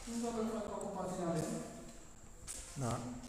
Não dá pra compartilhar ali. Não.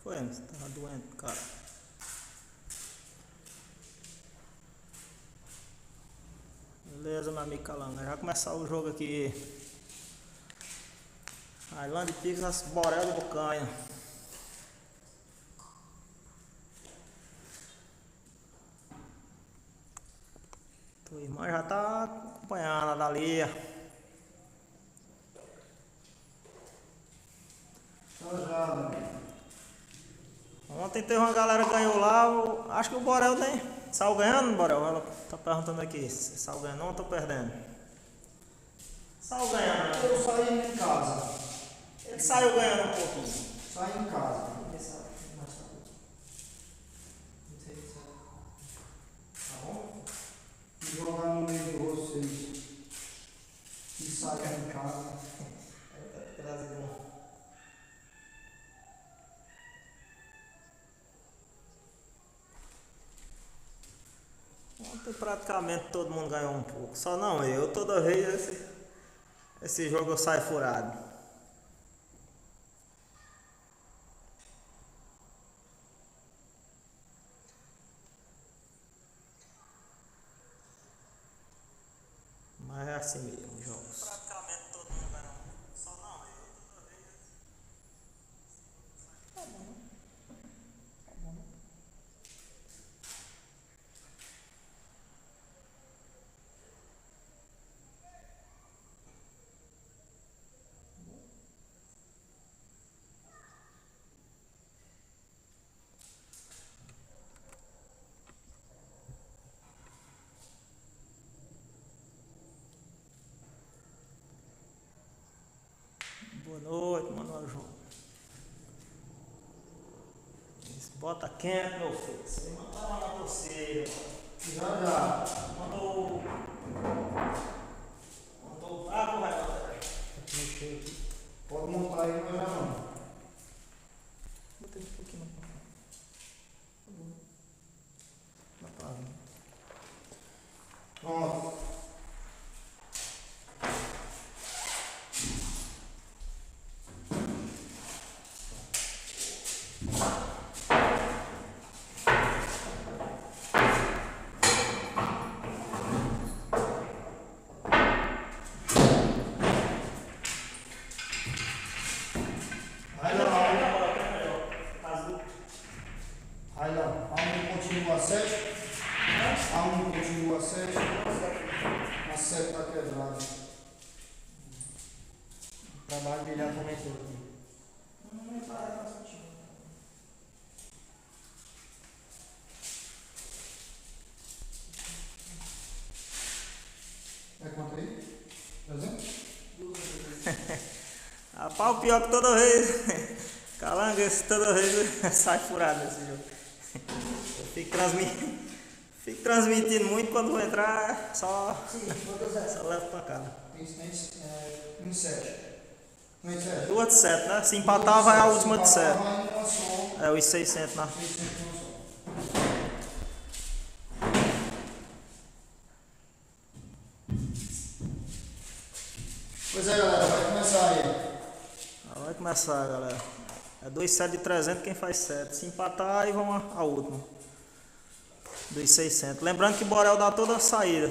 Foi, você tava doente, cara. Beleza, meu amigo Calanga. Já começar o jogo aqui. Ailândia Pix, Borel de Bocanha. Tua irmã já tá acompanhando a Dalia. Ontem teve uma galera que ganhou lá. Acho que o Borel nem saiu ganhando, Borel. Ela tá perguntando aqui se saiu ganhando ou tô perdendo. Saiu ganhando. Eu saí em casa. Ele saiu ganhando um pouquinho. Saí em casa. Tá bom? E jogar no meio de vocês. E sair em casa. Ontem praticamente todo mundo ganhou um pouco. Só não eu. Toda vez esse jogo eu saio furado. Mas é assim mesmo, jogos. Praticamente todo mundo ganhou um pouco. Só não eu. Toda vez. Tá bom. Tá bom. Boa noite, Manuel João. Bota quente, meu filho. Você mandou lá pra você. Já. Mandou o prato, vai lá. Pode montar aí, mas já não. Botei um pouquinho na panela. Na panela. Pronto. Aí não, A1 continua a 7. A1 continua a 7. A 7 está quebrada. O trabalho dele já começou aqui. É quanto aí? 300? Rapaz, o pior que toda vez. Calanga, toda vez sai furado nesse jogo. Eu fico transmitindo muito, quando vou entrar, só levo pra casa. Tem 27. 27. Duas de 7, né? Se empatar, vai a última de 7. Vai uma só. É os 600, né? 600 uma só. Pois é, galera, vai começar aí. Vai começar, galera. É 2 7 de 300 quem faz 7. Se empatar, aí vão a última. 2.600. Lembrando que o Borel dá toda a saída.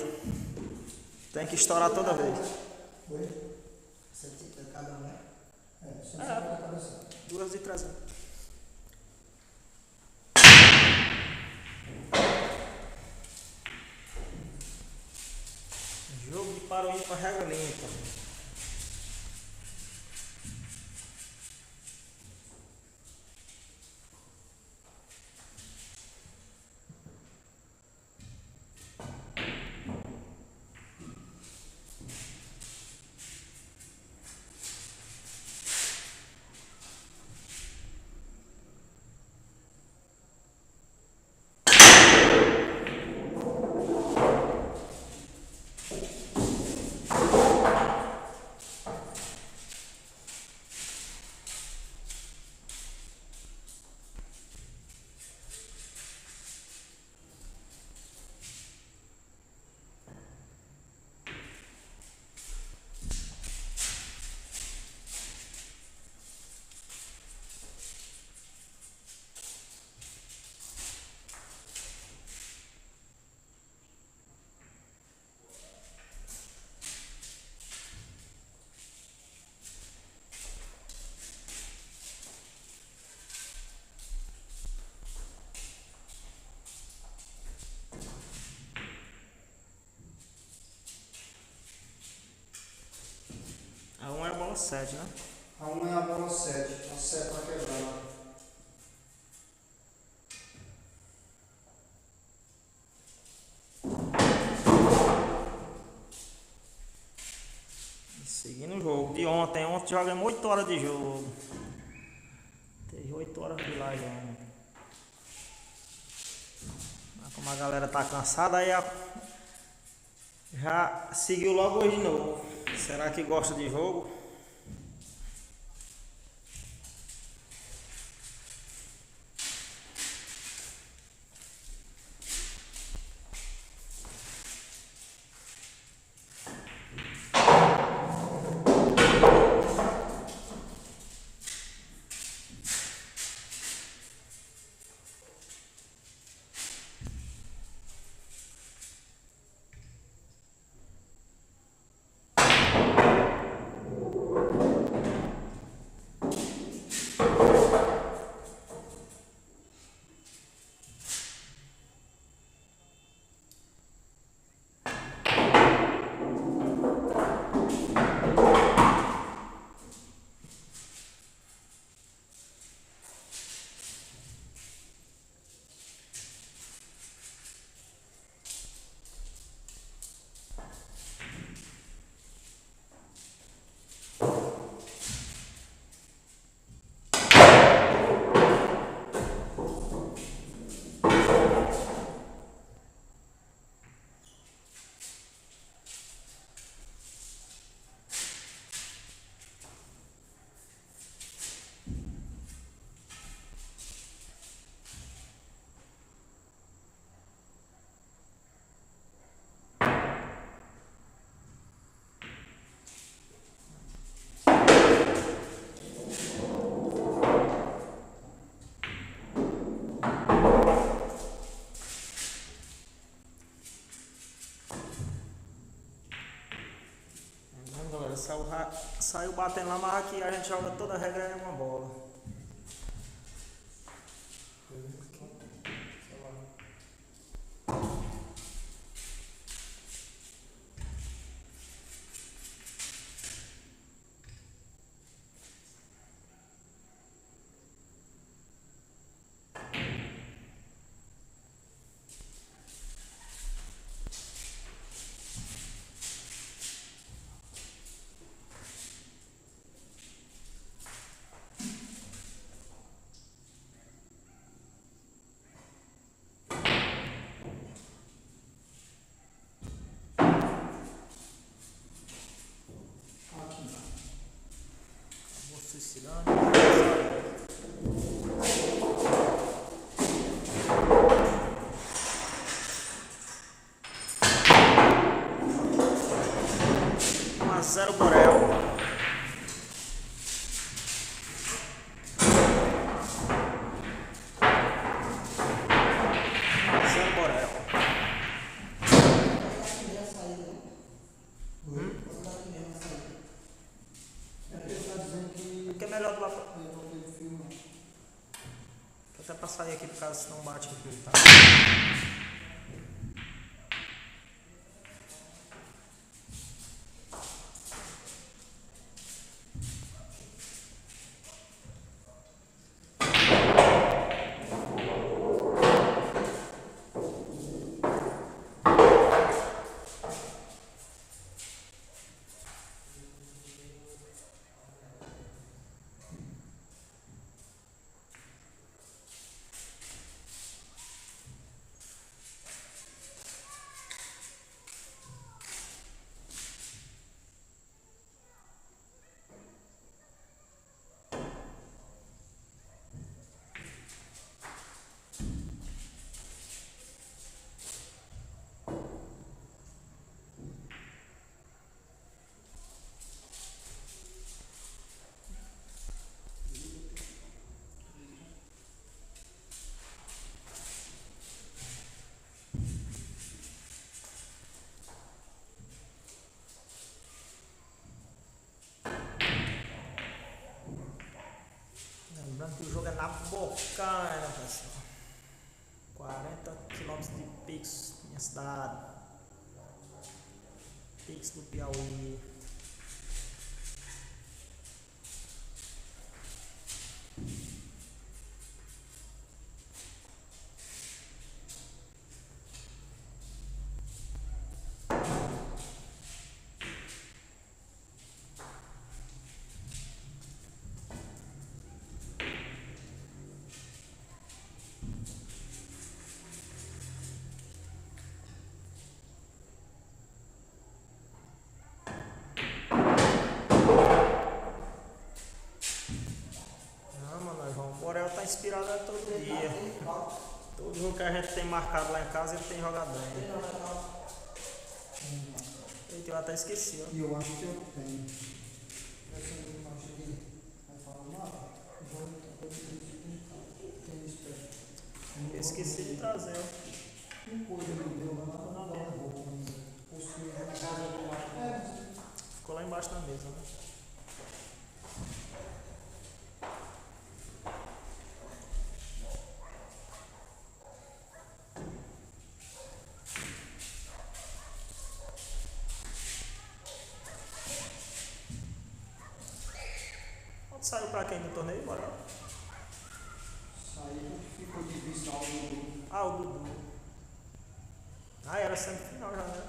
Tem que estourar toda vez. Foi? 150 cada um, né? É, 150 cada um. 2 de 300. para o ímpar, regra limpa. A 1 é a bola 7, né? A 1 é a bola 7, a 7 tá quebrada. Seguindo o jogo de ontem. Ontem jogamos 8 horas de jogo. Teve 8 horas de live ontem. Mas como a galera tá cansada, aí já seguiu logo hoje de novo. Será que gosta de jogo? Saiu batendo lá, mas aqui a gente joga toda a regra em uma bola. Suicidando. 1-0 Borel. 1-0 Borel. Porque é melhor do lado. Até pra sair aqui por causa senão bate aqui, tá? Cara, pessoal. 40 quilômetros de Pix, minha cidade. Pix do Piauí. O Borel tá inspirado todo dia. Todo jogo que a gente tem marcado lá em casa, ele tem jogado bem. Eita, eu até esqueci, ó. E eu acho que eu tenho. Essa imagem aqui vai falar o mapa. Eu esqueci de trazer, ó. Não coisa não deu, mas não dá uma roupa. Ficou lá embaixo da mesa, né? Saiu pra quem no torneio, Borel? Saiu que ficou difícil lá o Dudu. Ah, o Dudu. Ah, era semifinal já, né?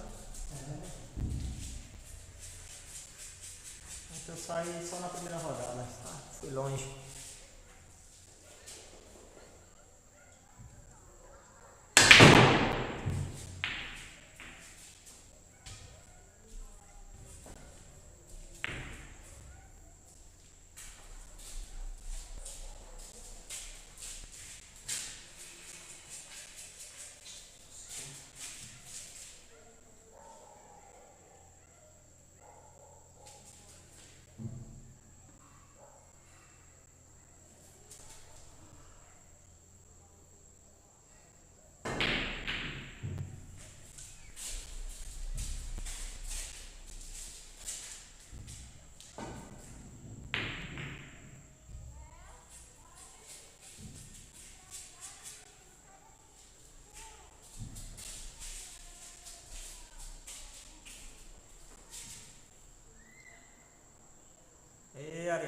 Então eu saí só na primeira rodada. Ah, fui longe. E Ariel.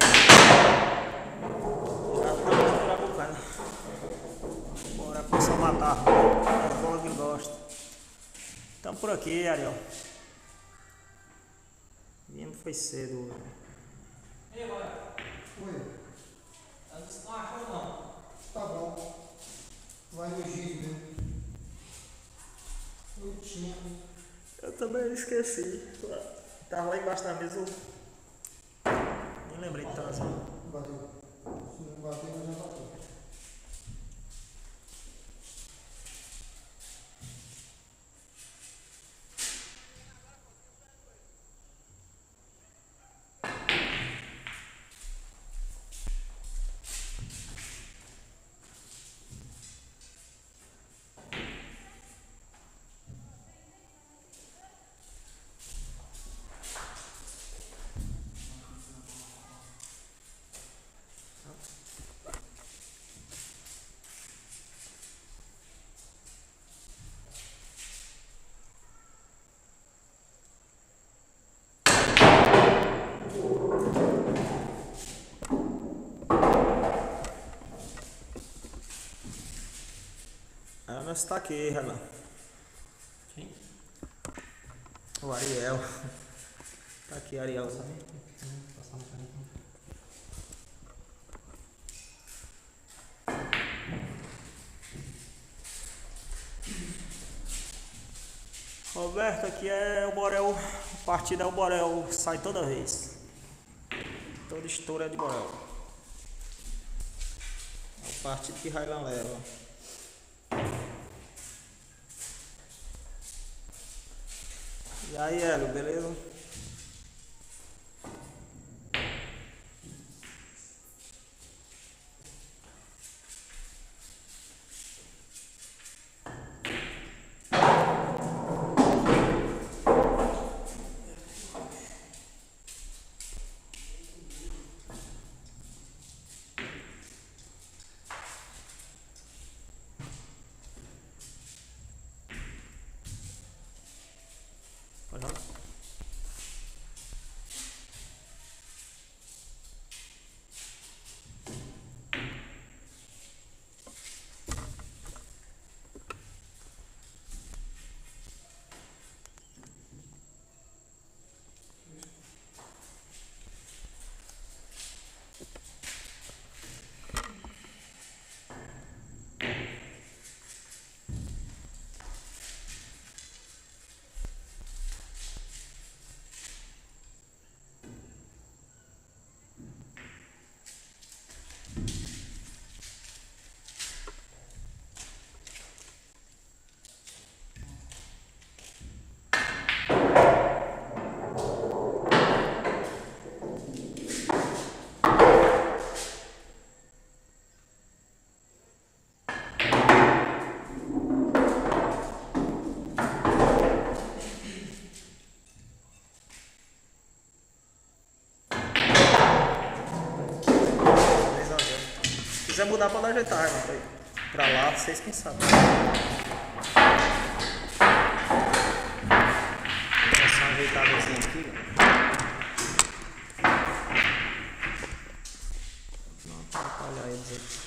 Já estamos no Trabucano. Bora começar a matar. É bola que gosta. Estamos por aqui, Ariel. Viemos foi cedo hoje. Ei, bora. Oi, Não achou não? tá bom. Vai no giro mesmo. Eu tinha. Eu também esqueci. Tava lá embaixo da mesa. Nem lembrei de trazer. Bateu. Se não bater, mas já bateu. A Ana está aqui, Renan. Quem? O Ariel. Tá aqui, Ariel. Passar no canto. Roberto, aqui é o Borel. A partida é o Borel. Sai toda vez. Toda estoura é de Borel. É o partido que Railan leva. E aí, Hélio, beleza? mudar pode ajeitar agora. Pra lá, vocês quem sabem. Vou passar uma ajeitadazinha aqui. Não atrapalhar eles aqui.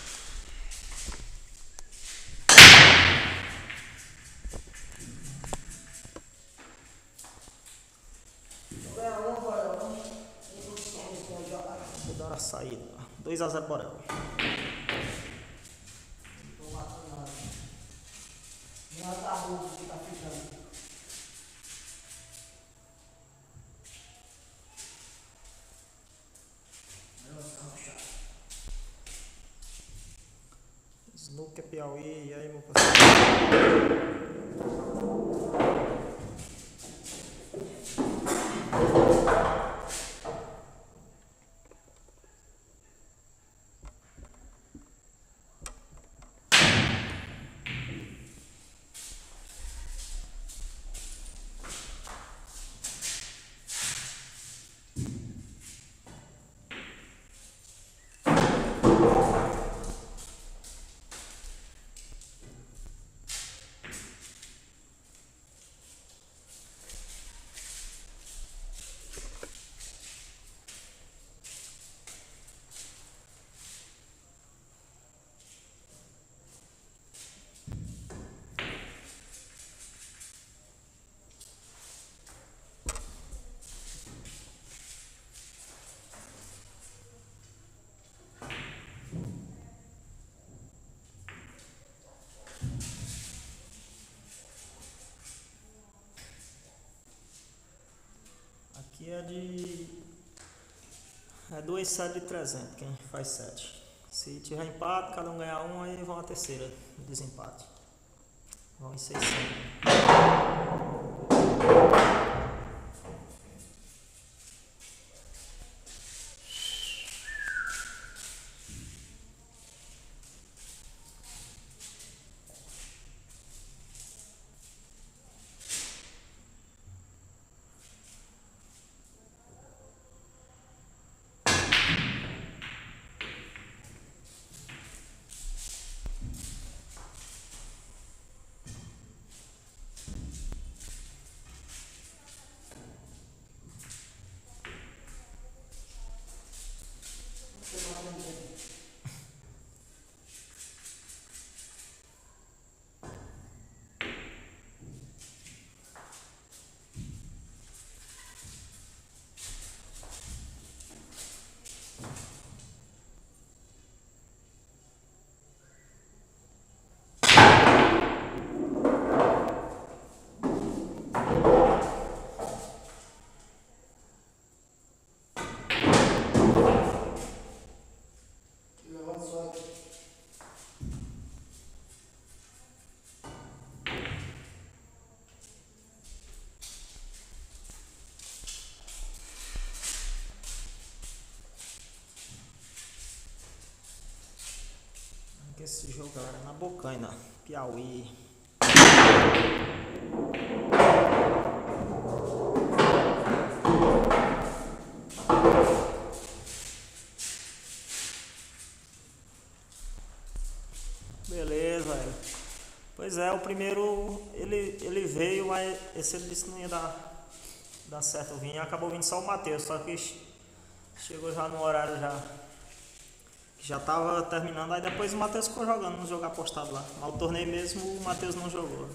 Vou dar a saída. 2-0 Borel. Não tá bom que tá ficando. Snook é Piauí, e aí meu parceiro? Aqui é 2 sets de 300, quem faz 7. Se tiver empate, cada um ganhar um, aí vão a terceira, desempate. Vão em 600. Esse jogo, galera, na Bocaina, Piauí. Beleza, velho. Pois é, o primeiro ele veio, mas esse ele disse que não ia dar certo vir. Acabou vindo só o Matheus, só que chegou já no horário já tava terminando, aí depois o Matheus ficou jogando no jogo apostado lá. Mas o torneio mesmo o Matheus não jogou.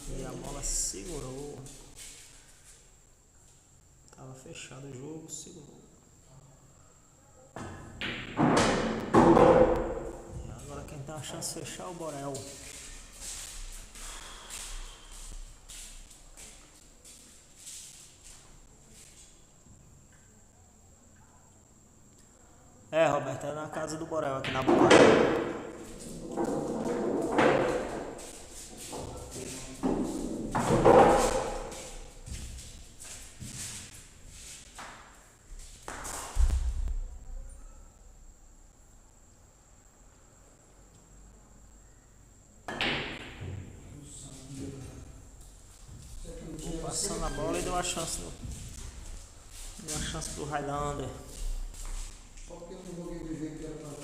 E a bola segurou. Tava fechado o jogo, segurou. E agora quem tem a chance de fechar é o Borel. É, Roberto, é na casa do Borel, aqui na Bocaina. a chance deu a chance pro Highlander. Só porque eu não vou viver que era pra cá.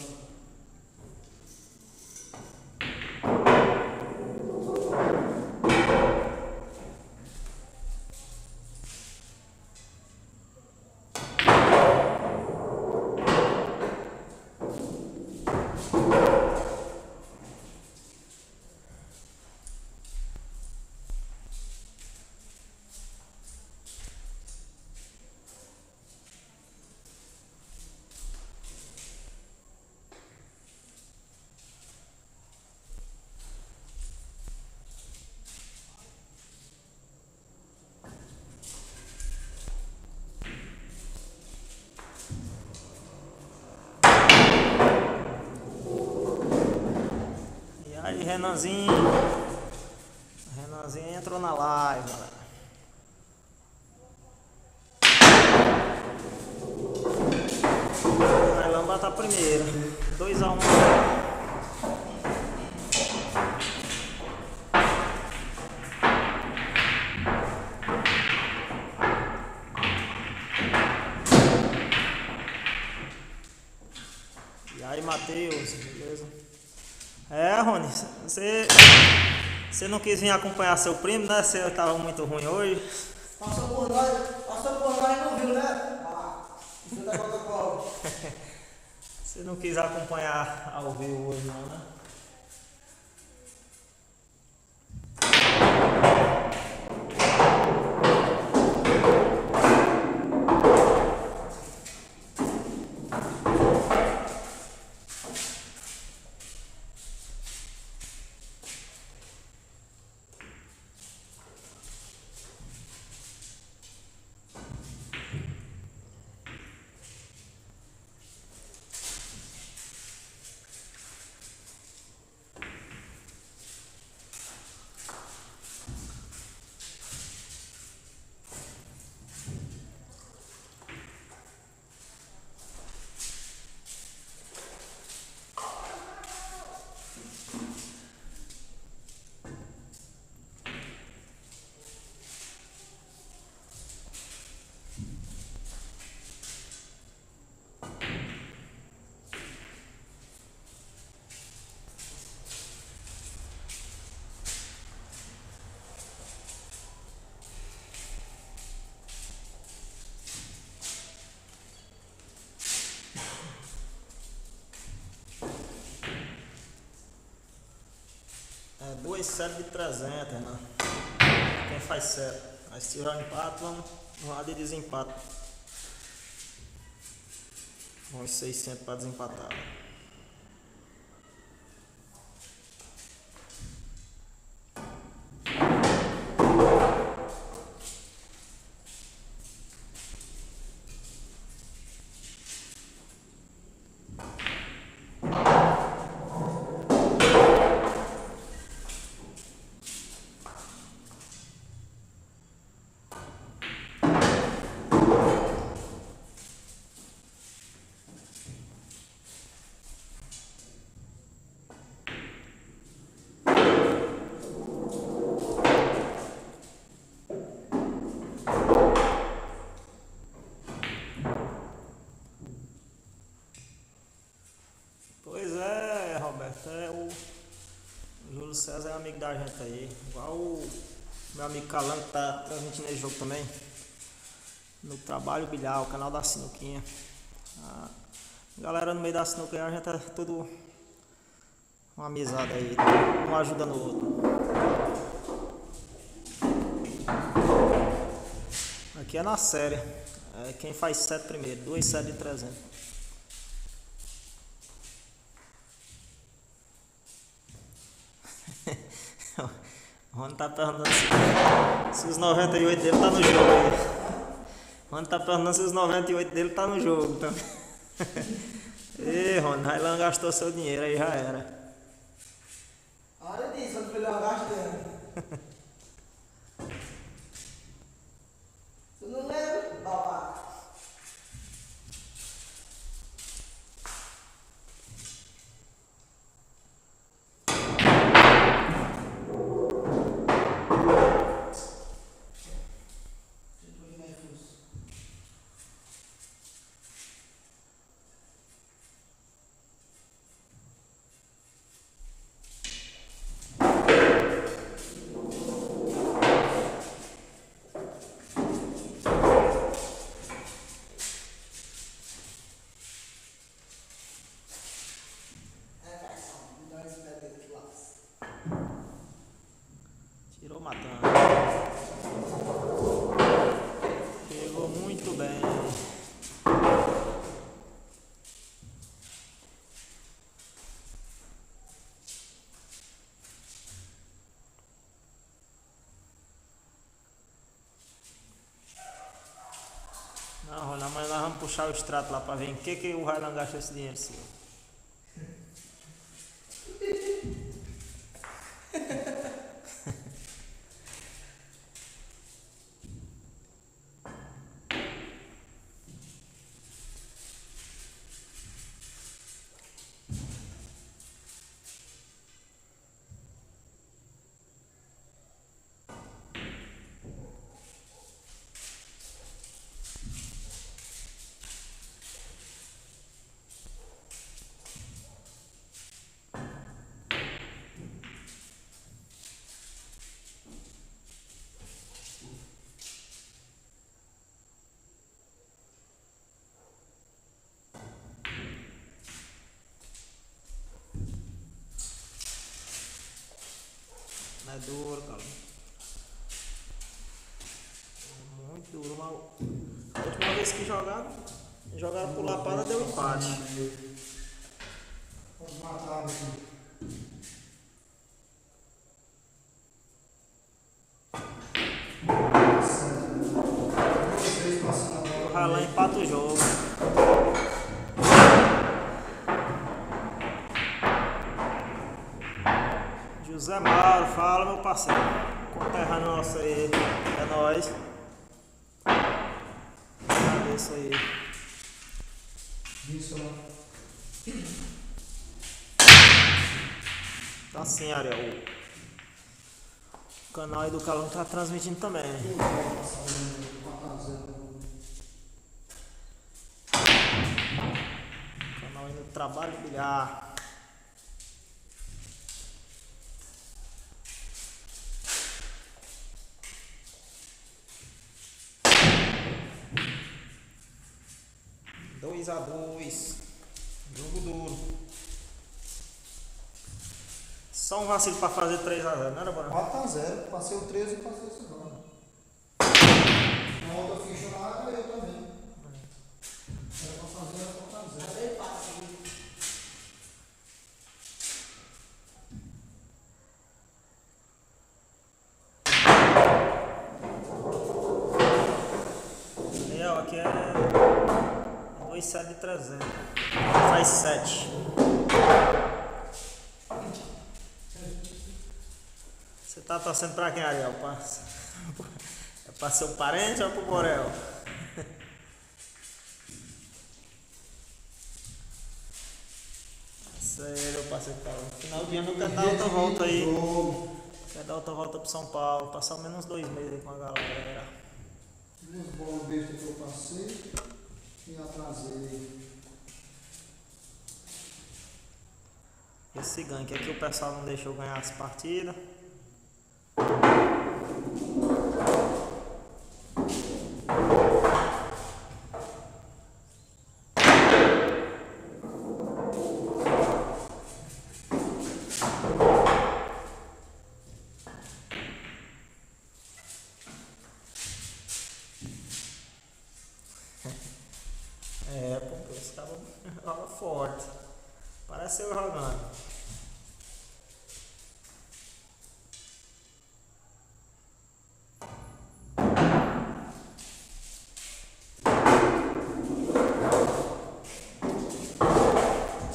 E aí, Renanzinho entrou na live, galera. Vai lá matar primeiro. 2-1. E aí, Matheus, beleza? Rony, você não quis vir acompanhar seu primo, né? Você tava muito ruim hoje. Passou por nós e não viu, né? Você tá Coca-Cola. Você não quis acompanhar ao vivo hoje não, né? É 2 séries de 300, né? Quem faz 7? Aí se tirar o empate, vamos lá de desempate. Uns 600 para desempatar. Pois é, Roberto, o Júlio César é amigo da gente aí, igual o meu amigo Calango que tá transmitindo esse jogo também, no Trabalho Bilhar, o canal da Sinuquinha. A galera no meio da sinuca, a gente é tudo uma amizade aí, um ajudando o outro. Aqui é na série, quem faz 7 primeiro, 2 séries de 300. O Rony tá perguntando se os 98 dele tá no jogo aí. O Rony tá perguntando se os 98 dele tá no jogo. Então. Ê, Rony, Railan gastou seu dinheiro aí, já era. Olha disso, onde foi eu gastando. Você não lembra? Babaca. Não, Rony, amanhã nós vamos puxar o extrato lá pra ver em que o Railan gasta esse dinheiro seu. Não é duro, cara. Muito duro, mas a última vez que jogaram por lapada deu empate. Vamos matar aqui. Vocês passando a bola. O Railan empata o jogo. José Mauro, fala meu parceiro. Conterrâneo nosso aí. É nóis. Agradeço aí. Isso, ó. Tá assim, Ariel. O canal aí do Calão tá transmitindo também. O canal aí no Trabalho de Bilhar. Dois a 2. Jogo duro. Só um vacilo pra fazer 3-0, não era, Barão? 4-0, passei o 13 e passei o segundo. Na outra ficha lá era eu também. Era pra fazer, era 4-0. Aí, ó, aqui é 2,7 de 300. Faz 7. Você tá torcendo pra quem, Ariel? É pra seu parente ou pro Borel? Sério, parceiro. No final do dia não quer dar outra volta aí. Quer dar outra volta pro São Paulo. Passar ao menos 2 meses aí com a galera. Duas bolas bestas que eu passei e atrasei. Esse gank aqui o pessoal não deixou ganhar as partidas. É, pô, esse cara joga forte. Parece eu jogando.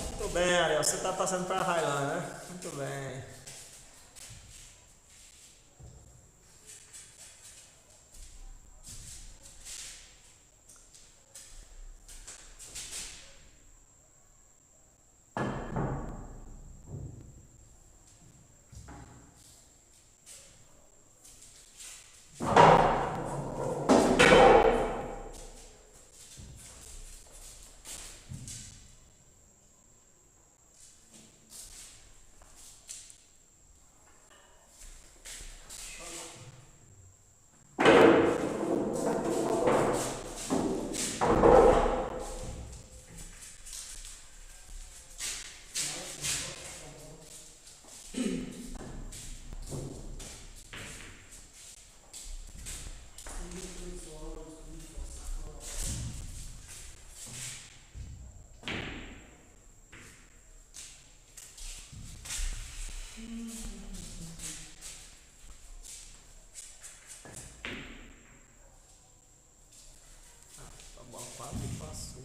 Muito bem, Ariel. Você tá passando pra Railan, né? Muito bem. bola quase passou.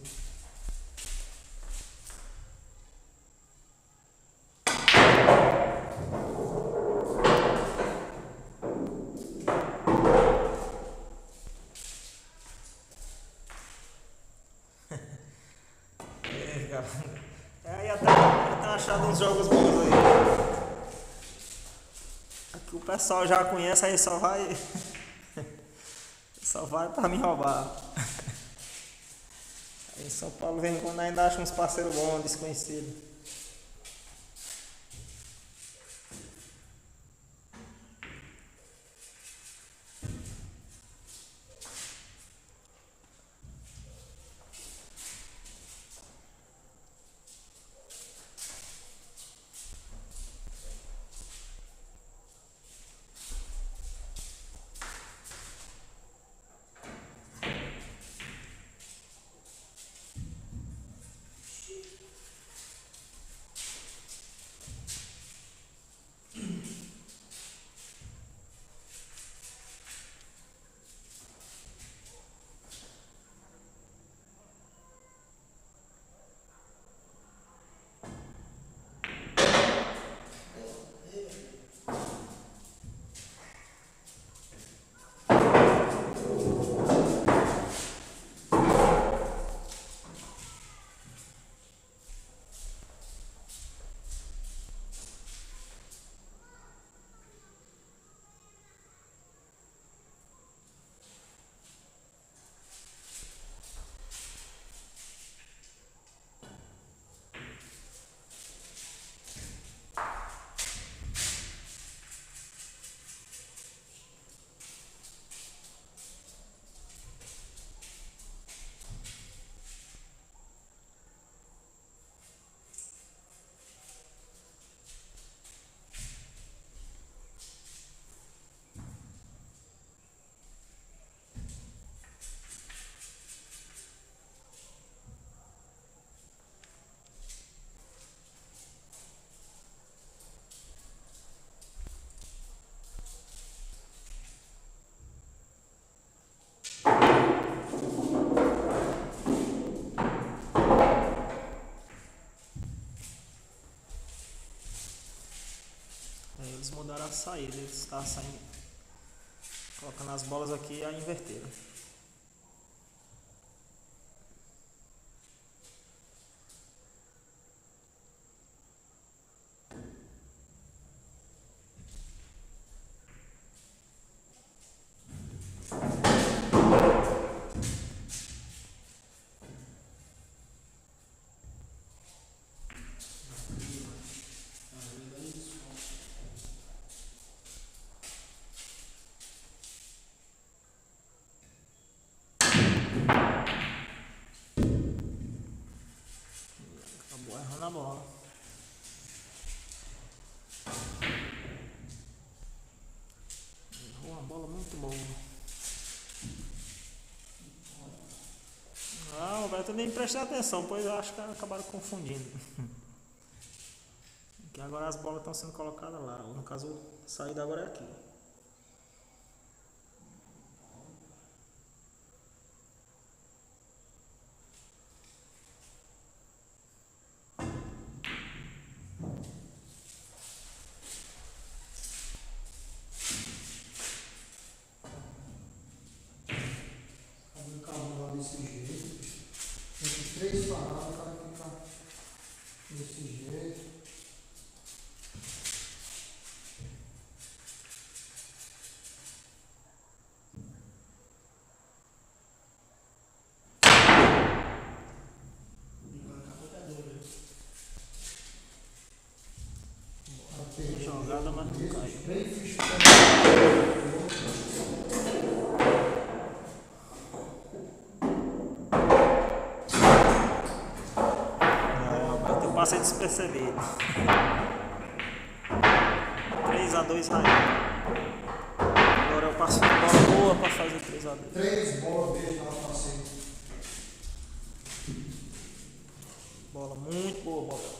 Aí até achado uns jogos bons aí. Aqui o pessoal já conhece, aí só vai. Só vai pra me roubar. Aí em São Paulo vem quando ainda acha uns parceiros bons, desconhecidos. Eles mudaram a saída, eles estavam saindo, colocando as bolas aqui e aí inverteram. Acabou errando a bola. Errou uma bola muito boa. Ah, o Beto nem prestar atenção, pois eu acho que acabaram confundindo. Que agora as bolas estão sendo colocadas lá. No caso, a saída agora é aqui. Abre o carro lá desse jeito. Entre três paradas, o cara fica desse jeito. Jogada, mas não caiu. Bem fixe. Eu passei despercebido. 3-2 Raio. Agora eu passo uma bola boa para fazer 3-2. Três bolas dele lá passei. Bola muito boa, bola.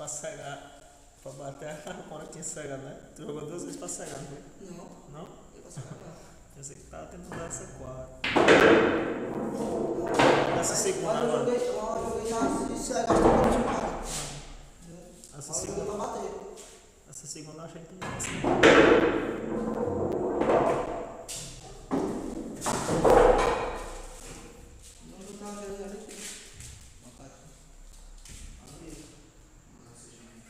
pra cegar. Pra bater a carpona tinha cegado, né? Tu jogou 2 vezes pra cegar, não foi? Não, Não? eu posso pegar. Pensei que tava tentando dar essa 4. Essa segunda Mas eu agora. joguei já se é gastou pra chamar. Essa Mas eu segunda. pra bater. Essa segunda eu achei que não ia assim. Não, eu tava vendo ali aqui. Não, tá aqui. Ali. Não seja bem.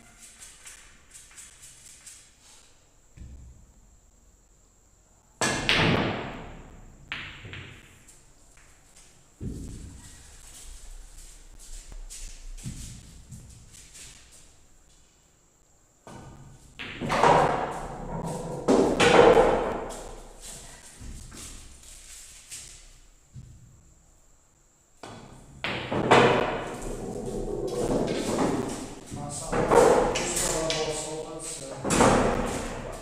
Massa, a bola solta do céu.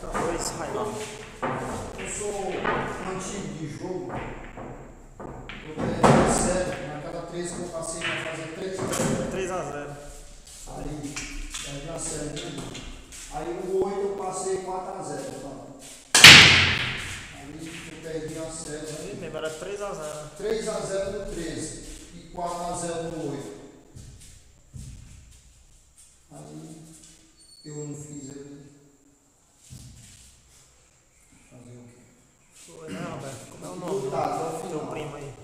4x2, Railão. Eu sou antigo de jogo. Eu ganhei sério. Na cada 3 que eu passei pra fazer 3 3x0. ali, perdi a série. Aí o 8 eu passei 4x0. Ali eu perdi a série. Ali mesmo, era 3x0. 3x0 no 13 e 4x0 no 8. Aí eu não fiz ali. Fazer o quê? Foi, né, Roberto? Como é o nome? Lutado ao Teu final. primo aí.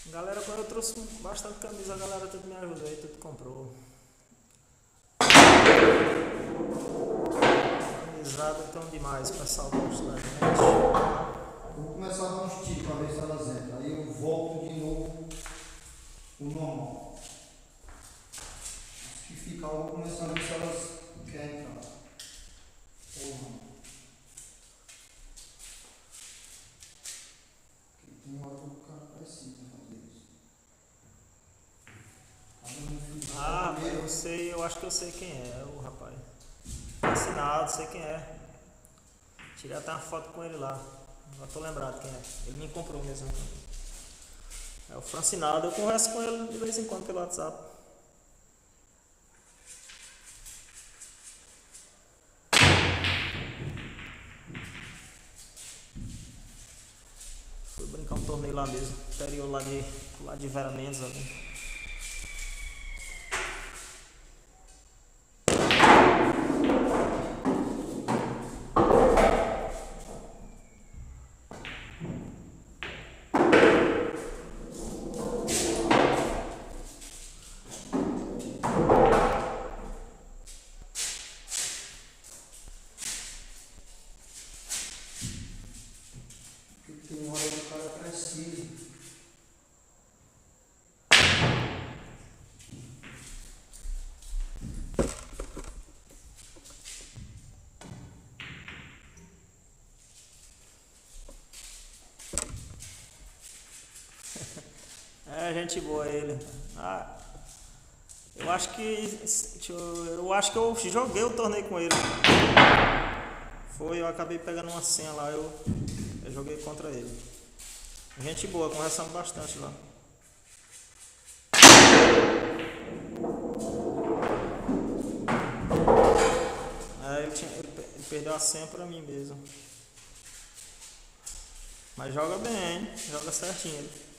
Galera, quando eu trouxe bastante camisa, a galera tudo me ajudou aí, tudo comprou. Amizade tão demais, o pessoal gosta da gente. Eu vou começar a dar uns tiros para ver se elas entram. Aí eu volto de novo o normal. Acho que fica, eu vou começar a ver se elas querem entrar. Ou não. Porque tem uma hora que o cara precisa fazer isso. Ah, eu sei, eu acho que eu sei quem é o rapaz. Assinado, sei quem é. Tirei até uma foto com ele lá. Não tô lembrado quem é. Ele me comprou mesmo. É o Francinado, eu converso com ele de vez em quando pelo WhatsApp. Fui brincar um torneio lá mesmo, interior lá de Vera Mendes ali. Porque tem uma hora que o cara precisa. É, gente boa ele. Ah, eu acho que. Eu acho que eu joguei o torneio com ele. Foi, eu acabei pegando uma senha lá, eu joguei contra ele. Gente boa, conversamos bastante lá. É, ele perdeu a senha pra mim mesmo. Mas joga bem, hein? Joga certinho ele.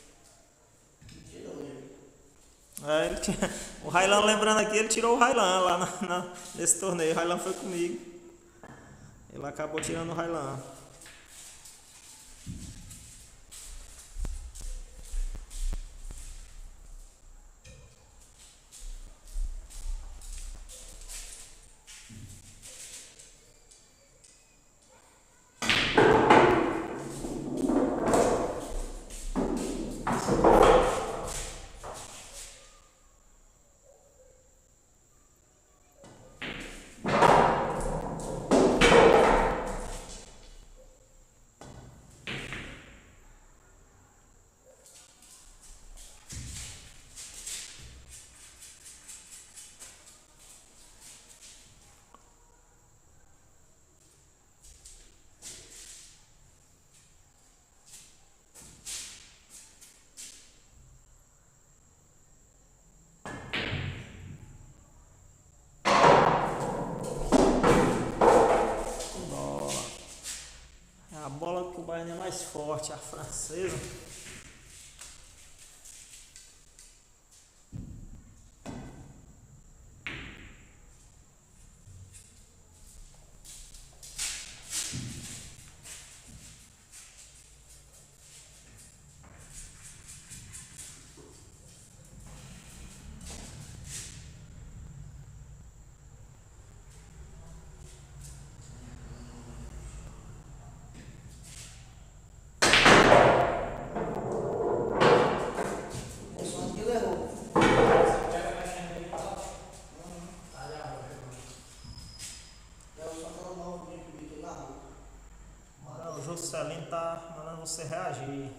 É, o Railan, lembrando aqui, ele tirou o Railan lá nesse torneio. O Railan foi comigo. Ele acabou tirando o Railan. mais forte, a francesa. O Juscelino tá mandando você reagir.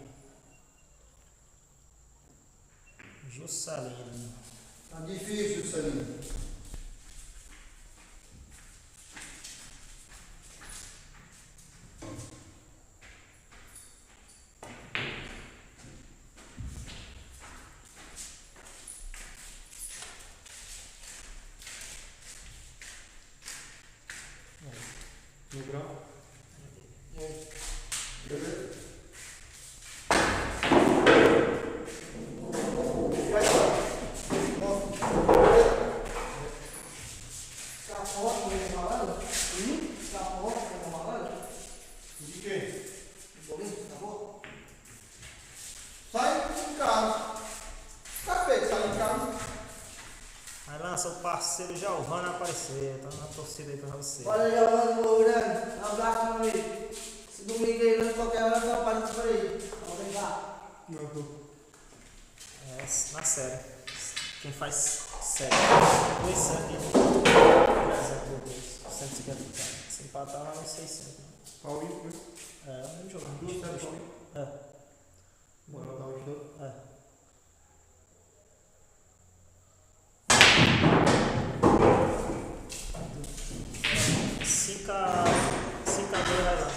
Juscelino. Tá difícil isso ali. No grau? Beleza? De quem? Sai de casa. Tá feito, sai de casa. Aí lança o parceiro Giovanni aparecer. Tá na torcida aí pra você. Olha, Giovanni, meu grande. Um abraço, meu amigo. Se domingo aí, não qualquer hora, eu apareço por aí. Vamos brincar. É, na série. Quem faz série? 200 150. Se empatar lá nos 600. Paulinho, né? É um jogo. Duas séries, Paulinho. É. Bora dar os dois. É. Cinco a 2 vai lá.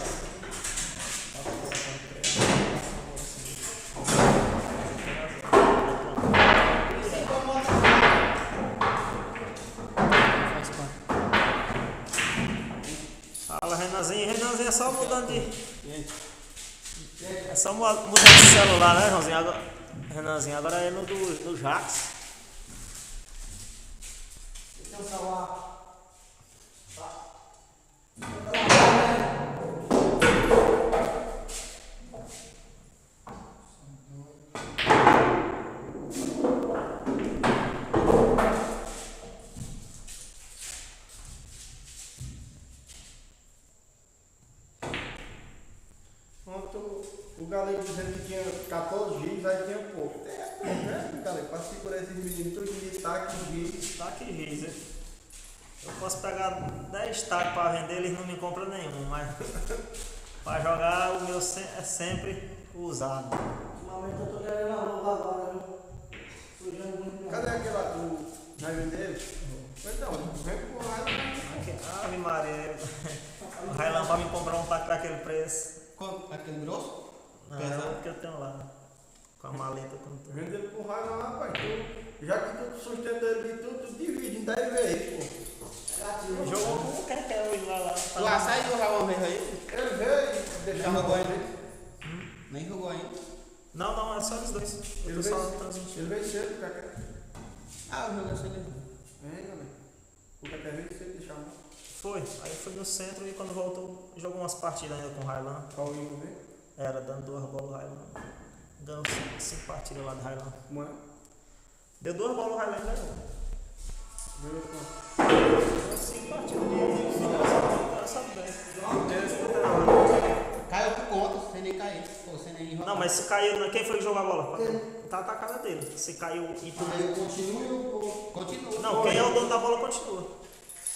Fala, Renanzinho. Renanzinho é só mudando de. É só mudando de celular, né, Renanzinho? Renanzinho, agora é no do Jax. Deixa eu salvar. Ontem o galego dizendo que tinha 14 gigas, aí tinha pouco. Tem pouco, né, galego? Pra segurar esses meninos, tudo de destaque, gigas. Tá aqui, Riz. Eu posso pegar 10 tacos para vender, eles não me compram nenhum, mas para jogar o meu é sempre usado. Ultimamente eu tô querendo a roupa agora, viu? Sujando muito. Cadê aquele lá? Tu vai vender? Então, vem com o raio. Aqui, Ave Maria. O Railan para me comprar um taco daquele preço. Quanto? Aquele grosso? Não, Pesado? é o que eu tenho lá. Com a maleta com tudo. Vende ele por raio lá, rapaz. Tu, já que tu sustenta ele de tudo, tu divide em 10 vezes, pô. Jogou com o quer hoje lá. Tu saiu do Raul mesmo aí? Ele veio e deixou Já jogou ele. ainda? Nem jogou ainda. Não, é só os dois. Eu Ele tô só veio, transmitindo. ele veio cedo, pra cá. Ah, eu joguei essa ali. Vem, galera. O Cacá veio cedo, deixar um. Foi, aí foi no centro e quando voltou, jogou umas partidas ainda com o Railan. Paulinho, vem. Era dando 2 bolas o Railan. Ganhou 5 partidas lá do Railan. Mano. Deu 2 bolas o Railan e ganhou. Veio com. Ganhou 5 partidas de só 10. Caiu por conta, você nem caiu. Pô, você nem enrolou. Não, mas se caiu, quem foi que jogou a bola? Tá atacada dele. Se caiu e tu. Aí eu continuo ou. Continua. Não, quem é o dono da bola continua.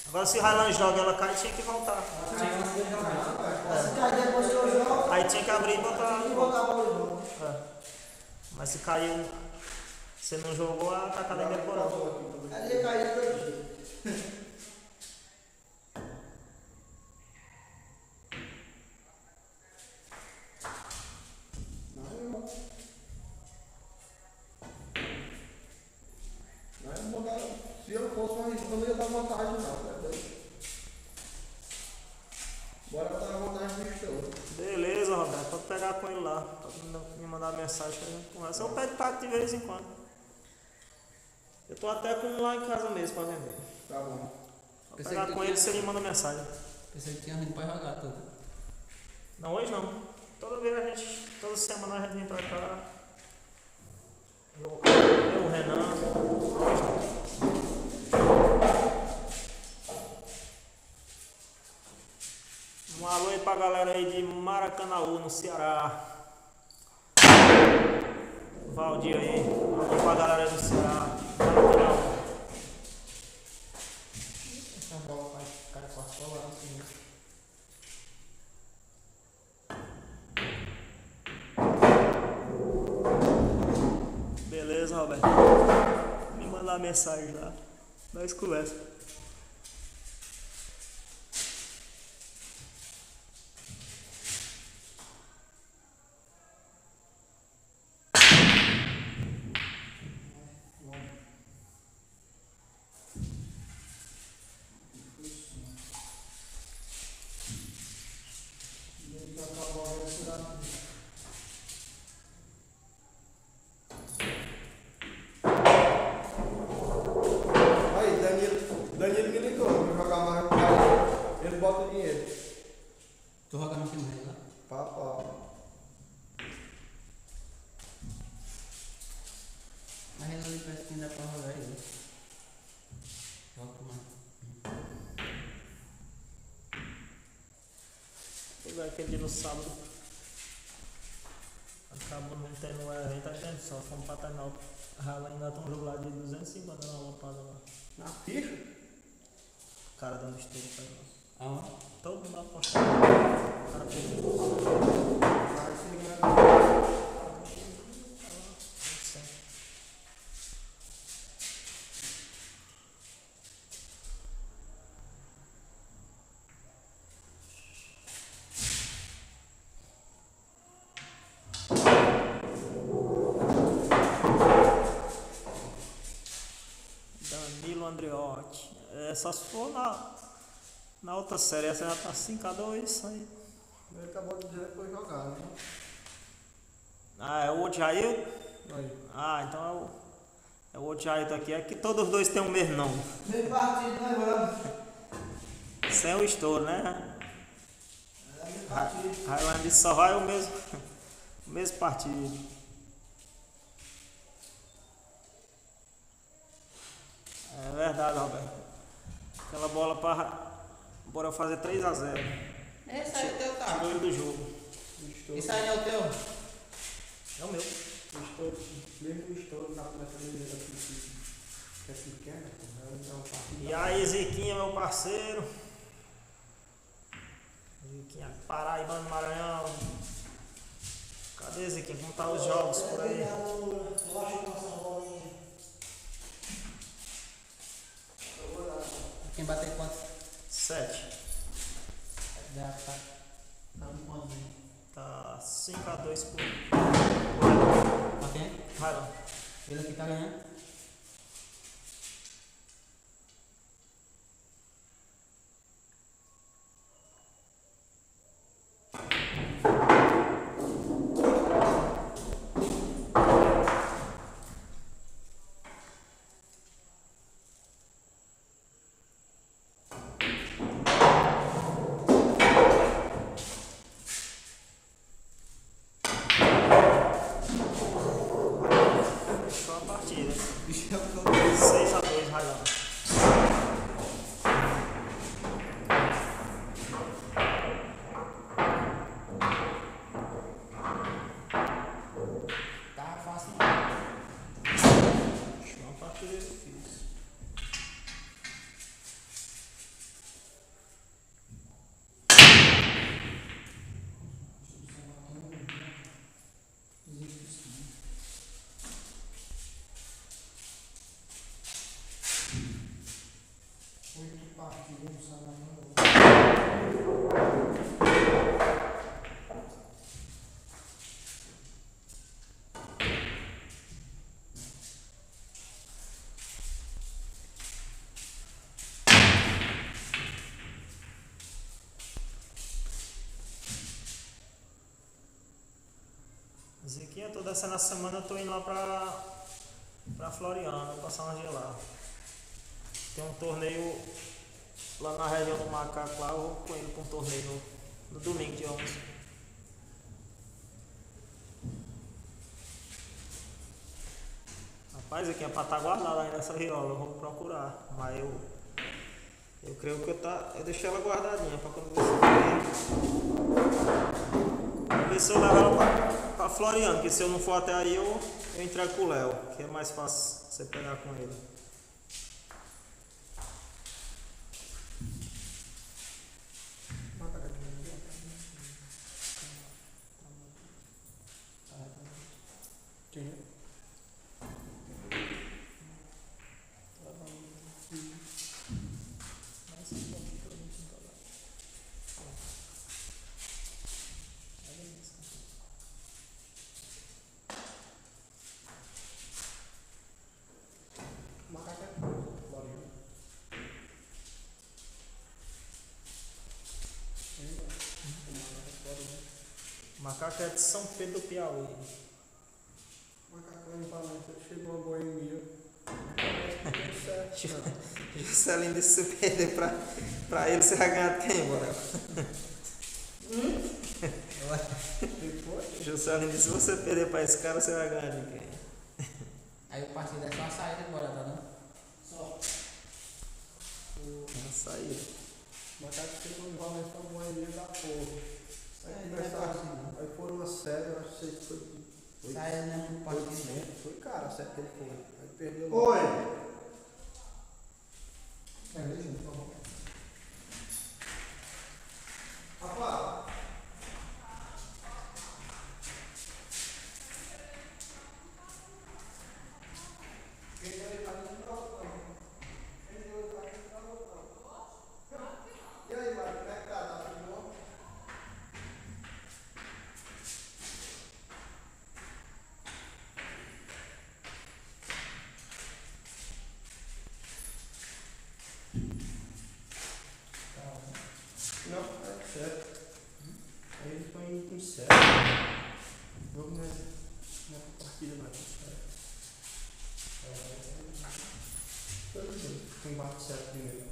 Agora se o Railan joga e ela cai, tinha que voltar. Se cair depois que eu jogo, Aí tinha que abrir e botar. e voltar para o jogo. É. Mas se caiu, você não jogou, a atacada ainda é por alto. Aí ele cai de todo jeito. Se eu fosse uma risca, eu não ia dar vantagem, não. Tá? Bora dar vantagem no estouro. Beleza, Roberto. Pode pegar pegar com ele lá, pra me mandar mensagem que a gente conversa. Eu pego táxi de vez em quando. Eu tô até com um lá em casa mesmo pra vender. Tá bom. Vou pegar com ele se ele manda mensagem. Pensei que tinha vindo pra jogar tudo. Não, hoje não. Toda semana a gente vem pra cá. Eu, o Renan. Hoje não. Um alô aí pra galera aí de Maracanaú, no Ceará. Valdir aí. Um alô pra galera aí do Ceará. Maracanaú. Essa bola vai ficar com a sola lá assim. Beleza, Roberto. Me mandar mensagem lá. Nós conversa. Aí, Danilo me ligou pra jogar mais com ele. Ele bota o dinheiro. Tô jogando aqui no rei lá. Pá. Mas ele ali parece que ainda dá pra jogar aí. Joga com mais. Vou ver aquele dia no sábado. Acabou não tendo o evento, tá vendo só? Fomos pra terminar. Rala ainda tem um jogo lá de 250 na lampada lá. Na ficha? O cara dando estudo pra nós. Aonde? Todo mundo apostando. O cara pegou. Vai se ligar. Danilo Andreotti. É só se for na outra série, essa já tá 5-2 aí. Ele acabou de dizer que foi jogar, né? Ah, é o outro Jair? Aí. Ah, então é o outro Jair aqui. É que todos os dois têm o mesmo nome. Meio partido, né, mano? Sem o estouro, né? É, meio partido. Highland só vai o mesmo partido. É verdade, Roberto. Aquela bola para. Bora fazer 3-0. Esse aí é o teu carro. Tirou ele do jogo. Isso aí não é o teu? É o meu. Mesmo o estouro na televisão aqui, que é pequena, então E aí, Ziquinha, meu parceiro. Ziquinha, Paraíba do Maranhão. Cadê, Ziquinha? Como tá os jogos por aí? Quem bater quanto? 7. Já tá. Tá um pontinho. Tá 5-2 por Pra quem? Highland. Ele aqui tá ganhando? Fechou a partida. bicho é o 6-2 Highland. Tá fácil. Fechou uma partida difícil. partido, sabe? Ziquinha, eu tô descendo essa semana, eu tô indo lá pra Floriano, passar uns dias lá. Tem um torneio lá na região do Macaco lá, eu vou com ele pra um torneio no domingo de 11. Rapaz, aqui é pra estar guardada ainda essa viola, eu vou procurar, mas eu creio que eu deixei ela guardadinha pra quando você for. Vou ver se eu levo ela pra Floriano, porque se eu não for até aí eu entrego pro Léo, que é mais fácil você pegar com ele. Quem é? Macaco é Floriano. Macaco é de São Pedro do Piauí. Macaco em Valência, chegou a boemia. Juscelino disse se perder pra ele, você vai ganhar de quem, Borel? Depois, Juscelino disse, se você perder pra esse cara, você vai ganhar de quem? Aí o partido é só a saída agora, tá não? Só. Uma saída. Macaco chegou em Valência com a boemia da porra. Aí É, conversaram, não é fácil, aí foram uma série, eu achei que foi Saída não é pro partido. 800, foi cara a série que ele foi. Aí perdeu. Oi! É, gente, por favor. Rapaz! Quem deu ele pra mim não trocou, não. Quem deu ele pra mim não trocou, não. E aí, Mário, como é que tá? Tá tudo bom? Não, é sério. Aí eles estão indo com sério. Vamos nessa partida mais sério. Tem bate certo primeiro.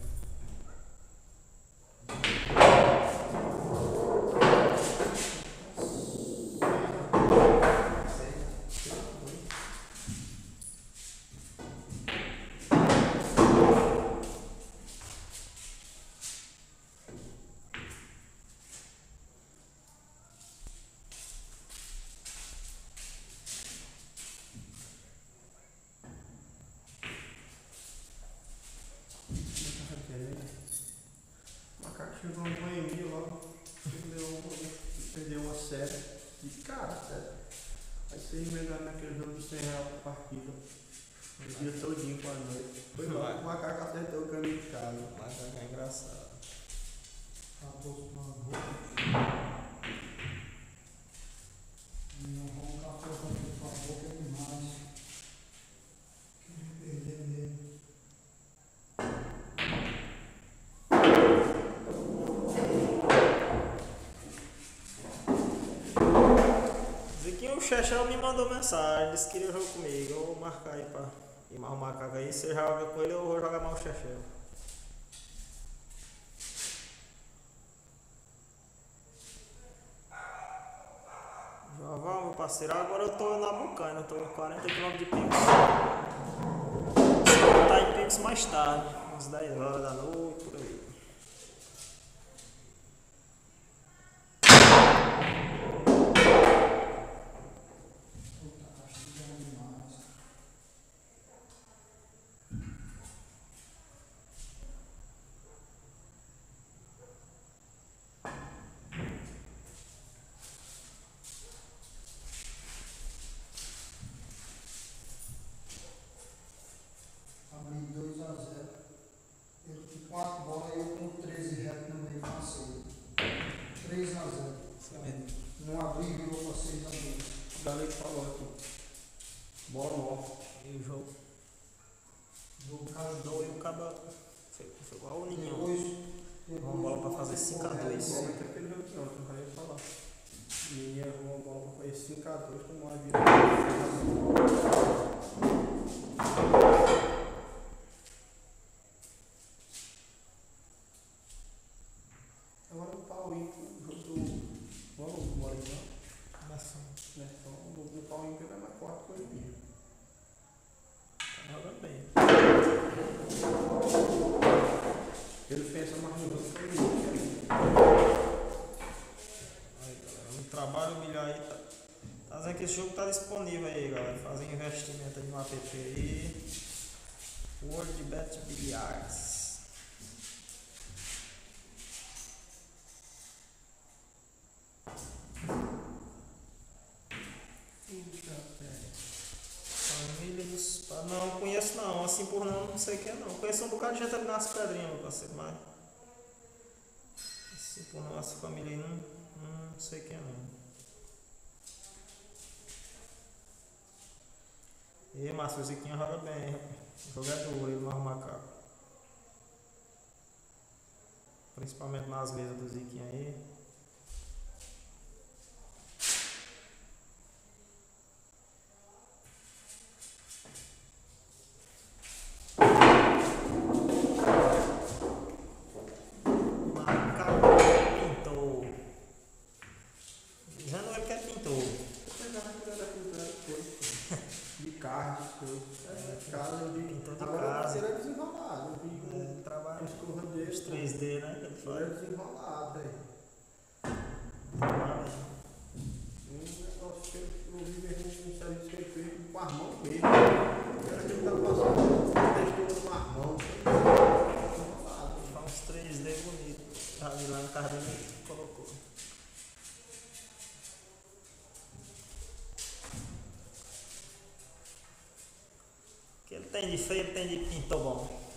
Macaco chegou no boemia logo, perdeu uma série. E cara, sério. Aí vocês melhoraram naquele jogo de 100 reais por partida. O dia todinho com a noite. Foi lá que o Macaco acertou o caminho de casa. Macaco é engraçado. Acabou com uma boca. Não vamos café com a boca demais. Queria perder mesmo. Ziquinho, o Chechel me mandou mensagem, disse que queria jogar comigo. Eu vou marcar aí pra ir mais o Macaco aí. Se você joga com ele, eu vou jogar mais o Chechel. João, meu parceiro, agora eu tô na Bucaina, eu tô em 40 km de Pix. Vou estar em Pix mais tarde, uns 10 horas da noite, por aí. Puta, castigando demais. Abri 2-0. Ele com 4 bolas e eu com 13 reto no meio passei. 3-0. Não abri e virou pra 6-2. O Galego falou aqui. Bora off. E o jogo Do caso ajudou e o Caba foi igual o Ninho. depois Uma bola pra fazer 5-2. Igualmente aquele jogo de ontem, não vai falar. E errou uma bola pra fazer 5x2 com uma vida. Agora o pau ímpio do. Vamos embora então. Né? Então o pau ímpio é mais forte que o ímpio. Joga bem. Ele pensa mais no jogo que o ímpio. Aí, galera, um trabalho milhar aí. Tá dizendo que esse jogo tá disponível aí, galera. Fazer investimento aí no app aí. World Bet Billiards. Famílias. Não conheço não, assim por não sei quem é não. Conheço um bocado de gente ali nas pedrinhas, meu parceiro, mas. Assim por nossa família aí não sei quem é não. E Márcio, o Ziquinha joga bem, rapaz. O jogo é duro, ele não arruma macaco. Principalmente nas mesas do Ziquinha aí. Macaco pintou. Dizendo ele que é pintor. De carro, casa, eu vi. Pintor de Agora casa. ele é desenrolado. Eu vi Ele trabalha a escova dele. os 3D, né? Que ele Ele faz. é desenrolado, velho. Trabalha. Um negócio que eu vi mesmo um serviço que ele fez com as mãos mesmo. Era que ele tá passando textura com as mãos. Desenrolado. Faz uns 3D bonitos. Ali lá no carro dele colocou. O que ele tem de feio, ele tem de pintor bom.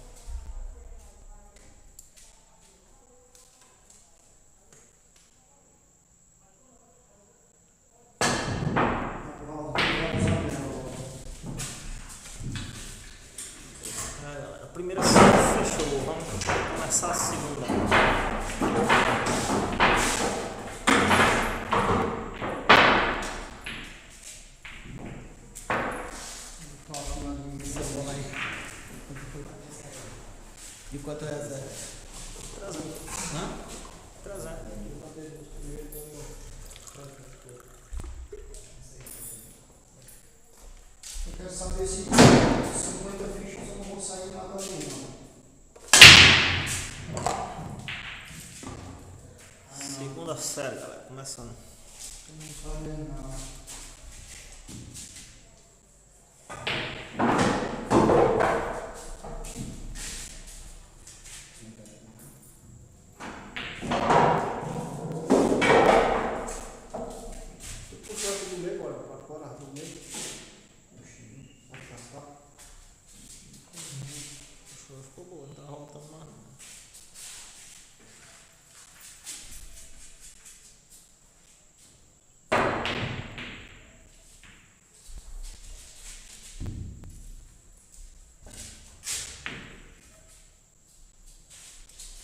A primeira série fechou, vamos começar a segunda. E quanto é essa? 300. Hã? 300. Eu quero saber se 50 fichas eu não vou sair matando nenhuma. Segunda série, galera, começando. Eu não falei não. Por causa do meio, bora pra fora do meio. Vamos passar. O show ficou boa, não tá voltando mais não.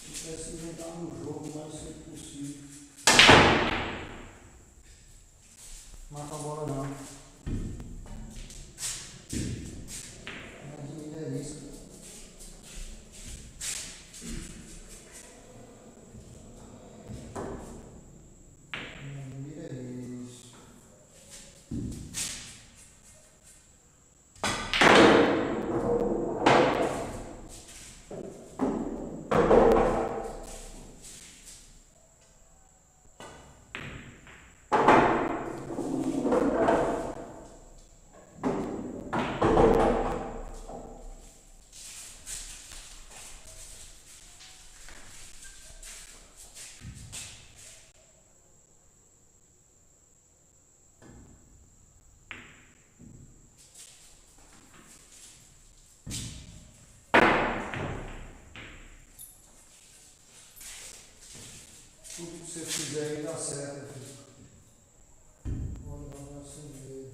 Eu quero se inventar no jogo o mais cedo possível. Mata a bola não. Mas ainda é isso. Mira isso. Tudo que você fizer aí dá certo, filho. Vamos dar um acender.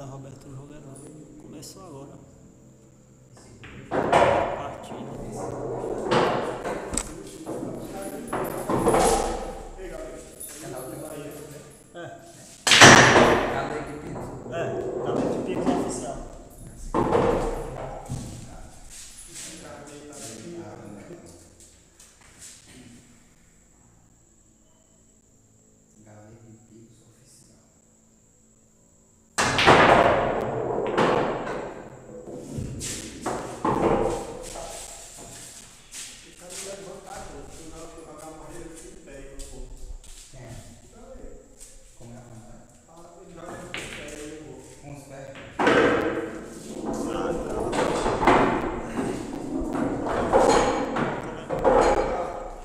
nada, Roberto, o jogo é novo. Começou agora. Partida. Cada equipe. Galera de pico oficial. Galera de Pix oficial. Como é a câmera? Com os pés.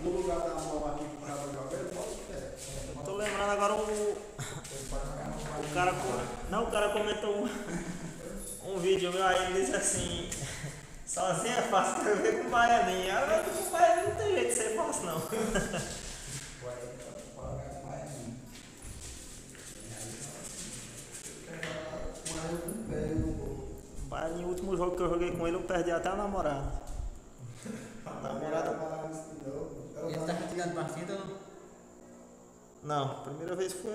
No lugar da mão aqui que o cara joga, ele bota o pé. Eu tô lembrando agora o cara comentou um vídeo meu aí, ele disse assim, sozinho é fácil, quero ver com baianinha. Eu com baianinha não tem jeito de ser fácil não. Baianinha, o último jogo que eu joguei com ele, eu perdi até a namorada. Ele tá retirando partida ou? Não, a primeira vez que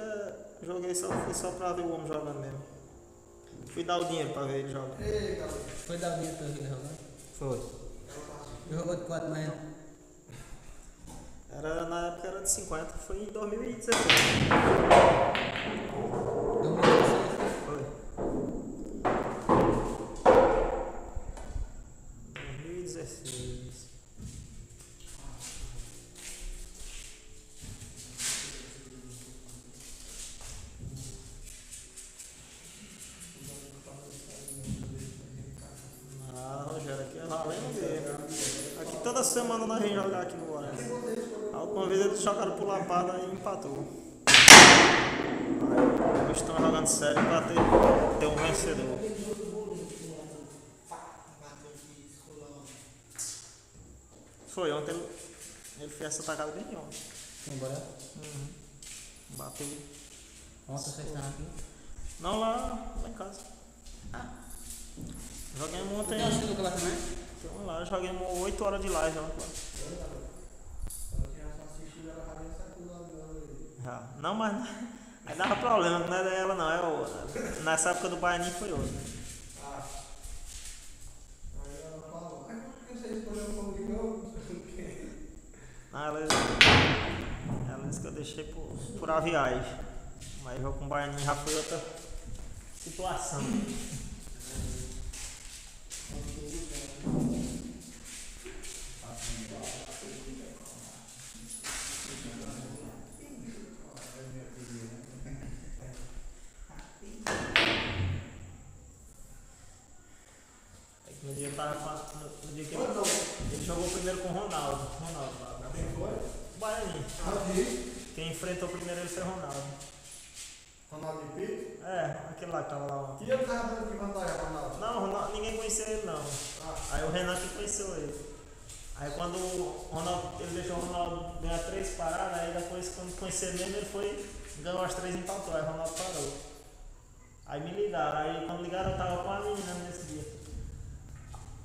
joguei fui só pra ver o homem jogando mesmo. Fui dar o dinheiro pra ver ele jogar. Foi dar o dinheiro pra ele jogar? Foi. Jogou de 4 manhã? Na época era de 50, foi em 2016. 2016? Foi. 2016. Ah, Rogério, aqui é valendo mesmo. Aqui toda semana nós vamos jogar aqui no Guarani. A última vez eles jogaram por lapada e empatou. Aí, eles estão jogando sério pra ter um vencedor. Foi ontem, ele fez essa tacada bem ontem. Embora? Bateu. Ontem vocês estavam aqui? Não, lá em casa. Joguemos ontem. Tem um sinuca lá também? Vamos lá, joguemos 8 horas de live lá. Já. Não, mas aí dava problema, não é dela não, é outra. Nessa época do Baianinho foi outra. Ela disse que eu deixei por a viagem. Mas jogo com o Baianinho já foi outra situação. No dia, no dia que ele jogou primeiro com o Ronaldo. O Baianinho. Quem enfrentou primeiro ele foi o Ronaldo. Ronaldo de Pico? É, aquele lá que tava lá ontem. E ele tava dando que vantagem, Ronaldo? Não, ninguém conhecia ele não. Aí o Renan que conheceu ele. Aí quando o Ronaldo, ele deixou o Ronaldo ganhar 3 paradas, aí depois quando conheceu ele mesmo, ele foi, ganhou as 3 e empatou, aí o Ronaldo parou. Aí me ligaram, aí quando ligaram eu tava com a menina nesse dia.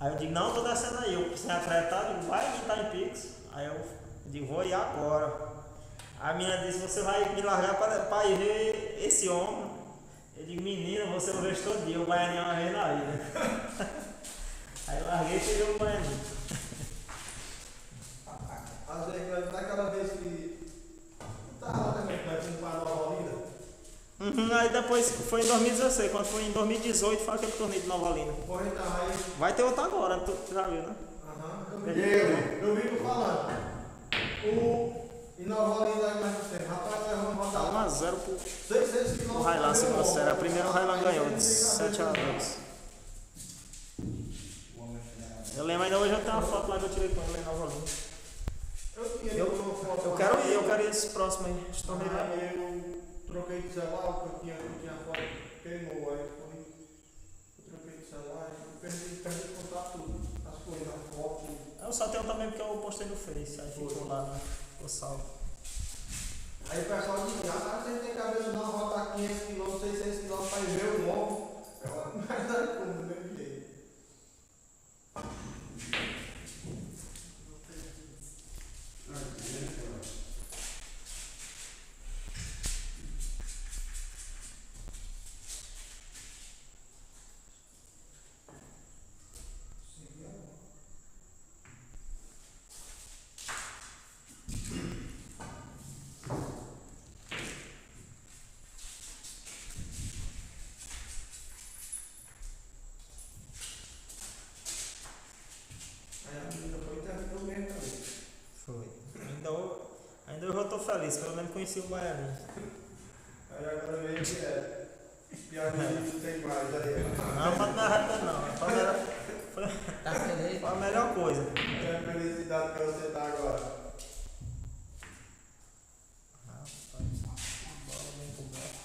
Aí eu digo, não, tô descendo aí, eu sem acreditar, digo, vai entrar em Pix. Aí eu digo, vou ir agora. A menina disse, você vai me largar pra ir ver esse homem. Eu digo, menina, você não vejo todo dia, o Baianinho uma vez na vida. Aí eu larguei e peguei o Baianinho. Às vezes, naquela vez que tava lá também, que nós tínhamos para Nova Olinda. Aí depois foi em 2016, quando foi em 2018 foi aquele torneio de Nova Olinda. Porra, então aí. Vai ter outro agora, tu já viu, né? Eu vi tu falando. Em Nova Olinda aí mais você. Rapaz, nós vamos rodar lá. 1x0 pro 6 o Railan, segunda série. A primeira o Railan ganhou, de 7x2. Eu lembro ainda hoje, eu tenho uma foto lá que eu tirei com ele em Nova Olinda. Eu quero ir esse próximo aí, esse torneio aí. Eu troquei de celular, porque eu tinha foto, queimou, aí eu troquei de celular, perdi contato tudo, as coisas, as fotos. Eu só tenho também porque eu postei no Face, aí ficou lá, né? Ficou salvo. Aí o pessoal diz, ah, você tem cabeça de dar uma volta 500 km, 600 km para ir ver o novo. isso, pelo menos conheci o baianinho. Aí agora veio que é. Piadinha não tem mais, aí. Não, mas não é reta não. Tá feliz? Foi a melhor coisa. É a felicidade que você tá agora. Bola bem coberta.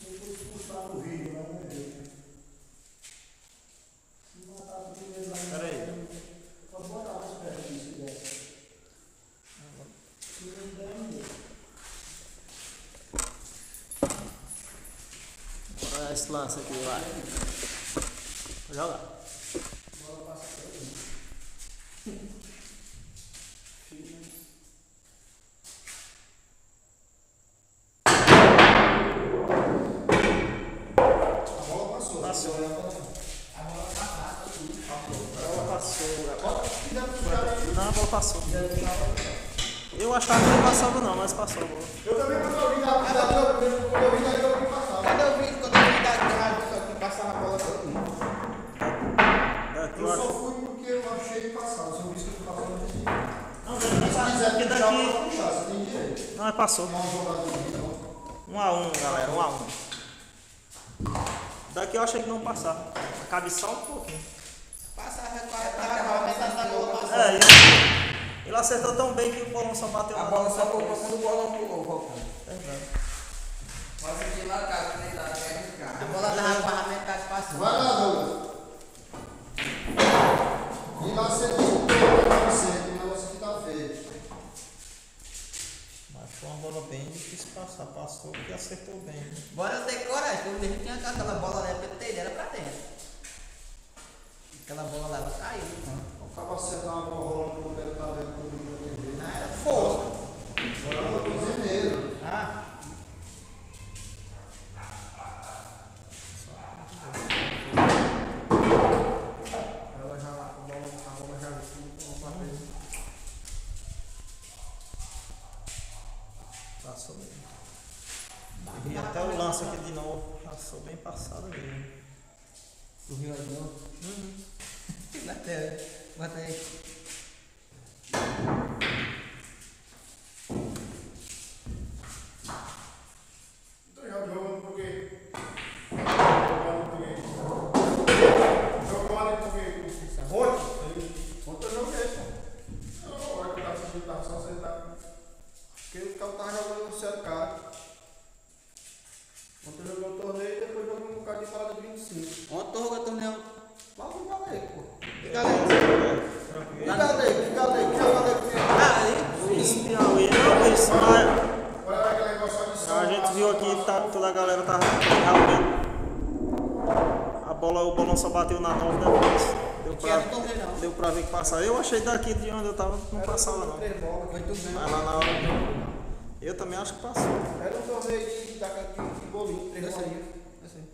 Depois de postar no vídeo, lá no vídeo. Se matar tudo mesmo aí. Pera aí. Pode botar mais perto aqui, se der. Se não der, não deu. Bora esse lance aqui, vai. Joga. Bola passa por aí. A bola passou. Passou. A bola passou. A bola passou. Bota se quiser puxar aí. Não, a bola passou. Se quiser puxar, vai puxar. Eu achava que não passava não, mas passou a bola. Eu também, quando eu vi da quando eu vi daí, eu vi passar. Quando eu vi da rádio, só que passava a bola todinha. Daqui eu Eu acho. só fui porque eu achei que passava. Se eu visse que passava, eu não tinha. Não, Se daqui quiser porque puxar, daqui. pode puxar, você tem direito. Não, passou. Não é um jogador de então. 1x1, galera, 1x1. Daqui eu achei que não passava. Cabe só um pouquinho. Passava a metade da bola passava. É, ele acertou tão bem que o bolão só bateu A na bola nossa só pulou cabeça. quando o bolão pulou, Falcão. Verdade. Pode ir lá, cara, que nem tá, quer arriscar. A bola tava para a metade passando. Vai lá, Douglas. E lá você disputou o centro, o negócio aqui tá feio. Mas foi uma bola bem difícil passar. Passou e acertou bem. Né? Bora ter coragem, porque o mesmo tinha aquela bola lá, era pra dentro. Aquela bola lá, ela caiu. Acaba acertar uma bola rolando no pé do cabelo com o vídeo da TV. Ah, era força. Agora eu tô cozinheiro. Ah, Ela já, a bola já assim, uma vez. Passou bem. E até o lance aqui de novo. Passou bem passado ali. tu viu aí de novo? Bota aí. Então já jogando por quê? Jogando por quê? Jogando por quê? Ontem? Ontem eu joguei, pô. Não, olha que tá assistindo, tá só sentado. Porque o cara tava jogando no certo cara. Ontem eu joguei o torneio e depois joguei um bocado de parada de 25. Ontem tu jogou torneio. Mas não galei, pô. Que galera. Que galei que Ah, aí. Isso, Piauí. Não, isso não é. olha aquele negócio de som. A gente viu aqui, toda a galera tava realmente. A bola, o bolão só bateu na 9 depois. Que era um torneio não. Deu pra ver que passava. Eu achei daqui de onde eu tava, não passava não. Três bolas. Foi tu ganhou. Mas lá na hora. Eu também acho que passou. Era um torneio de bolinho, três Esse aí. bolinhos. Esse aí.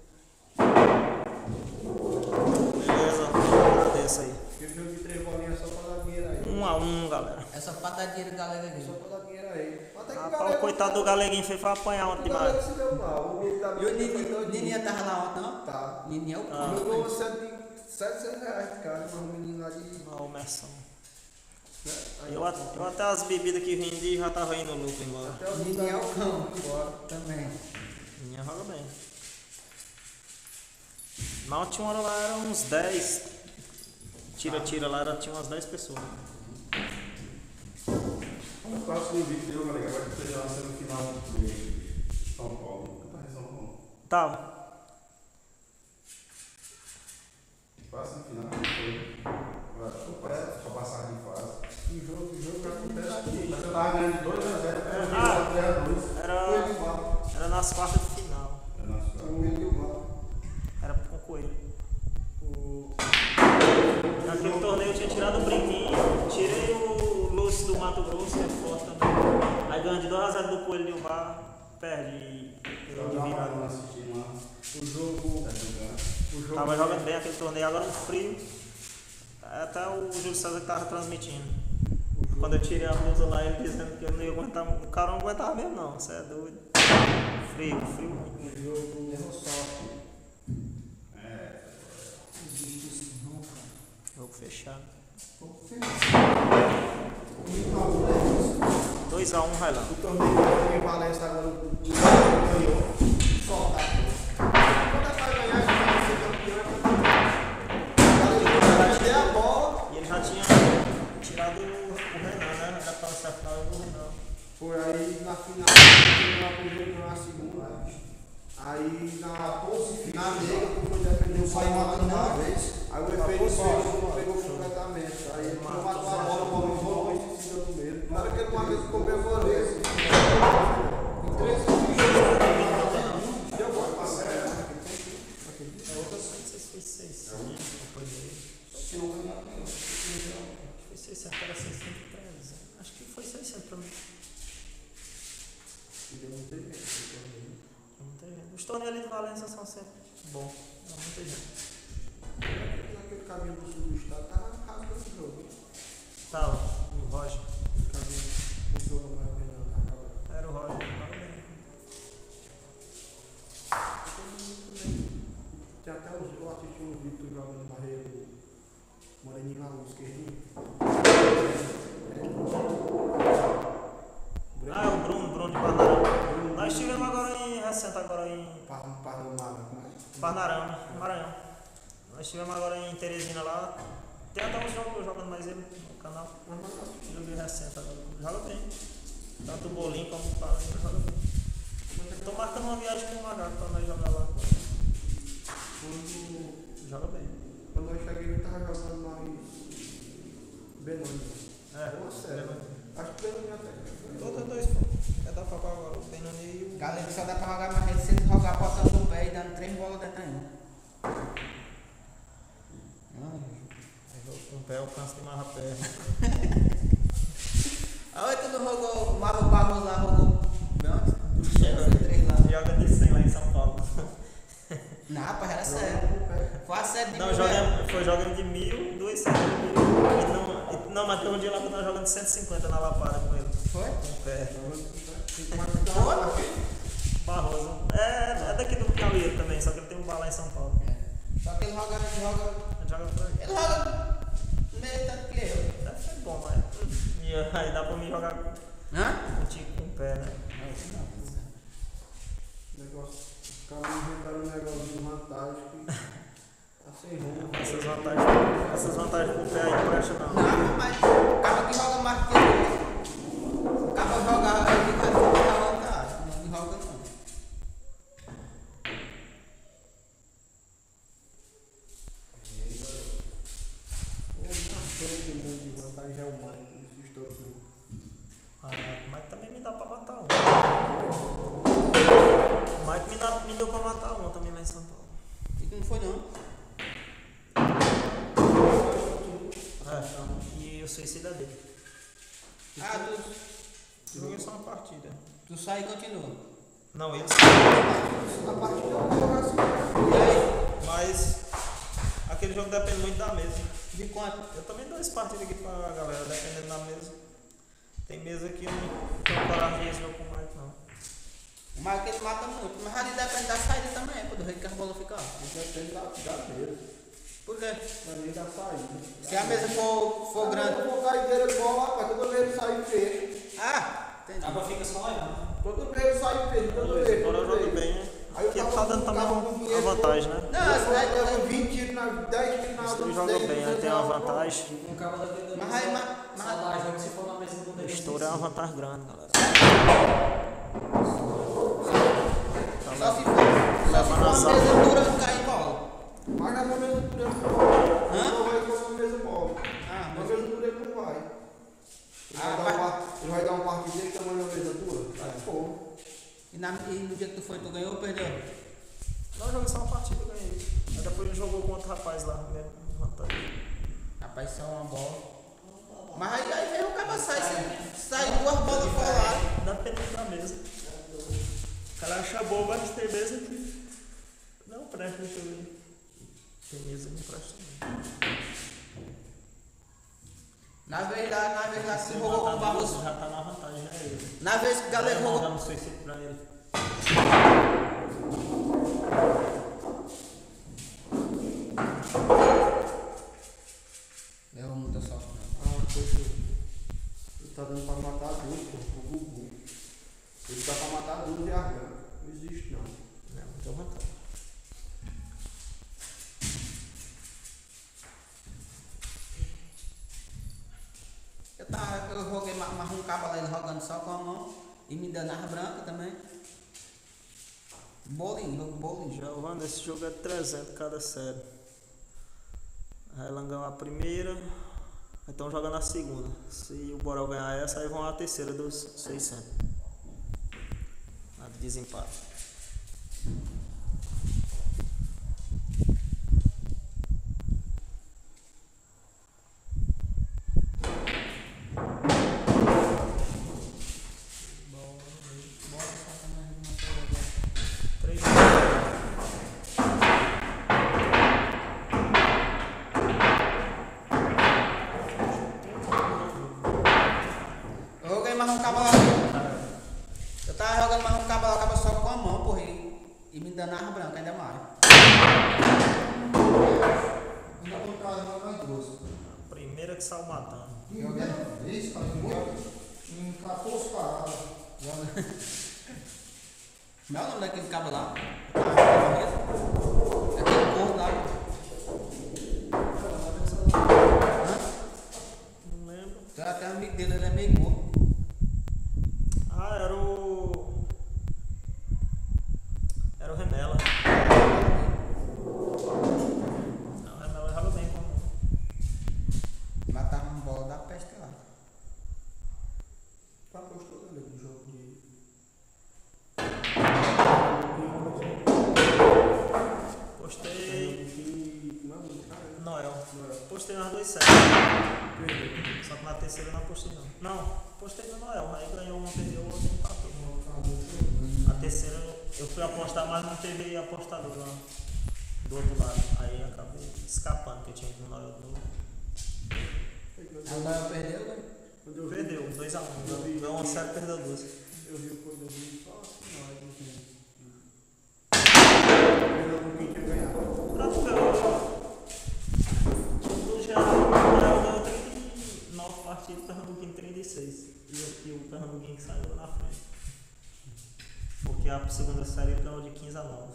Beleza, agradeço aí. Eu joguei três bolinhas só pra dar dinheiro aí. 1x1, galera. É só pra dar dinheiro galera Só aqui. pra dar dinheiro aí. Até que Rapaz, o coitado do galeguinho foi apanhar ontem O demais. galera se deu mal. O grupo da E o Nininha tava lá ontem, não? Tá. Nininha é o Ah. Jogou 700 reais de cara, mas um menino lá de. Uma imersão. Né? Aí Eu até as bebidas que vendi já tava indo no lucro embora. até o Nininha é o cão. embora. Também. Minha joga bem. Na última hora lá eram uns 10. Tira lá, tinha umas 10 pessoas. O próximo vídeo, galera, vai ter já no final de São Paulo. Tá em São Paulo. Tava. Próximo final. Parece só passar de fase. Que jogo já acontece aqui. Eu tava ganhando 2x0, Ah. 3x2. Era nas quartas de final. É nosso cara. Era com o Coelho. Naquele torneio eu tinha tirado o brinquinho, tirei o Lúcio do Mato Grosso, que é forte também. Aí ganhei de 2x0 do Coelho de um bar, perde Eu de tava virada. assistindo lá. O jogo. Tava jogando bem aquele torneio, agora no frio. Até o Júlio César que tava transmitindo. Quando eu tirei a blusa lá, ele dizendo que eu não ia aguentar. O cara não aguentava mesmo, não. Você é doido. Frio muito. Um jogo Errou sorte. Não existe isso não, cara. Jogo fechado. Tô feliz. 2x1, Railão. o torneio em Valência agora, o ganhou. Só tá. Quando vai ganhar, a gente vai ser campeão. Cadê a bola? E ele já tinha tirado o Renan, né? Já tava se afinal do Renan. Foi aí na final, a primeira na segunda. Aí na meia, foi defender o Sai matando uma vez. Aí o efeito pegou completamente. Aí ele não matou a bola rolou em cima do meio. Na hora que ele uma vez ficou bem vez. Em 3 deu gol pra sério. É outra só, não sei se foi 600. Depois dele. Se eu ganhar, Foi 600, era 613. Acho que foi 600 pra mim. Deu muita gente. Muita gente. Os torneios ali de Valência são sempre bons. Dá muita gente. Naquele caminho do sul do estado, tava rasgando o jogo. Tá, o Roger. O caminho do jogo mais bem não, tá. Era o Roger. Tava bem. Tem até eu assisti um vídeo jogando barreira do Moreninho lá, o esquerdinho. Ah, é o Bruno de Parnarama. Nós estivemos agora recente agora em Parnarama, Maranhão. Nós estivemos agora em Teresina lá. Tem até um jogo jogando mais ele no canal. Joguei recente agora. Joga bem. Tanto o Bolinho como o Paulo joga bem. Estou marcando uma viagem com o Magaco para nós jogar lá. Joga bem. Quando eu cheguei, ele tava jogando lá em Benoni. É, Sério. Acho que Benoni até. todos dois é da Papá agora, o Benoni e o. Galera, só dá pra jogar mais recente, jogar botando no pé e dando 3 bolas dentro ainda. Com o pé alcança de marra pé. Aonde tu não jogou o Marro Barros lá, jogou bem do Chelsea, 3 lá. Joga de 100 lá em São Paulo. Não, rapaz, era sério. Foi a série de Não, mil reais. foi jogando de 1.000, 200 de 1.000. Não, mas tem um dia lá que eu tava jogando de 150 na lapada com ele. Foi? Com o pé. Foi? Barroso. É daqui do Piauí ele também, só que ele tem um bar lá em São Paulo. Só que ele joga. Ele joga por aí. Ele joga meio tanto que eu. Deve ser bom, mas. E aí dá pra mim jogar Hã? contigo com o pé, né? Negócio. Os caras inventaram um negócio de vantagem que tá sem rumo. Essas vantagens com o pé aí não presta não. Não, mas o cara que joga mais que eu. O cara joga, ele fica na vantagem. Não joga não. Todo mundo de vantagem é o Mike, esses todos. Ah, o Mike também me dá pra matar um. O Mike me deu pra matar um também lá em São Paulo. E não foi não. E o suicida dele. Ah, Joguei só uma partida. tu sai e continua. Não, ele Na partida eu vou jogar assim. E aí? Mas aquele jogo depende muito da mesa. De quanto? Eu também dou esse partido aqui pra galera, dependendo da mesa. Tem mesa que eu não tenho coragem de esse jogo com o Mike, não. O Mike ele mata muito, mas ali depende da saída também, quando o rei que a bola ficar. Depende da mesa. Por quê? Depende da saída. Se a mesa for grande. Eu vou cair de bola, rapaz. Toda vez ele sai e fecha. Ah, entendi. A fica só olhando. Toda vez ele sai e fecha. Toda vez. Agora eu jogo bem, né? Aqui ele tá dando também uma vantagem, né? Não, isso daí eu 20 tiros na 10 tiros na Ele joga bem, né? Tem uma vantagem. Um cabo daquele Mas aí, só dá jogo se for na mesa do O dele. estouro é uma vantagem grande, galera. só se for uma mesa dura não cair bola. Mas na mesa do ele não vai. Hã? Não vai com uma mesa bola. Ah, Na mas mesa do ele não vai. Ele vai dar um partido dele tamanho na mesa dura? Vai, pô. e no dia que tu foi, tu ganhou ou perdeu? Não, eu joguei só uma partida e ganhei. Aí depois ele jogou com outro rapaz lá, mesmo, vantagem. Rapaz, só uma bola. Mas aí veio o cara sai 2 bolas fora. Dependendo da mesa. O cara acha bom, mas tem mesa que não presta, deixa eu ver. Tem mesa que não presta não. Na vez lá que Se jogou com o matar Barroso. duas, já tá na vantagem, já é ele. Na vez que o Galego jogou. Dando suicídio pra ele. Levou muita sorte, não. Ah, poxa. Ele tá dando pra matar duas, pô, o Gugu. Ele dá pra matar duas e argan. Não existe não. É, muita vantagem. Eu joguei mais um cabo lá, ele jogando só com a mão e me dando as brancas também. Bolinho, jogo bolinho. Giovanni, esse jogo é 300 cada série. Aí Langão a primeira, então joga na segunda. Se o Borel ganhar essa, aí vão a terceira dos 600. A de desempate. Três. Eu joguei mais um cabo lá. Eu tava jogando mais um cabo lá, acaba só com a mão, porra, e me dando as brancas ainda mais. Ainda com o cara mais grosso. Primeira que saiu matando. Primeira vez, cara, em 14 paradas. Não é o nome daquele cabo lá? Aquele corno lá. Não lembro. Tem até amigo dele, ele é meio gordo. Ah, era o. Era o Remela. Não, o Remela joga bem com. Matava uma bola da peste lá. Tá gostou dele do jogo de. Postei. Não, cara. Noel. Noel. Postei nas duas séries. Perdeu. Só que na terceira eu não postei não. Não, postei no Noel. Aí ganhou uma, perdeu outra e empatou. A terceira eu fui apostar, mas não teve apostador lá do outro lado. Aí acabei escapando, porque tinha um Noel do outro. A Noel perdeu, né? Quando eu vi, Perdeu, 2x1. Ganhou uma série, perdeu duas. eu vi quando eu vi só assim, ó, aí perdeu com quem tinha ganhado. Pronto, no geral, o Noel ganhou 39 partidas, o Pernambuquinho 36. E o Pernambuquinho que saiu na frente. Porque a segunda série ele ganhou de 15 a 9.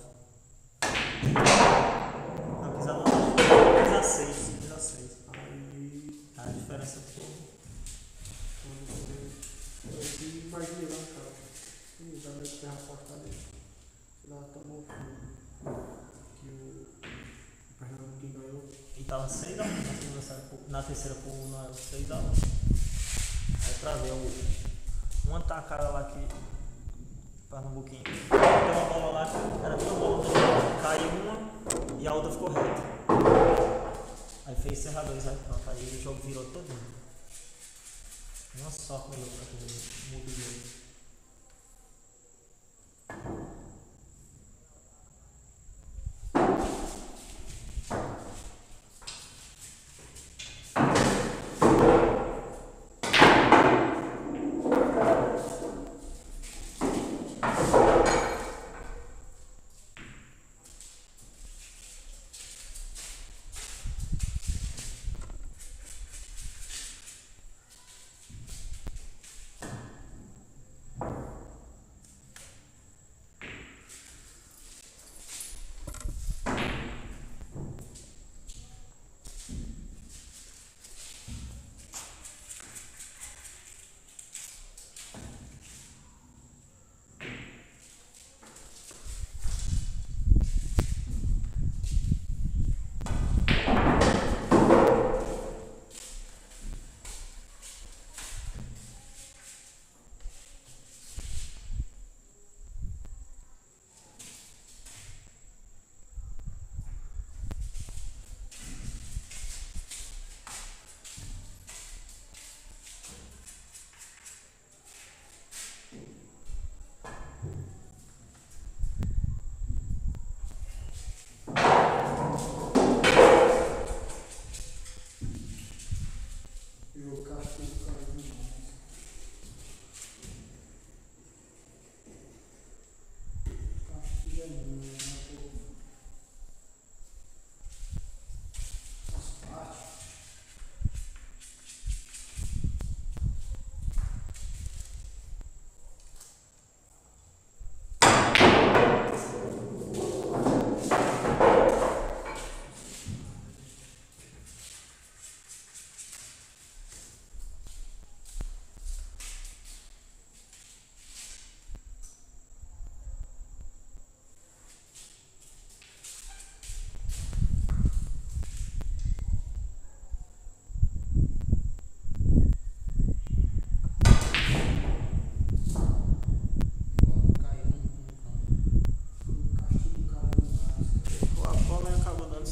Não, 15 a 9, 15 a 6. 15 a 6. Aí, A diferença foi. quando eu imaginei lá, cara. Sim, já vai ter a porta dele. Lá tomou fio. Que o Pernambuquinho ganhou. E tava 6 a 1 na segunda série, na terceira por Noel, 6 a 1. Aí pra ver uma tacada lá que Pernambuquinho. Tem uma bola lá que era minha bola, caiu uma e a outra ficou reta. Aí fez cerradores, aí pronto, aí o jogo virou todo. Uma sorte melhor pra aquele mundo de jogo.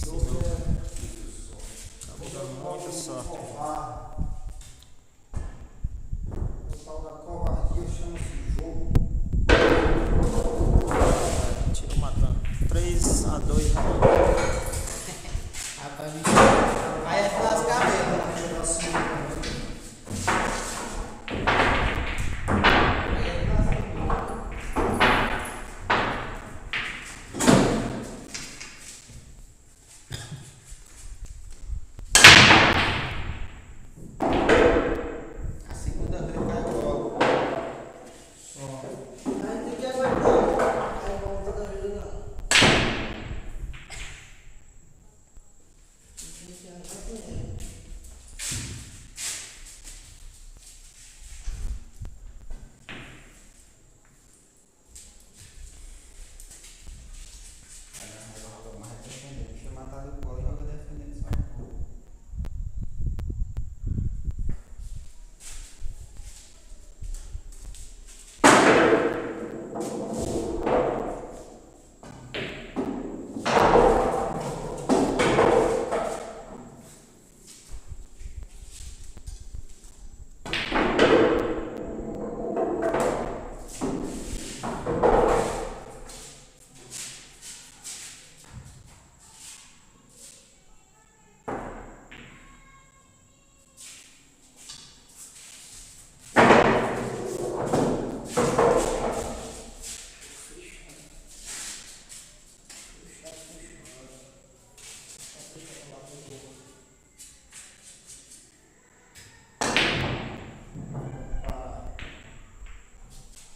Acabou dando muita sorte. O tal da covardia chama-se jogo. Tirou matando. 3-2, rapaz. Rapaz, bicho. Aí é lascar mesmo. A segunda vez caiu logo. Aí tem que aguentar. Aí vamos toda vida não. Tem que aguentar. Mas é defendendo. Deixa eu matar do pó e joga defendendo só.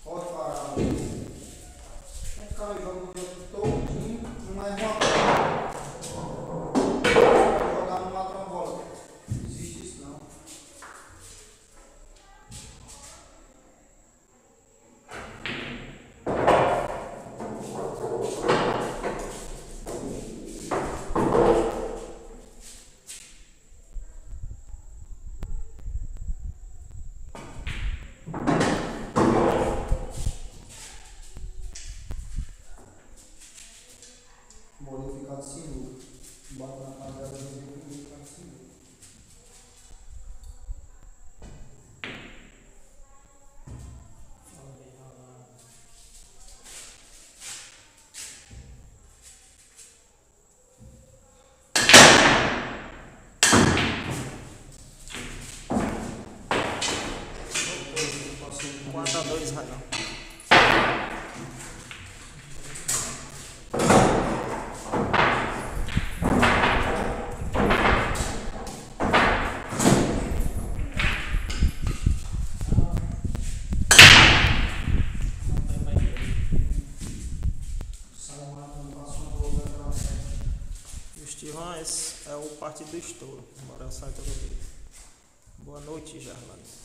Pode parar. Tem que ficar no jogo o jogo todinho, não é uma bola. Jogar no mata uma bola. Não existe isso não. Bolinha ficar de sinuca. Bota na panela e ficar de sinuca. Passou 4-2, Raião. E o Estivão, esse é o partido do estouro. Bora sair toda vez. Boa noite, Jarlando.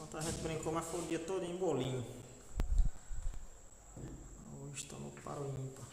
Ontem a gente brincou, mas foi o dia todo em bolinho. Hoje estamos para o ímpar.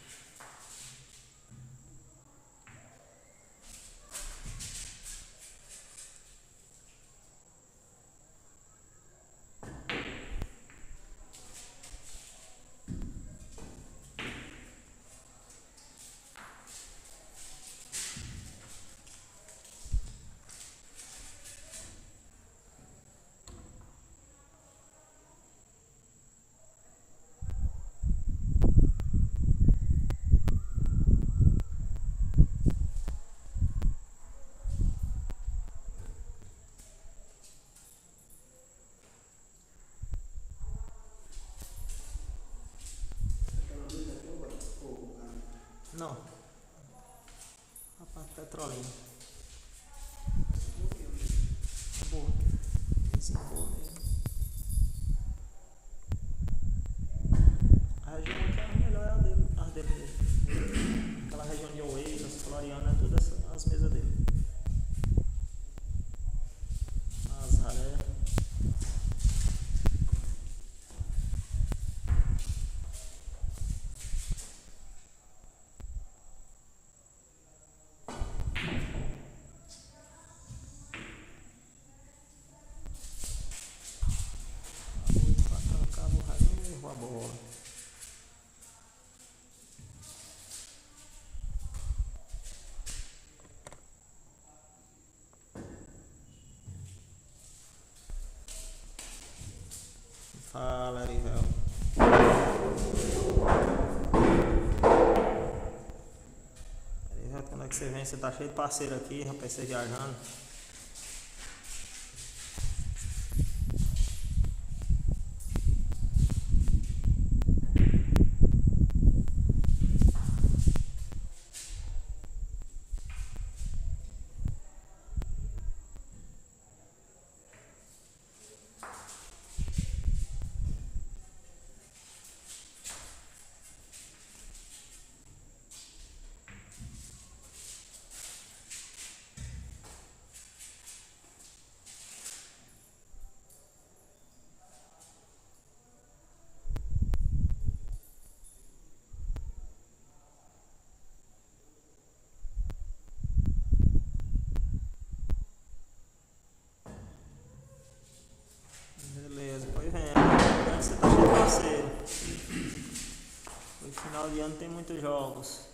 Não. Rapaz, petrolina. Boa. Sim, boa mesmo. A região aqui é a melhor, é a dele mesmo. Aquela região de Oeiras, Floriana, é todas as mesas dele. As ralé. A bola. Fala, Arivel. Arivel, quando é que você vem? Você tá cheio de parceiro aqui, rapaz, você viajando. Beleza, pois vem. Você tá cheio de parceiro. No final de ano tem muitos jogos.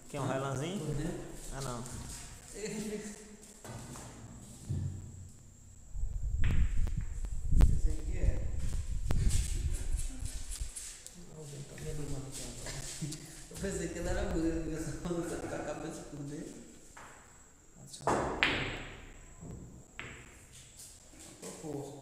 Quer um relanzinho? Ah, não. Eu pensei que ele era muito, eu só não sabia com a cabeça por dentro. Força.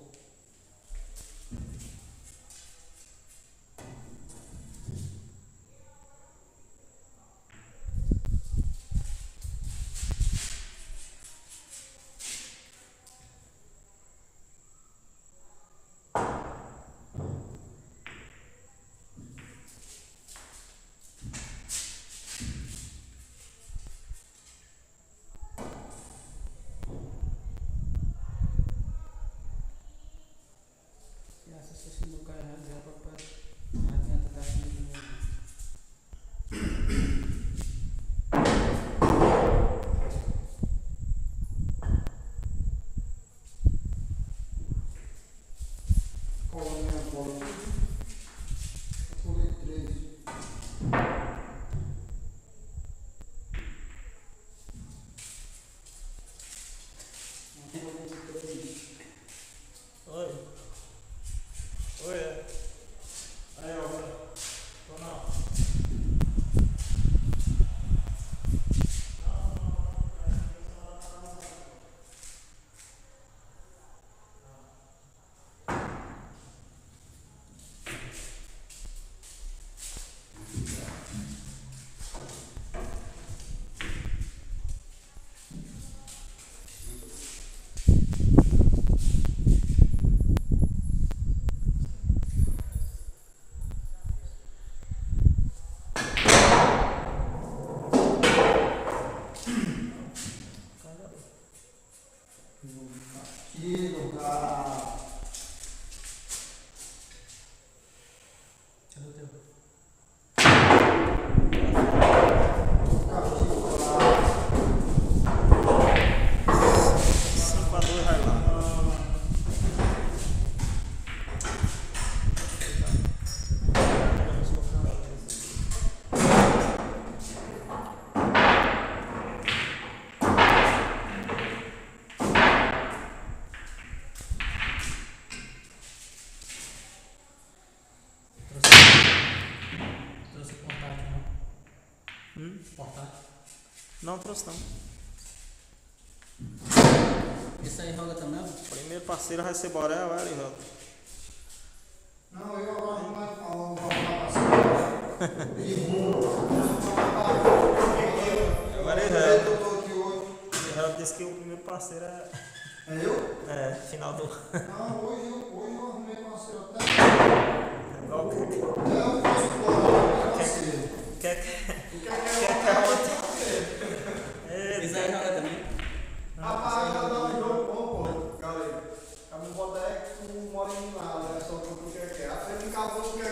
Portátil. Não trouxe não. Esse aí roga também, ó. Primeiro parceiro vai ser Borel, Arivelto. Não, eu agora não vai falar o valor Agora eu tô aqui hoje. Arivelto disse que o primeiro parceiro é. É eu? É, final do. Não, hoje eu arrumei parceiro até. Igual Eu posso colocar parceiro. Quer que Esse aí roga também. Rapaz, já dá um jogo bom, pô. Calma aí. A minha bota é que tu mora em lado, né? Só que o que é. A frente de casa o que é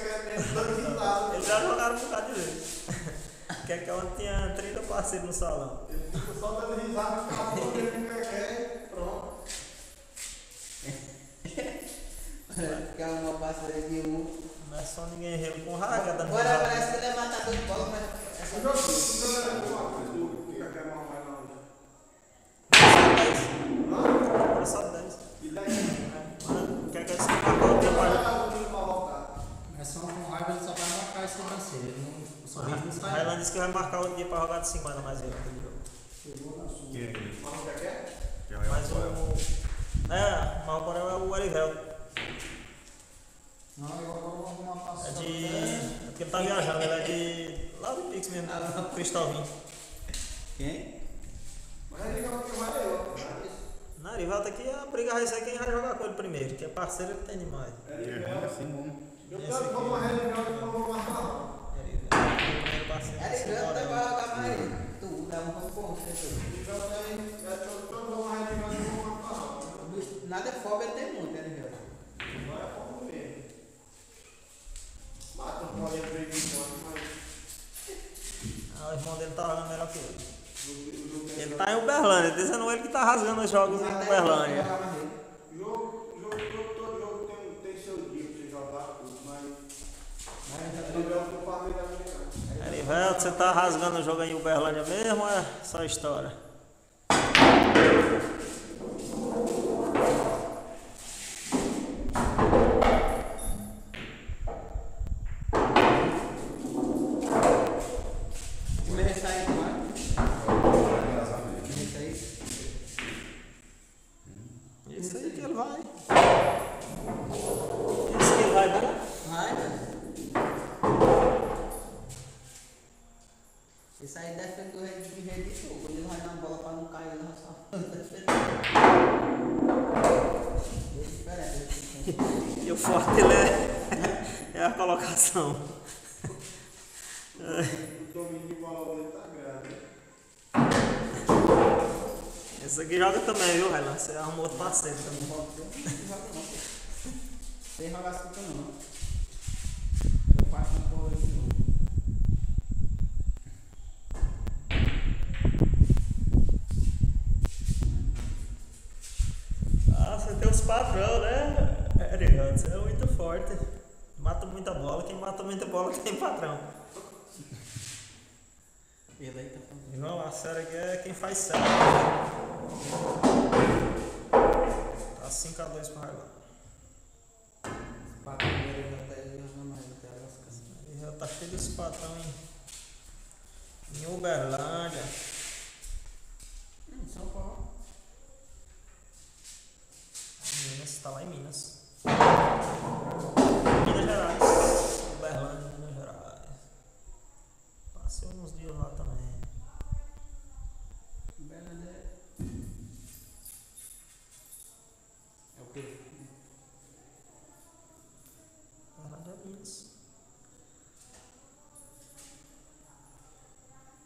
dando de lado. Eles já jogaram um bocado de vez. Quer que ontem tinha 30 parceiros no salão. Ele fica só dando risada no carro, ele não quer, pronto. Ficar uma parceira de um. Não é só ninguém relo com raga dando Agora risada. parece que ele é matador de bola, mas é só O jogo é alguma coisa do que quer mal mais não. Agora só 10. E daí? Quer que eu explique uma coisa? Mas só com raiva ele só vai marcar esse parceiro. Ele não. O sorriso não sai. Railan disse que vai marcar outro dia pra jogar de 50 mais ele. Mas o. Mas o Borel é o Arivelto. Não, eu agora vou arrumar É parceiro de. até. É porque ele tá viajando, ele é de. Lá do Pix mesmo, Cristalvinho. Quem? Mas é legal que vai eu. Na Arivelto aqui a briga vai ser quem vai jogar com ele primeiro, que é parceiro ele tem demais. Eu quero uma reunião que eu vou marcar. Primeiro parceiro. É de grande, vai jogar mais. Tu dá um ponto, né? O bicho, nada é fogo, ele tem muito, né? Ah, o irmão dele tá jogando melhor que ele. Ele tá em Uberlândia, dizendo ele que tá rasgando os jogos em Uberlândia. Todo jogo tem seu dia pra você jogar tudo, mas eu falei da minha. Arivelto, você tá rasgando o jogo em Uberlândia mesmo ou é só história? Primeiro sai do ar. Isso aí que ele vai. Isso que ele vai, né? Vai, velho. Esse aí defende o rei de fogo. Quando ele vai na bola pra não cair, ele vai só defender. E o forte dele é a colocação. O domínio de bola dele tá grande. Esse aqui joga também, viu, Railan? Você arrumou outro parceiro também. Sem jogar assim não. Eu faço uma bola de novo. Ah, você tem os patrão, né? Arivelto, você é muito forte. Mata muita bola, quem mata muita bola tem patrão. Ele aí tá falando. Irmão, a série aqui é quem faz série. Tá 5-2 pro Railan. Patrão dele já tá jogando mais até elas casas. Ele já tá cheio desse patrão em Uberlândia. São Paulo. Minas, tá lá em Minas. Minas Gerais. Uberlândia, Minas Gerais. Passei uns dias lá também. Bernadette. É o quê? Uberlândia é Minas.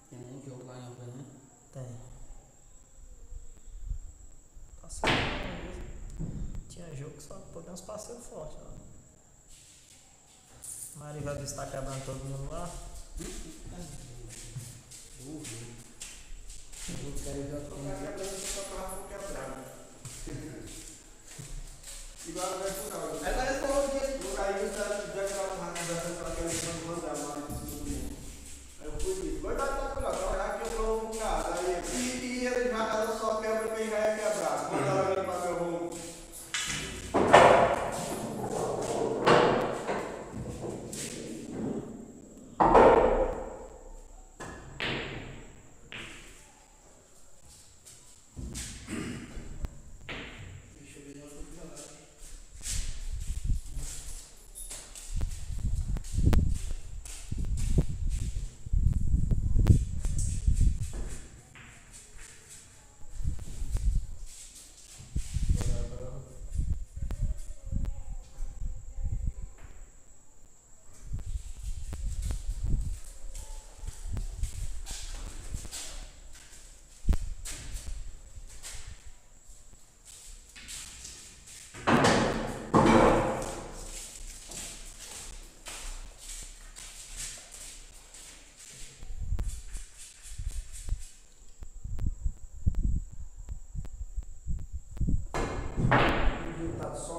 Tem um jogo lá em Alpena. Tem. Passei lá uma vez. Tinha jogo que só tem uns parceiros fortes lá. Marivelto está quebrando todo mundo lá. Eu quero ver Tô quebrando essa carro quebrada. Igual vai por causa. agora é só o dia. Eu caí já estava na conversa para aquele que não mandar mais. Aí eu fui disso. Vai dar pra cuidar, trabalhar que eu tô um cara. Aí ele já só quebra quem já é quebrado. Manda ele para meu rumo.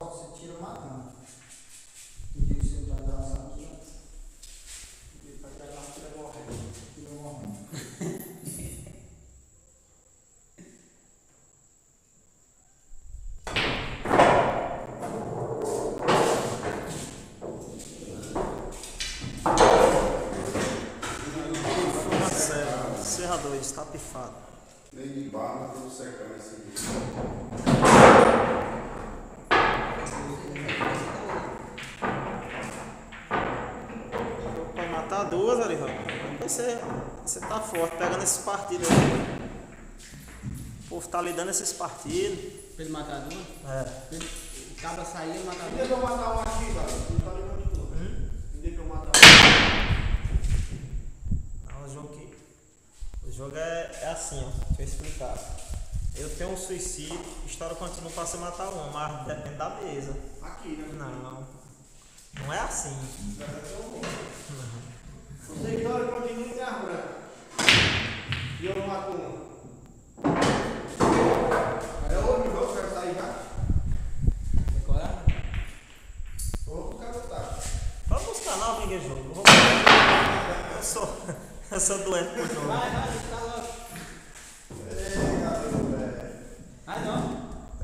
sorte, você tira matando. No dia que você vai dar essa aqui, ó. Ele vai pegar uma tira morrendo. Tira morrendo. Serrador, está pifado. Nem de barra, tudo secando esse aqui. Vai matar duas ali, rapaz. Você tá forte, pegando esses partidos aí. O povo tá lhe dando esses partidos. Pra ele matar duas. É. O cabra saía e matava Onde é que duas. eu matar um aqui, cara? Não tá ligando de tudo. Onde é que eu matar Não, o jogo é assim, ó. Deixa eu explicar. Eu tenho um suicídio, a história continua pra você matar um, mas depende da mesa. um? Aqui, né? Não é assim. Você história continua em terra branca. E eu mato um. É outro jogo, quero sair já. Decorar? Vou pro cabotar. Pode buscar não, Miguel Jogo. Eu sou doente por jogo. Vai, tá logo. Vai não.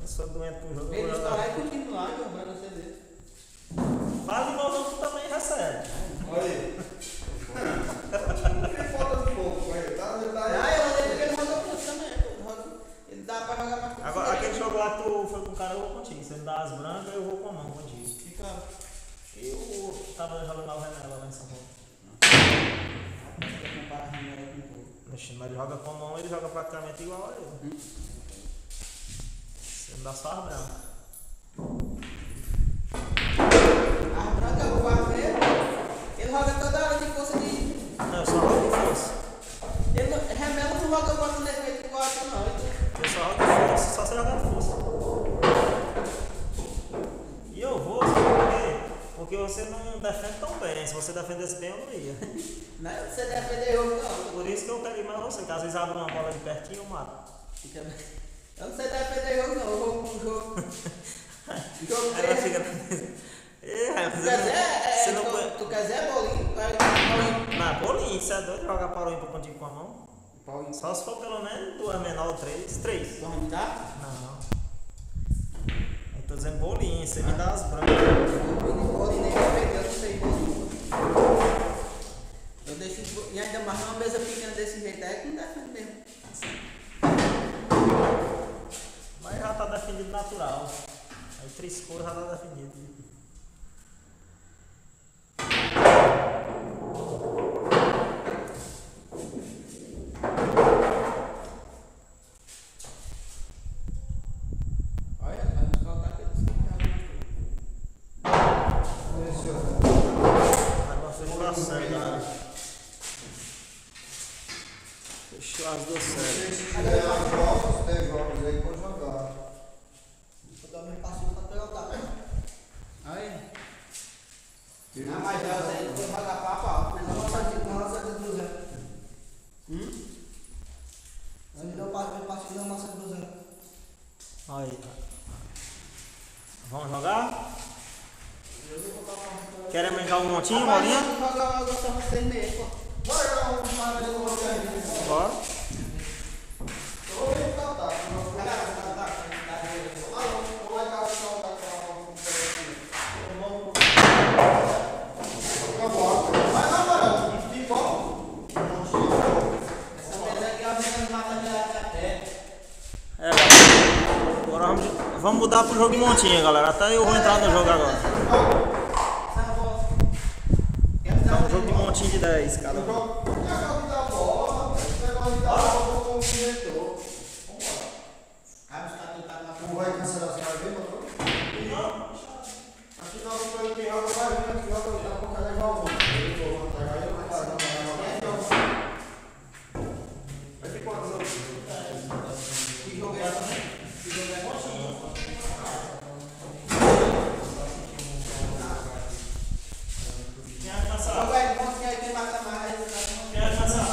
Eu sou doente por jogo. Ele estourar e continuar jogando a CD. Mas igual tu também recebe. Olha aí. Não tem falta de fogo, vai. Tá Ah, eu lembro que ele mandou pra você também. Ele dá pra jogar pra Agora, aquele jogo lá que tu foi com o cara, eu vou contigo. Se ele dá as brancas, eu vou com a mão contigo. Fica. Eu tava jogando lá o Renela lá em São Paulo. Quer comparar a remera com tudo. Mas ele joga com a mão, ele joga praticamente igual a ele. Se ele dá só as brancas. A branca, o barbeiro, ele joga toda hora de força de. Não, eu só jogo de força. Ele remela não joga contra o defeito igual a tu, não. Eu só jogo de força, só você jogar de força. E eu vou, sabe por quê? Porque você não defende tão bem. Se você defendesse bem, eu não ia. Não é você defender jogo, não. Por isso que eu quero ir mais você, que às vezes abre uma bola de pertinho eu mato. Eu não sei defender jogo, não. Eu vou pro jogo. Jogo Aí ela 3. fica. Tu quer dizer bolinho? Bolinho. Não, bolinho, você é doido jogar para o ímpar contigo com a mão? Paulinho. Só se for pelo menos duas menor ou três. Três. Tu vai me dar? Não. Eu tô dizendo bolinho, você me dá as brancas. Bolinho nem vai perder, eu não sei bolinho. Eu deixo. E ainda mais uma mesa pequena desse jeito aí que não defende mesmo. Mas já tá definido natural. Aí três cores já tá definido. Olha, vai nos colocar aqueles que Agora fechou a série, galera. Fechou as duas séries. Se tiver as jogos, 10 jogos aí, pode jogar. Eu também passei pra pegar. Aí. Não, mas já tem que pagar pau a pau. Mas não sai de 200. Aí eu passei na massa de 200. Aí. Vamos jogar? Querem manjar um montinho, bolinha? Vamos jogar logo só vocês mesmo, pô. Bora jogar um mais de novo aí. Bora. Eu vou ver o tá. Vou lá em casa só dar vai lá, mano. De volta. Essa mesa aqui é uma mesa de mata de até. É, agora vamos mudar pro jogo de montinha, galera. Até eu vou entrar no jogo agora. Então, um jogo de montinho de 10, cada um. Não vai cancelar as caras dele, mano? Aqui não, pelo que joga, vai vir aqui, joga, já vou pegar igual o outro. Vai ter quantos anos? Que jogo é esse? Que jogo é Quem vai cansar? Jogo é bom que aí quem mata mais. Quem vai cansar?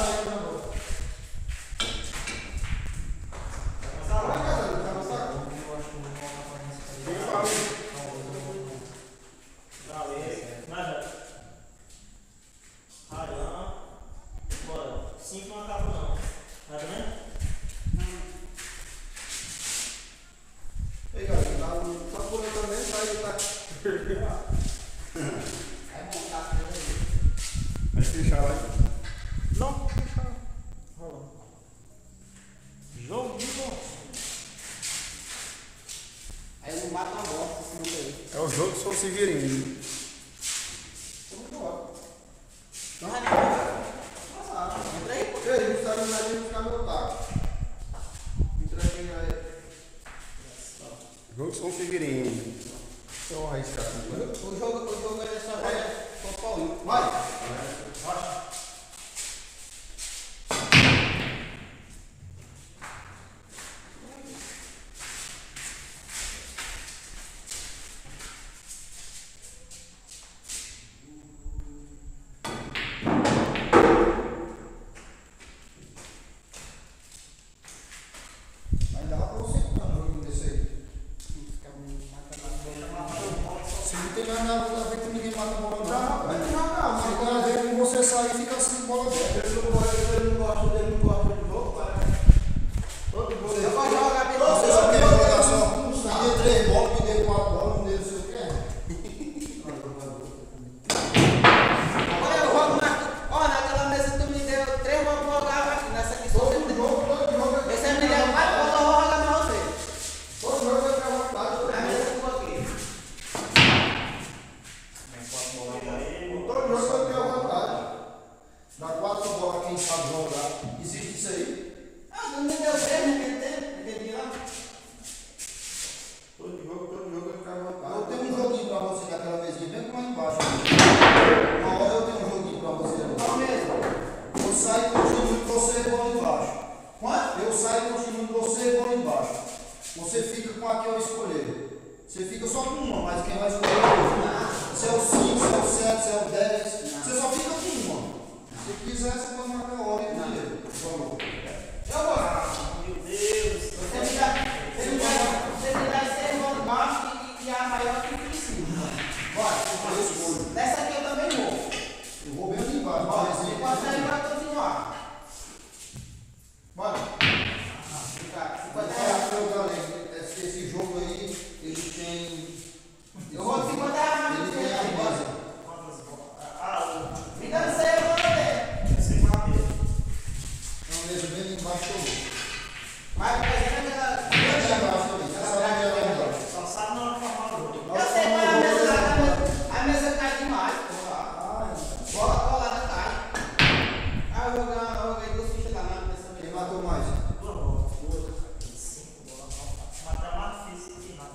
não acaba não. Tá vendo? Ei, galera, tá por aí também, tá aí, tá? Aí montar tudo aí. Vai fechar lá. Não, deixa rolando. Jogo de bola. Aí não mata uma bosta esse grupo aí. É o jogo só se virem. Não vai não. Entra aí, pô. Ei, o cara não vai buscar meu taco. Entra aqui aí. Jogo São Figueirense. Então, arriscar aqui. O jogo é só o Paulinho. Vai! Mas dá pra você comprar um joguinho desse aí. Se não tem mais nada a ver com ninguém mata a bola, não. Vai devagar, Se tem a ver com você sair e fica assim, bola aberta. Ele não gosta de jogo, para. Outro jogo. Eu vou jogar bem. Você só quer jogar só. Me dê 3 bolas, me dê 4 bolas, me dê não sei o que. Olha, eu jogo naquela mesa que tu me deu 3 jogos pra jogar aqui. Nessa aqui só Todo você. jogo. Esse é me deu 4 bolas, eu vou jogar pra você. Todo jogo vai ficar vontade. Na mesa que eu aqui. Todo jogo vai ficar vontade. Dá 4 bolas quem sabe jogar. Existe isso aí? Ah, não me deu 3 naquele tempo. Aquele dia lá. Todo jogo vai ficar vontade. Eu tenho um joguinho pra você naquela mesinha, bem como lá embaixo. Uma hora eu tenho um joguinho pra você. Qual mesmo? Eu saio e continuo de você e vou lá embaixo. Quanto? Eu saio e continuo de você e vou lá embaixo. Você fica com a que eu escolher. Você fica só com uma, mas quem vai escolher é eu. Se é o 5, se é o 7, se é o 10. Você só fica com uma. Se quiser, você pode marcar a hora e dinheiro. Vamos. Eu vou. Meu Deus. Você me dá 6 bolas embaixo e a maior que em cima. Bora. Eu escolho. Nessa aqui eu também vou. Eu vou bem ali embaixo. Bora. mas Enquanto aí vai continuar. Bora. Esse jogo aí, ele tem. Eu vou de 50 reais. Ele tem a mesa. Quantas bolas? Ah, Me dá 100 eu vou ter. você matou. É uma mesa bem ali embaixo que eu vou. Mas o presente é Bem ali embaixo também. Você sabe onde é lá embaixo. Só sabe na hora que formar o jogo. Eu sei, mas a mesa lá, a mesa cai demais, porra. Bola colada cai. Ah, eu joguei 2 fichas lá na mesa Quem mesmo. matou mais? 2 bolas. 5 bolas. Matar é mais difícil que nada.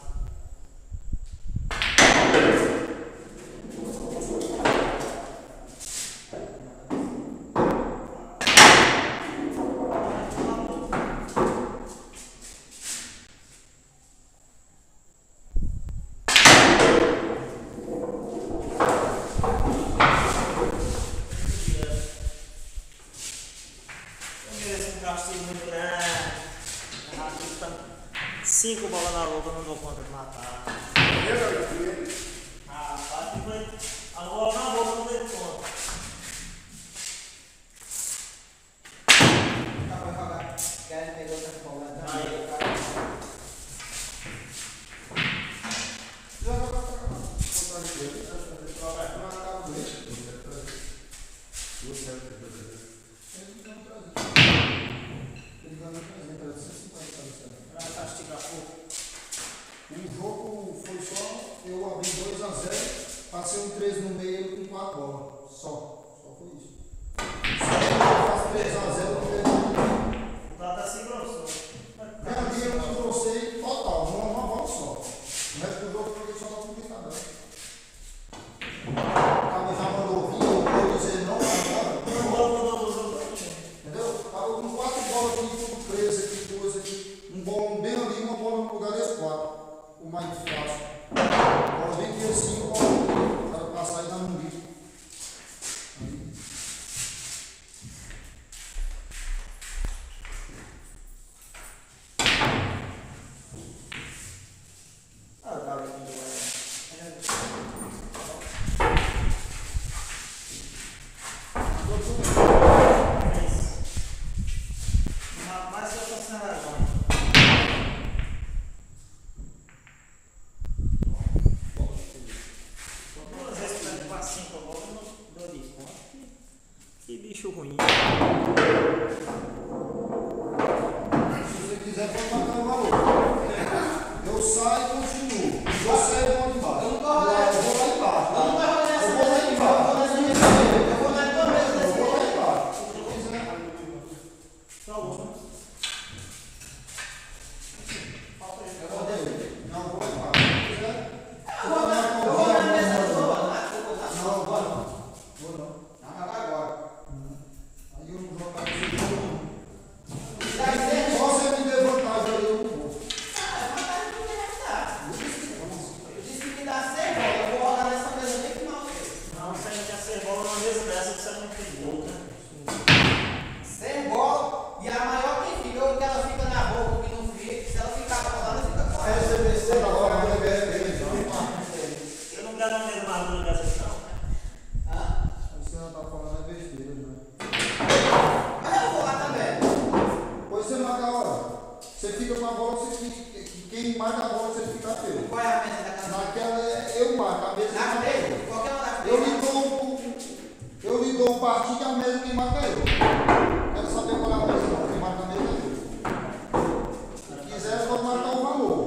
Eu mereço um castigo muito grande. 5 bolas na boca, eu não dou conta de matar. Ah, acho que foi. A bola na boca, eu não dei conta. Tá pra jogar. Querem pegar outra bola. Aí. Pra castigar pouco. O jogo foi só, eu abri 2-0, passei um 3 no meio com 4 bolas. Só foi isso. Só que eu faço 3-0, eu Tá assim grosso. perdi, eu engrossei total, uma bola só. O resto do jogo foi só na complicada. O cabo já mandou vir, eu vou dizer não agora. Entendeu? Tava com 4 bolas aqui, tudo preso aqui, coisa aqui. Um bolão bem ali, uma bola no lugar desse 4. O mais fácil. Bola bem aqui assim, bola aqui. O cara passar e dar um bico. Ah, eu tava aqui. quem marca a bola você fica eu. Qual é a mesa da casa? Naquela eu marco, a mesa Na fica frente? eu. Qualquer uma da Eu lhe dou um partido e a mesa quem marca é eu. Quero saber qual é a mesa, não. Quem marca a mesa é eu. Se quiser, pode marcar um valor.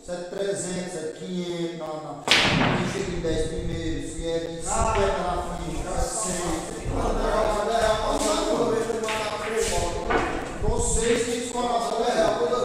Se é 300, se é 500, quem chega em 10 primeiro, se é de 50 na frente, se é 100. Vocês que escolhem a bola.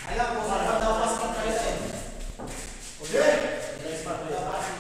Aí lá, moça, vai dar um passo pra trás aí. Ok? 10 pra trás.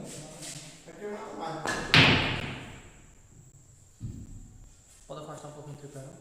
É que mata mais. Pode afastar um pouquinho o tripé, não?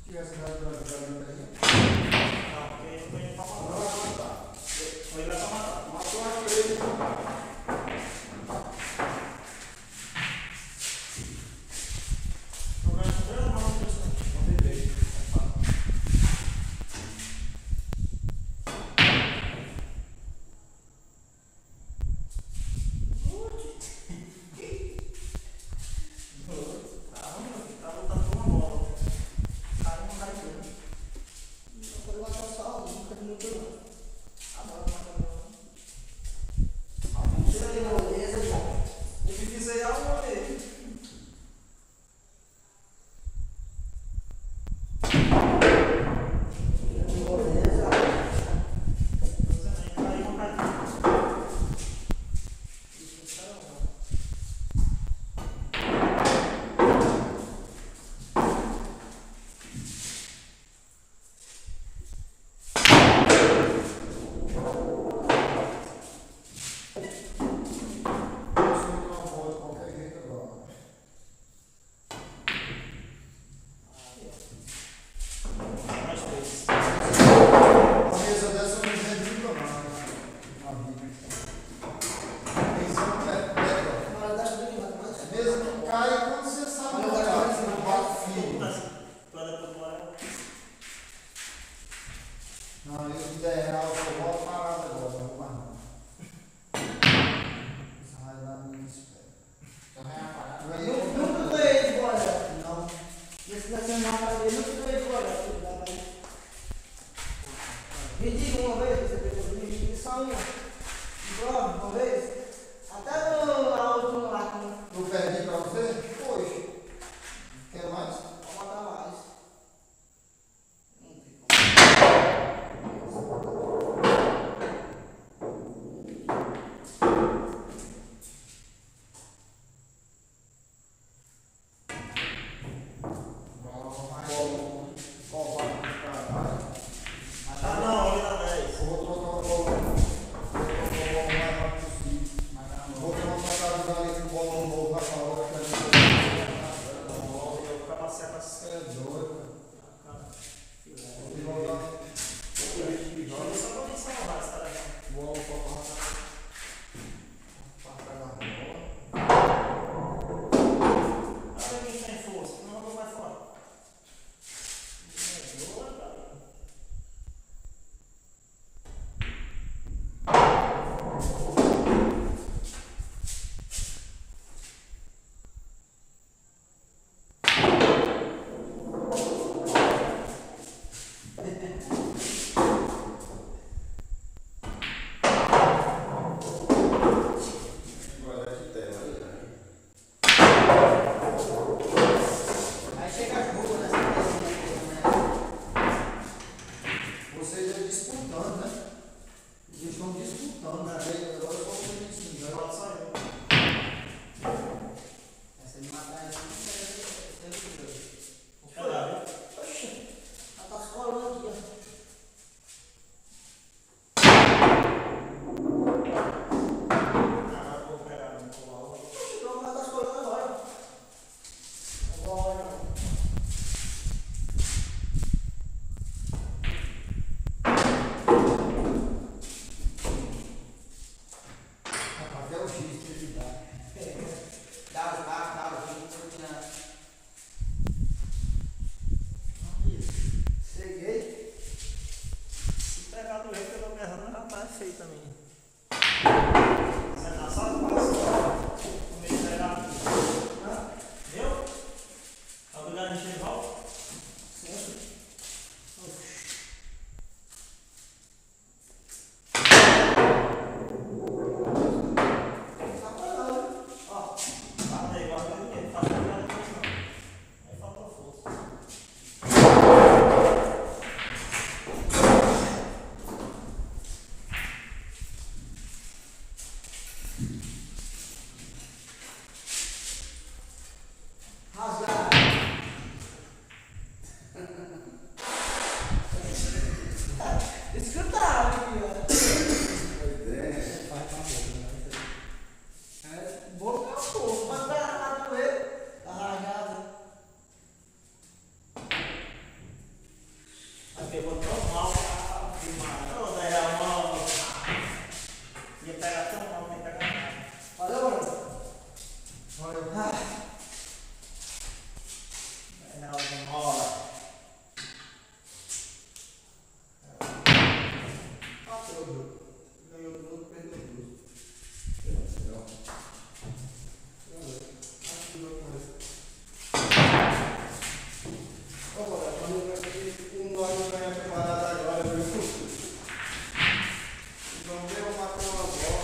Tivesse dado pra mim aí. Não, porque eu tô indo pra matar. Foi lá pra matar. Matou a 3. Tô ganhando 3 mãos de pessoa. Matei 3. Tá lutando por uma bola. O cara não vai ver. Não pode matar só um, nunca muito não. Agora não vai ver. Tira de moleza, irmão. O que fizer é algo ali. Tira de moleza. Aí não cai. Qualquer jeito agora. Mais 3. Uma mesa dessa não rende nada na vida. Tem que ser um pé. Na hora da chuva, mas A mesa não cai quando você sabe Olha, botar. agora Você não bate firme. Não, eu de 10 reais eu vou parado agora, não vou mais não. Essa raiva da minha espera. eu nunca ganhei de bola. Não. Nesse nacional para ele, nunca ganhei de bola. Me diga uma vez, você pegou comigo, só uma vez. Até a última lá, Eu perdi pra você? Poxa. Quer mais? vou matar mais. Qual vai pra cá? Ah, não, ele dá 10. Eu vou trocar o bolão. Vou trocar o bolão o mais rápido possível. Vou ter uma passada ali com o bolão novo na palavra que Eu ficar passeando assim. é doido, cara. Vou te voltar. Joga só pra mim salvar essa tarefa. Vou passar na bola. Olha quem tem força, não vou mais fora. É doido, cara. pegou tão mal pra filmar. Toda a mão. Ia pegar tão mal, nem pegar nada. Valeu, mano. Valeu. Vai na hora de mola. Passou o jogo. Ganhou tudo, perdeu tudo. Acho que o jogo foi. Agora, quando nós não ganhamos a parada agora, viu? Vamos ver, matar uma bola.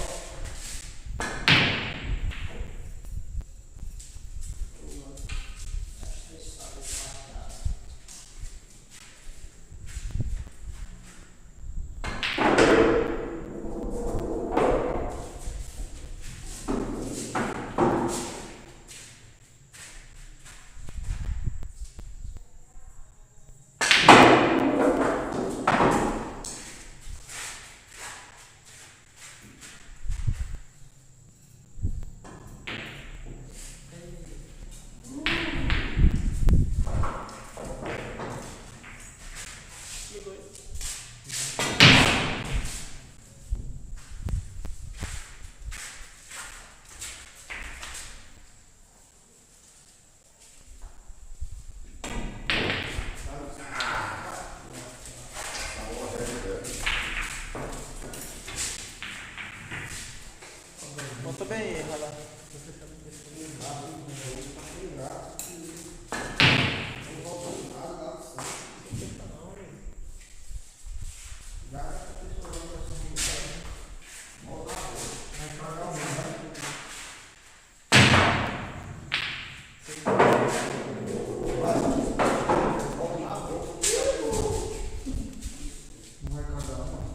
Conta bem aí, vai lá. Não vai casar, não.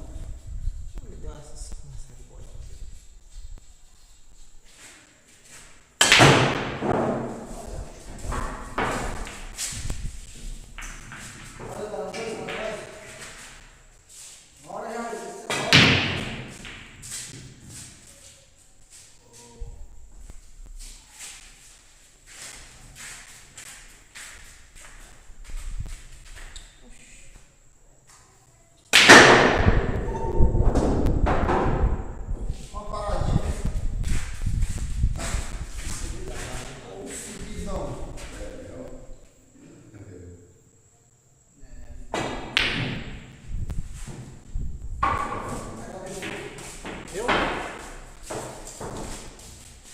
Uma paradinha. Ou seguidão. Eu?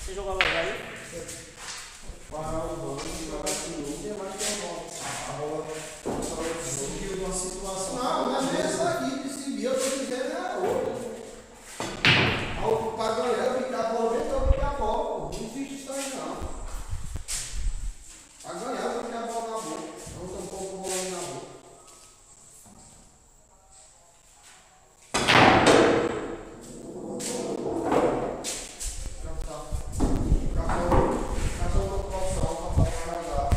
Você jogava aí? Parar o banco e jogar de novo. Tem mais que a bola. A bola Seguiu de uma situação. não é nessa aqui de seguir, eu tô dizendo é a outra. Para ganhar, eu ficar a bola dentro, eu ficar a bola. Não existe isso aí não. Para ganhar, eu ficar a bola na boca. Eu tô um pouco a bola na boca. Casou no profissional para jogar.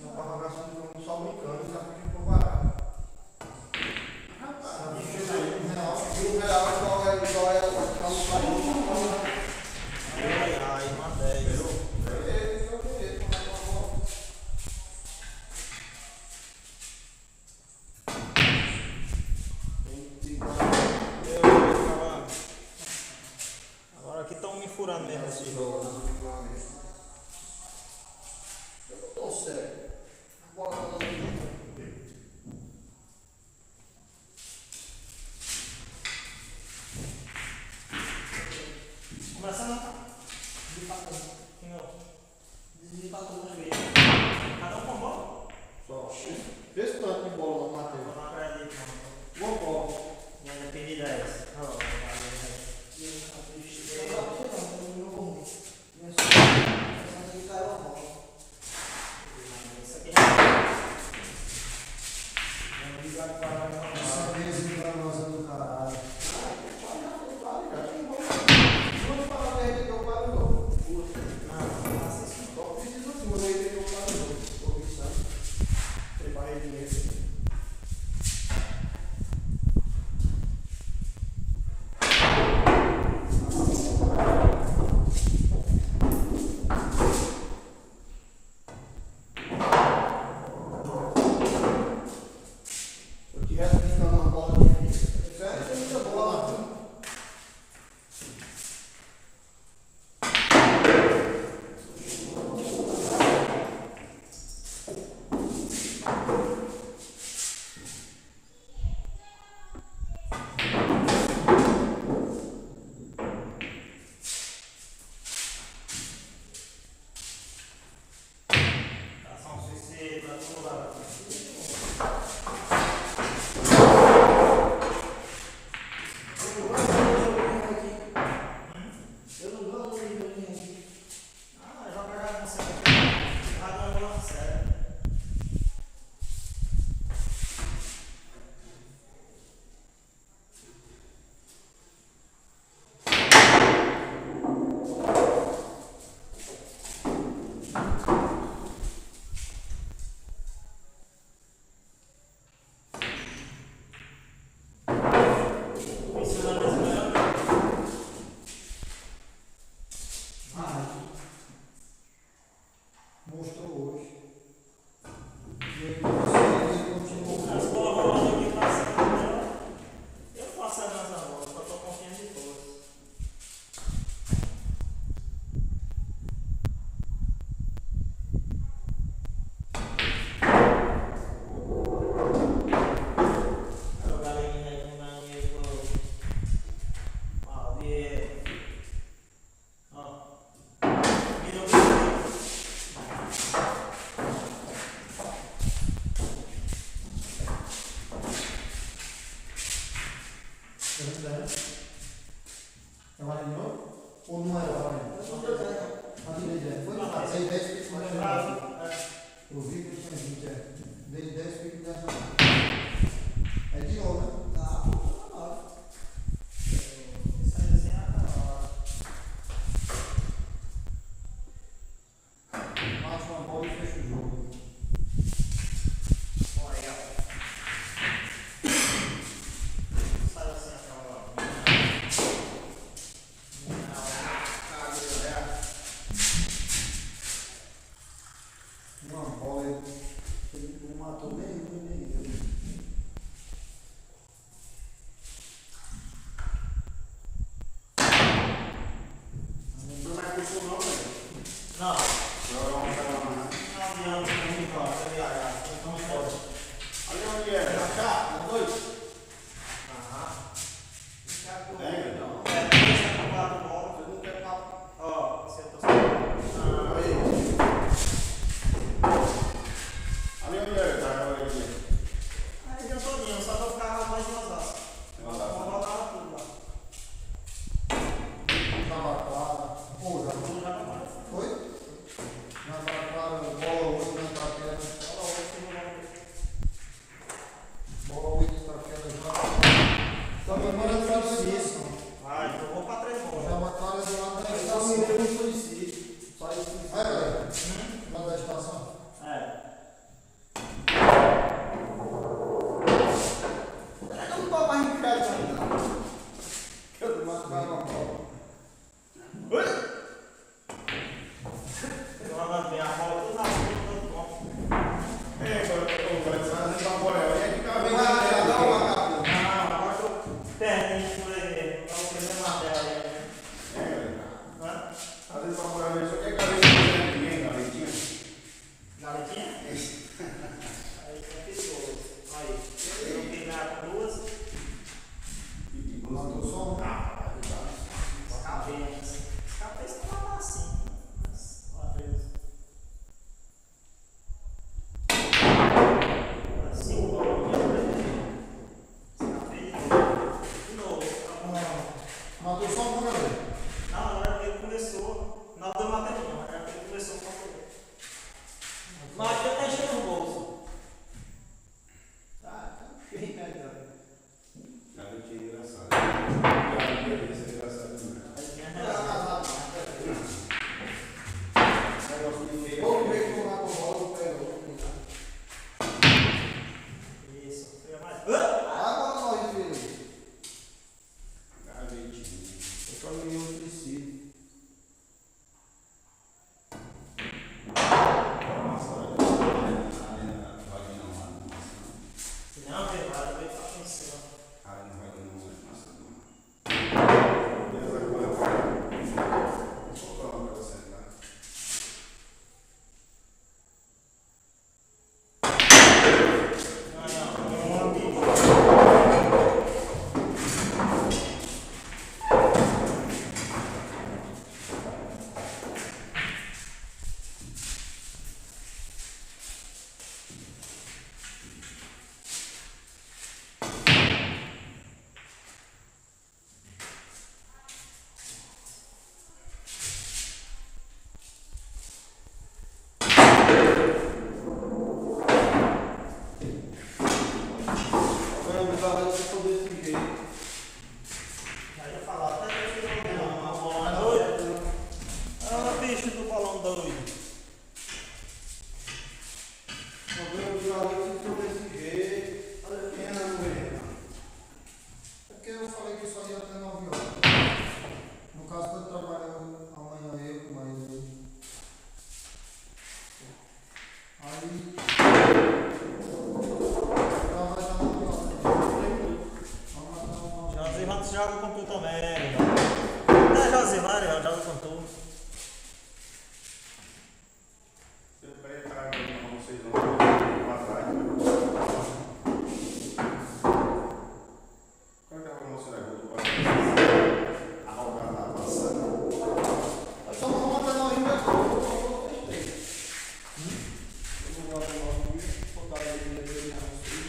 Não para jogar só brincando, já pediu para parar. Ai, uma 10. Agora aqui estão me furando mesmo esse jogo. Começando. Desempatou uma vez. Cada um com bola? Vê se tanto de bola no Matheus. Eu não acredito, não. Uma bola. E ainda perdi 10. Oh, valeu, Não vou. Minha sorte. Essa aqui caiu a bola. Você vai pular. Eu não gosto de ver aqui. Ah, eu vou pegar você aqui. Vai dar uma sério. Isso não é mesmo melhor? Mostrou hoje. E aí você continua. As bolas rolando aqui pra cima. Eu faço as nossas bolas, eu tô confiando em todas. Olha o galinha aí com o galinha ó, vê. Ó. Virou o Trabalha de novo? Ou não era trabalho? A direita foi lá, dei 10 pico mais eu vi que eu tinha 20, dei 10 pico mais é de novo, né? Bate uma bola e fecha o jogo. Uma bola aí, ele não matou nem eu. Não vai ter som não, velho. Não, Jogar um cara lá. não adianta, não importa, então pode. Ali onde é? Já cá? Na 2? Tem? Não. É, deixa eu comprar do bolo. Você não quer papo? Ó, você tá sabendo. Aí. Ali onde é? Tá, olha aqui. Aí já tô indo, só vou ficar mais de umas Vai lá. Vou botar tudo lá. Tava pô, já Tudo já tá foi? Na Clara, bola 8 na Itaquera. Bola 8 na Itaquera já. Tá memorando pra vocês. Vai, então vou pra 3 bolas. Já uma Clara do lado da Tá estação. me vendo no suicídio. Só isso. Vai, galera. Lá da estação. É. Eu não tô mais em casa ainda. Eu mato mais uma bola. Eu vou ver a bola tudo na frente, É, agora você vai fazer uma bola. Olha que cabelo. Não, agora eu perdi por aí. Então, o primeiro martelo aí, né? É, galera. Hã? Às vezes uma bola só quer cabeça de ninguém, gavetinha. Galetinha? Aí é perigoso. Aí, eu pegar com duas. Matou só um. Os cabeças. Os cabeças estão lá assim. Mas, uma vez. Assim, bola. De novo. Matou só um, galera. Não, na hora que ele começou. Não deu matéria não, na hora que ele começou a correr. Mas eu deixei no bolso. Tá bem melhor. Gavetinha engraçada. Gavetinha engraçada demais. Aí tinha relação. Negócio de feio. Vou ver que o matou bola, pegou. Isso, foi mais. Água ou nós, filho? Gavetinha. Eu só ganhei um suicídio. Nossa, olha. ali ficou desse jeito. Olha quem anda doendo. É porque eu falei que só ia até 9 horas. No caso, quando eu trabalho amanhã eu com o marido dele. Aí. Ela vai dar 9 horas. Vamos até 9 horas. Josimar joga com tu também, irmão. Não é Josimar, eu jogo com tu. Eu queria entrar aqui com vocês ontem, atrás. Qual é que é a promoção da rua? A rodada tá passando. Eu só vou até 9 horas. Eu vou botar o nome, botar ele na vocês.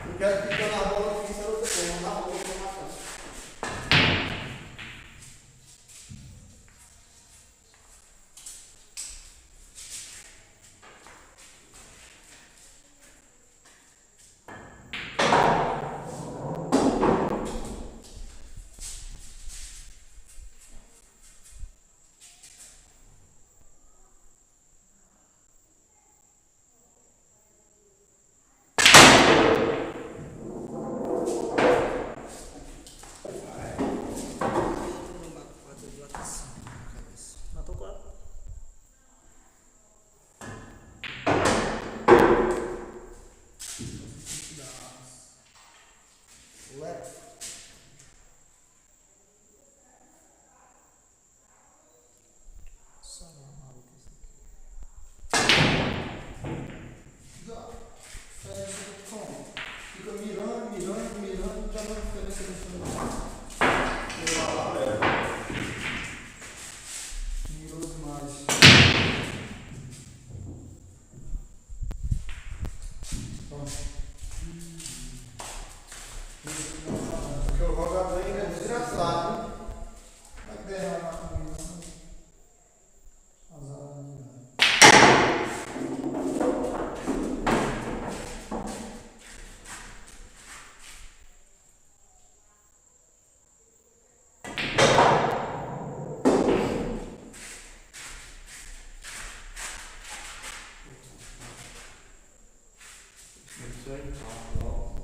Eu quero ficar na bola aqui, se eu não na bola, eu vou matar. Matou 4. Fica mirando, já não diferença no celular. Mirou demais. Porque o jogador ainda é desgraçado. Vai derramar comigo. Azar da minha. Isso aí, calma.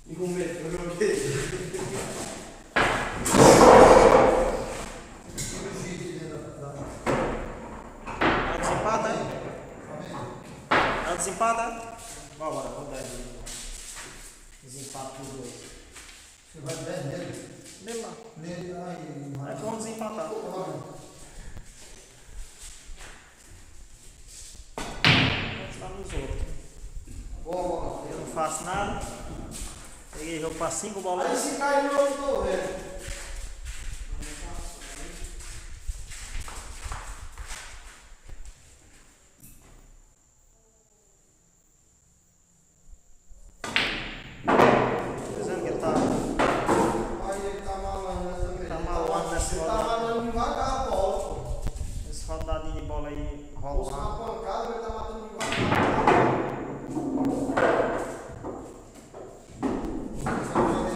E com medo, eu joguei. Ela desempata, hein? Ela desempata? Bora, vamos dar desempate dos dois. Você vai 10 nele? Nele lá. Nele, aí. Aí vamos desempatar. Está nos outros. Eu não faço nada. Peguei jogo para 5 bolas. Aí se cai no outro, velho. Dizendo que ele tá. Aí ele tá malando nessa vez. Tá malando nessa Ele bola. tá malando devagar a bola, pô. Esse rodadinho de bola aí Pulsa rola. uma pancada, ele tá matando devagar.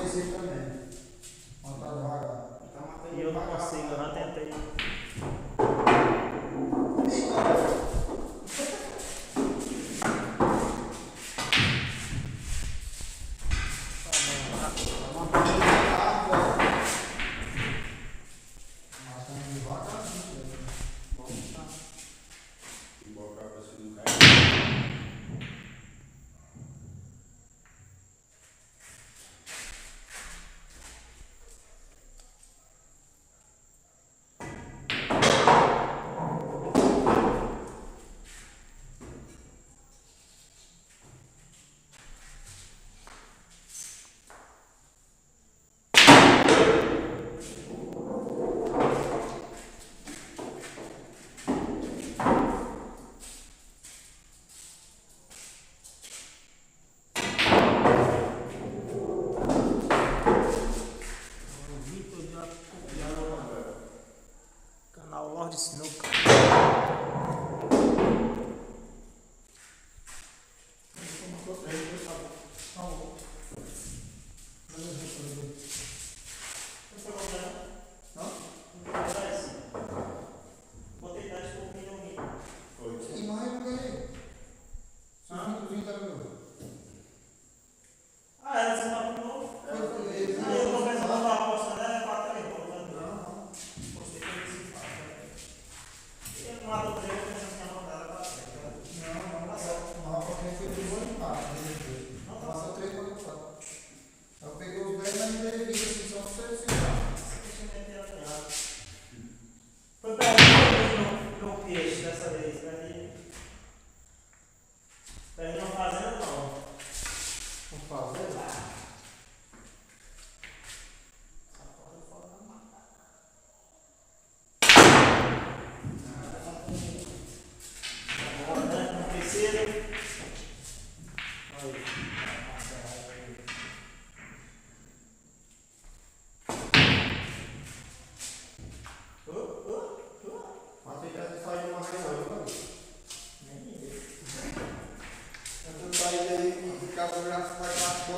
Esse também. Matar devagar. Ele tá matando E eu não devagar. consigo, eu já tentei. Matando devagar, pô. Matando devagar. Embora pra você não cair.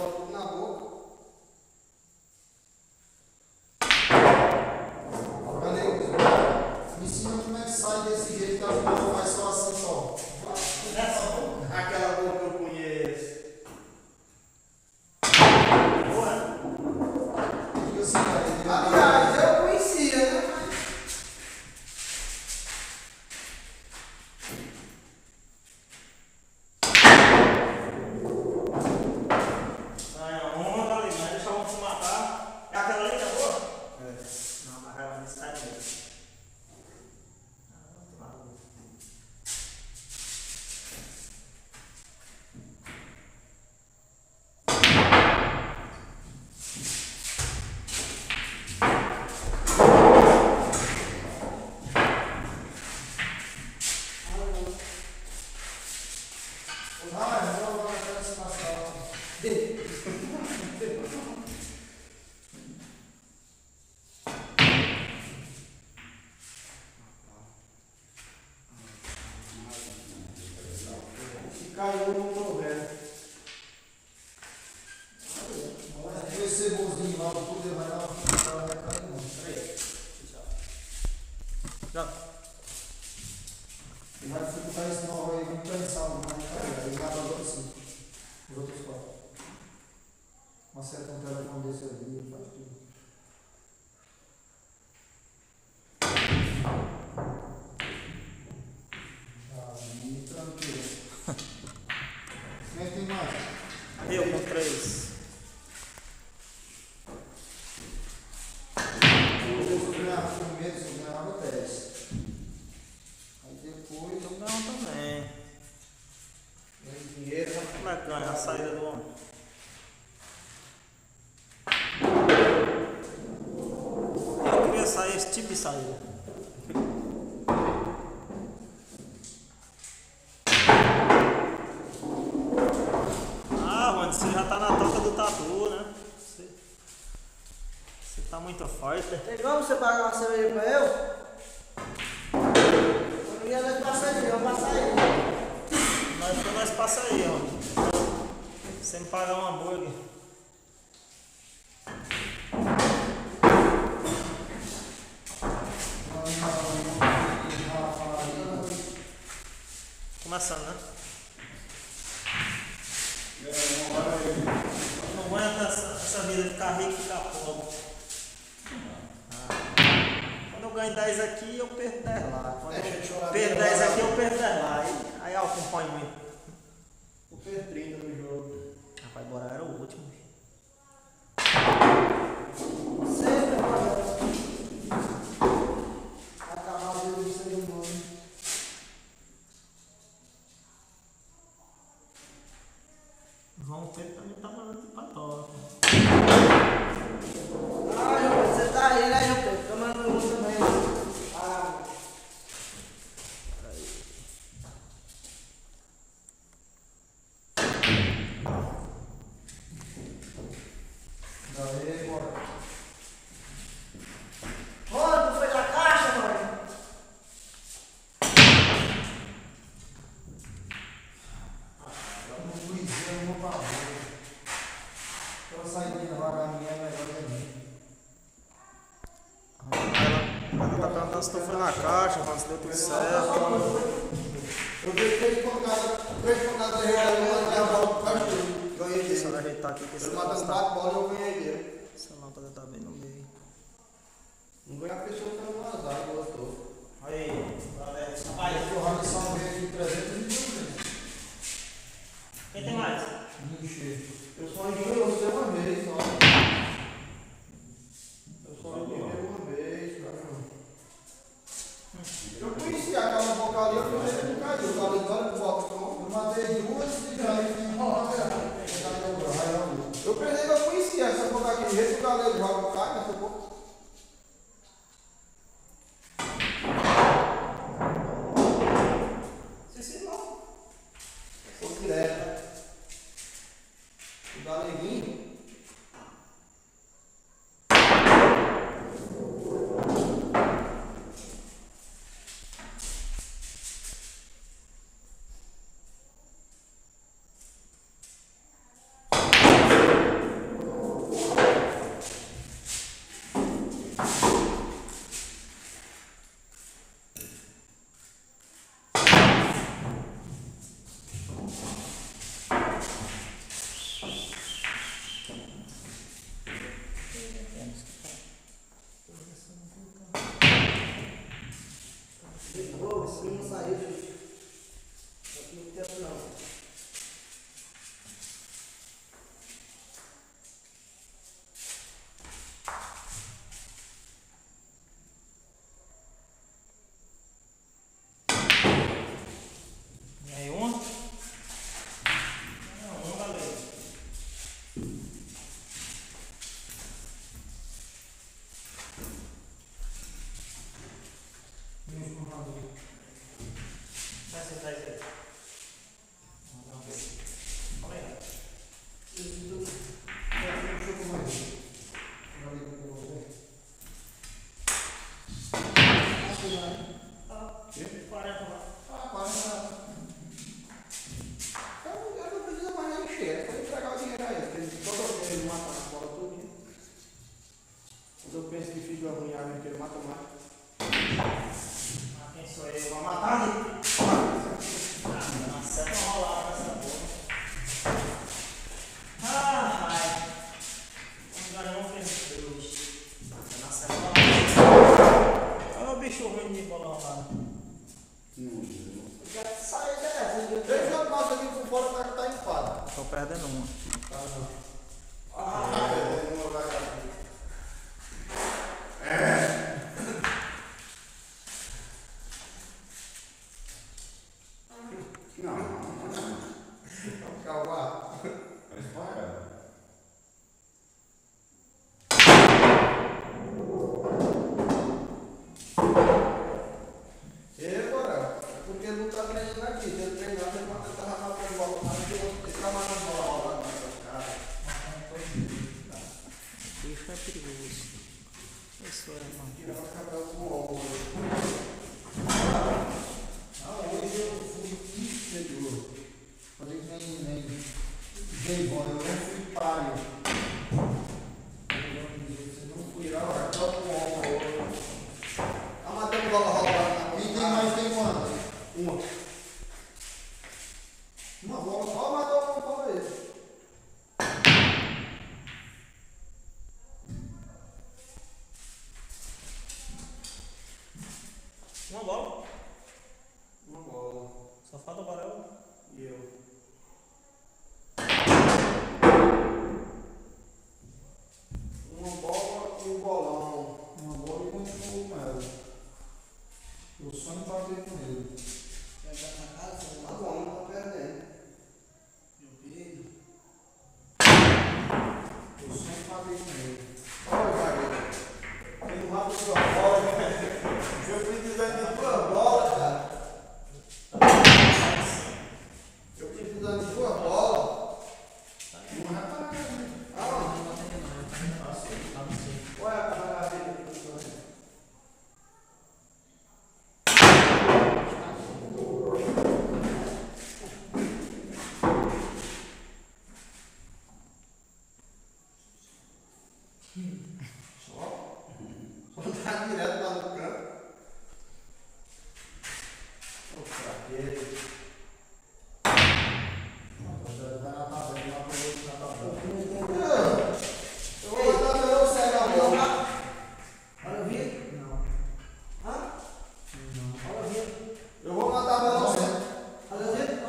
bola tudo na boca. Galego, me ensina como é que sai desse jeito que as bolas faz só assim só. Aquela boca que eu conheço. E assim, cara, Aliás, eu conhecia, né? Uma tá ligando, deixa eu se matar. É aquela ali que é boa? É. Não, mas ela não sai mesmo. Se caiu, não tô vendo. esse cebozinho lá, tudo vai dar uma função, vai cair não. Já. E vai dificultar esse novo aí, vamos pensar, não vai cair. Aí vai para assim, os outros quatro. Acerta um telefone desse ali, faz tudo. Aí, tranquilo. Quem tem mais? Eu com 3. Se eu ganhar primeiro, se eu ganhava 10. Aí depois. Eu ganho também. Dinheiro. Como é que ganha a saída do homem? Eu queria sair esse tipo de saída. Ah, mano, você já tá na toca do tatu, né? Você tá muito forte. Tem como você pagar uma cerveja pra eu? Eu não ia dar passar aí, eu vou passar aí. Nós passa aí, ó. Você me pagar um hambúrguer. Começando, né? Eu não aguento essa vida de ficar rico e ficar pobre. Quando eu ganho 10 aqui, eu perdo 10 lá. Quando eu perdo 10 aqui, eu perdo 10 lá. Aí eu acompanho muito. Eu perdi 30 no jogo. Rapaz, Borá era o último. Sempre, mano. Acabar a vida do ser humano. João Pedro também tá mandando de patóla. Ah, João Pedro, você tá aí, né, João Pedro? Tomando um também. Ah, Daí, bora. Ô, tu foi na caixa, mano? No Luizinho, no pavor. Aquela saída vagaminha é melhor que a minha. Ela tá perguntando se tu foi na caixa, mano, se deu tudo certo. Eu dei 3 pancadas de real e mandei a bola pro pastor. Ganhei Deixa eu dele. ajeitar aqui que esse Ele matando negócio tá. 4 bolas e eu ganhei dele. Essa lâmpada tá bem no meio. Não ganhar a pessoa que tá no azar, gostou. Aí, galera. Aí o Robson veio aqui 300 Quem tem mais? e encher. Eu só enjoei você uma vez só. Eu só enjoei uma vez, cara. Eu conheci aquela boca ali, eu pensei que não caiu. Eu falei, olha pro balcão. Eu matei 2 e ganhei. Eu pensei que eu conhecia essa boca aqui. Do jeito que o galego joga o cara, essa boca. Sim, não. Foi direto. O galeguinho. Quem sou eu? Vou matar ali. Nossa, é tão rolado essa bola. Ah, vai. Agora eu vou fazer hoje. Nossa, é olha o bicho ruim de bola rolada. Já sai dessa. Três jogos nossos aqui por fora tá empate. Tô perdendo uma. Calma. Agora, porque ele não tá treinando aqui. Se ele treinar, ele vai tentar matar a bola. Mas ele tá matando a bola lá nessa cara. O bicho é perigoso. Isso é, mano. Tira a cabelo com o ombro. Hoje eu fui exterior. Falei que nem bom, eu não fui páreo. Você não fui Tira páreo. a cabelo com o ombro. Tá matando bola rolada. E tem mais, tem quantas? Uma. Uma bola só matou uma vez. Uma bola. Uma bola. Só falta o Borel. E eu. Uma bola e um bolão. Uma bola e continuo com ela. Eu sonho em bater com ele. Já tá na casa, você Tá não bom, não tá perdendo. meu filho. Eu sonho em bater com ele. Olha o zagueiro. Ele não mata sua bola, velho. Eu fui dizendo de tua bola, cara. Eu fui dizendo de tua bola. Não vai parar, né? Aonde? Olha a cara dele. Só tá direto lá no canto. Ô, fraqueiro. Vai na tabela, lá pra ele na tabela. Eu vou botar meu cego a bola. Olha o vídeo? Não. Hã? Não. Olha o vídeo. Eu vou matar meu cego. Olha o vídeo?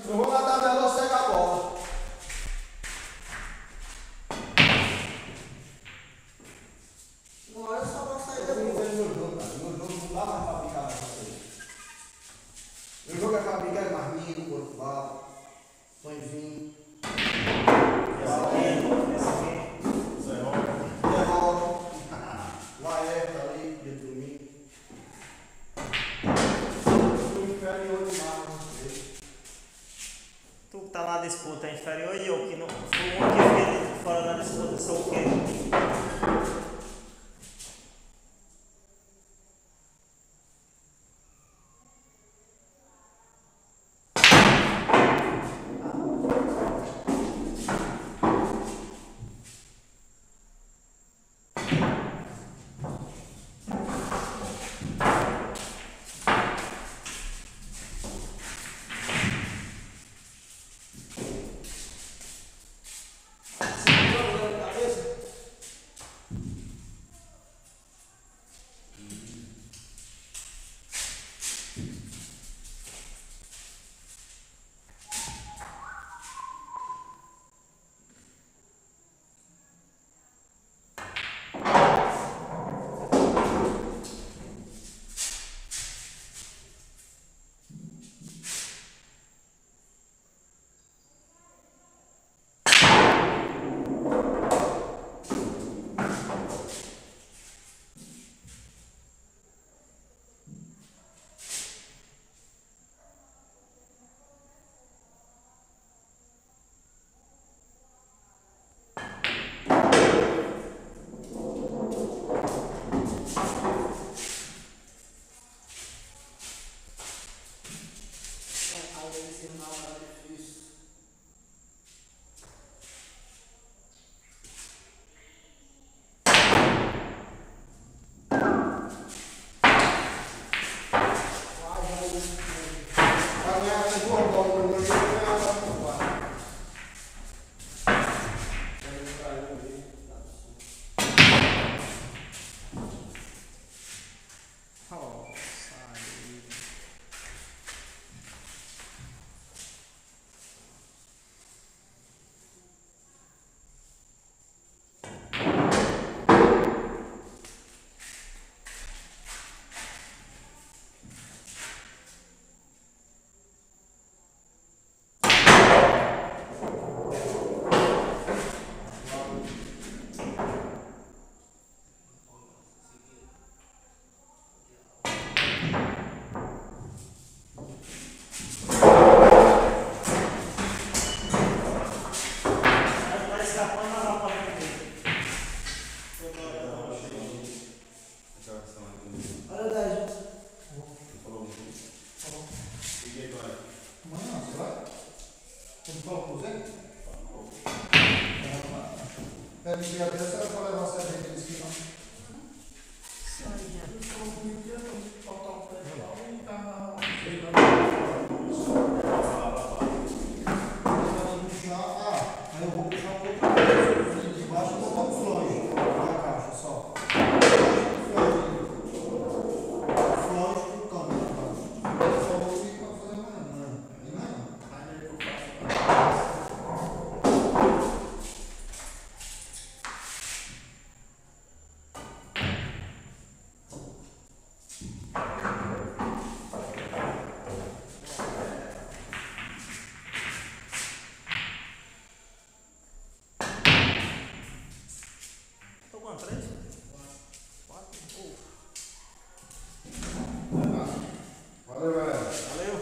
Eu vou matar meu cego a bola. Uma hora só vai sair Eu não depois. vejo meu jogo, cara. Meu jogo não dá mais pra ficar com você. Meu jogo é pra ficar marminho, corpo bato, sonhozinho. Derrota. Laerta ali, dia de domingo. Eu sou inferior demais, não sei. Tu que tá na disputa é inferior e eu que não fui um que fiquei fora da disputa, sou o quê? Segurou a cabeça. Pede dia desse, era pra levar a cerveja disso aqui, não. Aí eu vou puxar um pouco de baixo e botar o flange da caixa só. Flange com câmera, tá? Só vou vir pra fazer mais, né? Tô com 3? 4? Valeu, galera. Valeu.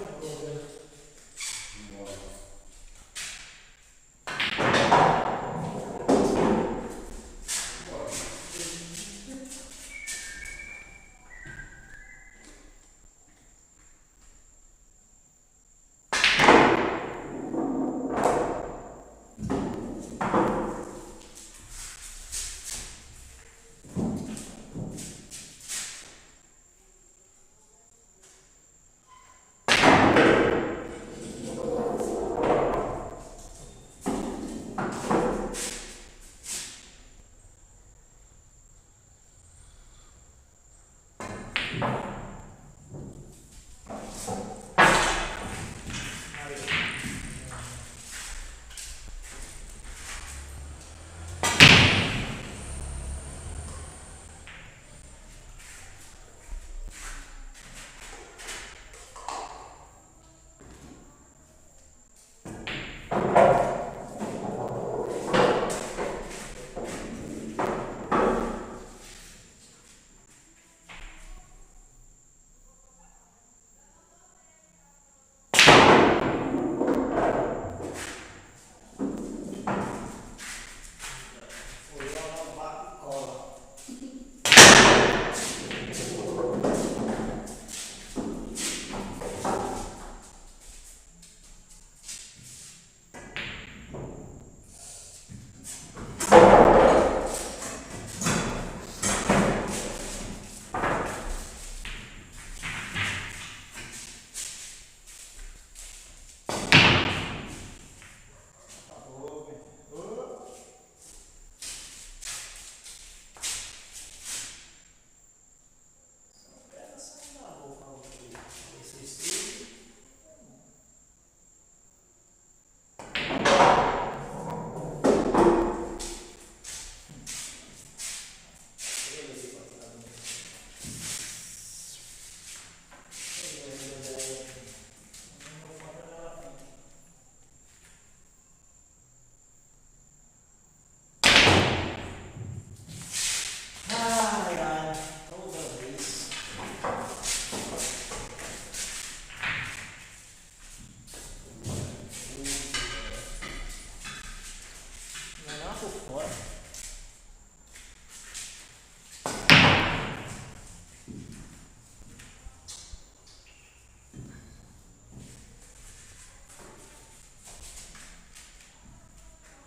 Bora.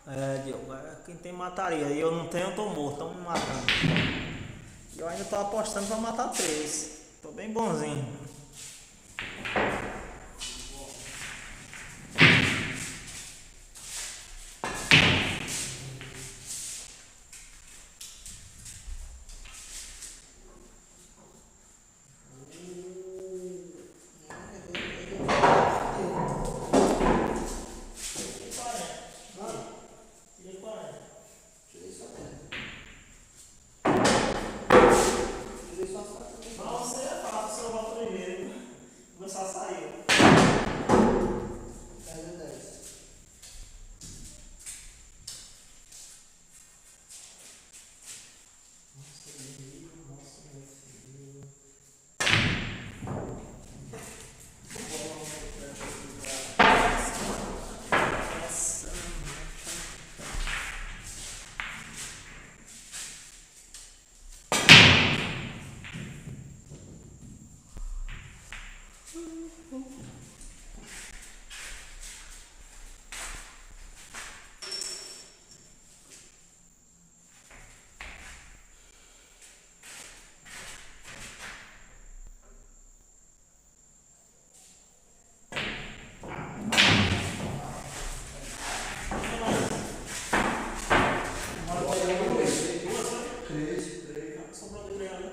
É, Diogo, quem tem mataria. E eu não tenho, eu tô morto, estão me matando. E eu ainda tô apostando pra matar 3. Tô bem bonzinho. Não, você é fácil, você vai primeiro. 3. Sobrou de 3 ali.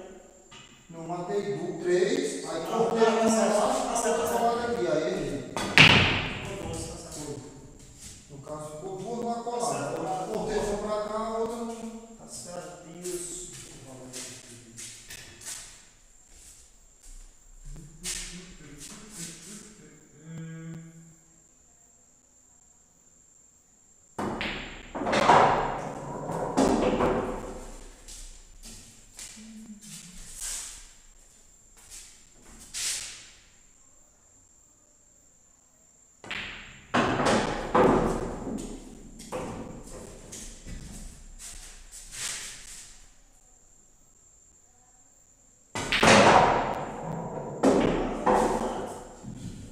Não matei 3, aí cortei tá uma certo, lá, tá certo, tá certo. colada aqui, aí ele. Ficou 12, tá certo. No caso ficou duas numa Tá colada. certo. Eu cortei uma pra cá, a outra não. Tá certo, isso.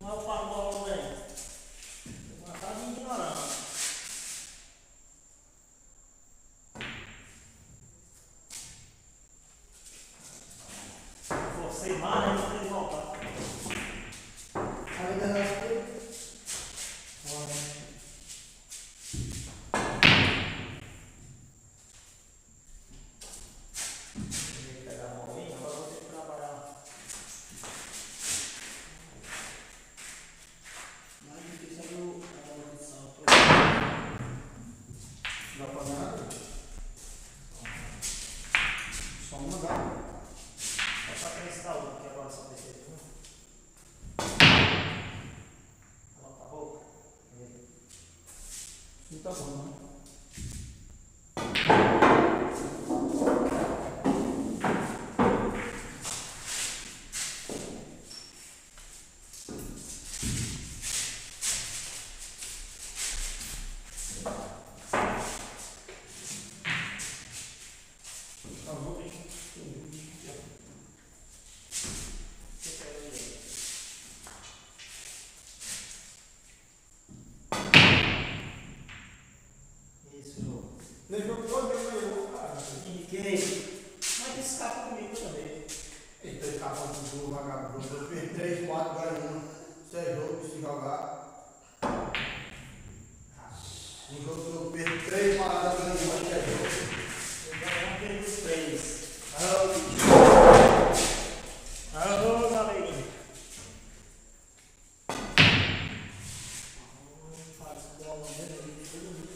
Não é o par bola, velho. Uma tá de ignorância. Forcei mais, né? Vou ter que voltar. Ainda não foi. Pegar a bolinha, agora eu vou ter que trabalhar. Mais difícil é a bola de salto. Dá pra nada? Só uma dá. Só pra esse da outra, que agora só descer de um. Ela tá boa. Não tá bom, não. Tá bom? Isso, jogo. Levou todo mundo, cara. Indiquei. Mas escapa comigo também. Eita, ele tava com o jogo vagabundo. Eu fiz 3, 4 ganhando. 6 jogos se jogar. Um jogo que eu perdi 3 paradas ganhando, 10 jogos. Eu já perdi os 3. Ah, Alô, galerinha. Faz bola mesmo ali, todo mundo.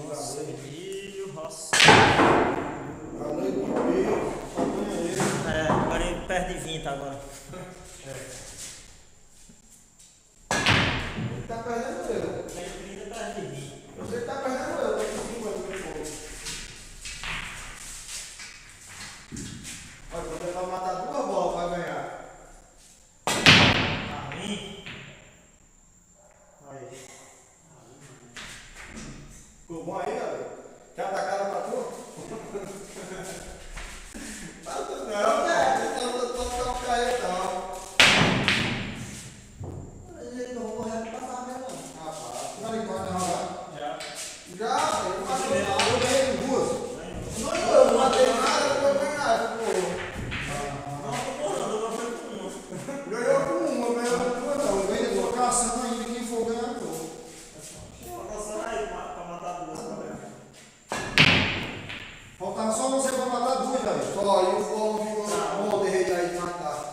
Nossa, milho, roça. falei com o Pio, só ganha ele. É, agora ele perde 20 agora. Ele tá perdendo eu. Ele 30 perde 20. Você que tá perdendo eu, tô com 50 no fogo. Olha, quando ele vai matar 2 bolas, vai ganhar. Pra mim. Aí. Ficou bom aí, galera? Quer atacar pra tu? Não, tô carretão. Ele não vou correr pra passar mesmo, não. Rapaz, não ele pode jogar. Já. Já, eu passei lá, eu ganhei 2. Não, eu não matei nada, eu ganhei nada, pô. Não, foi com uma. Ganhou com uma, ganhou com 2 não. Eu ganhei 2 caçando ainda, quem for ganhar, pô. Vou passar aí pra matar 2 pra ver. Faltava só você pra matar 2, velho. Só, e o fogo ficou bom de rei aí de matar.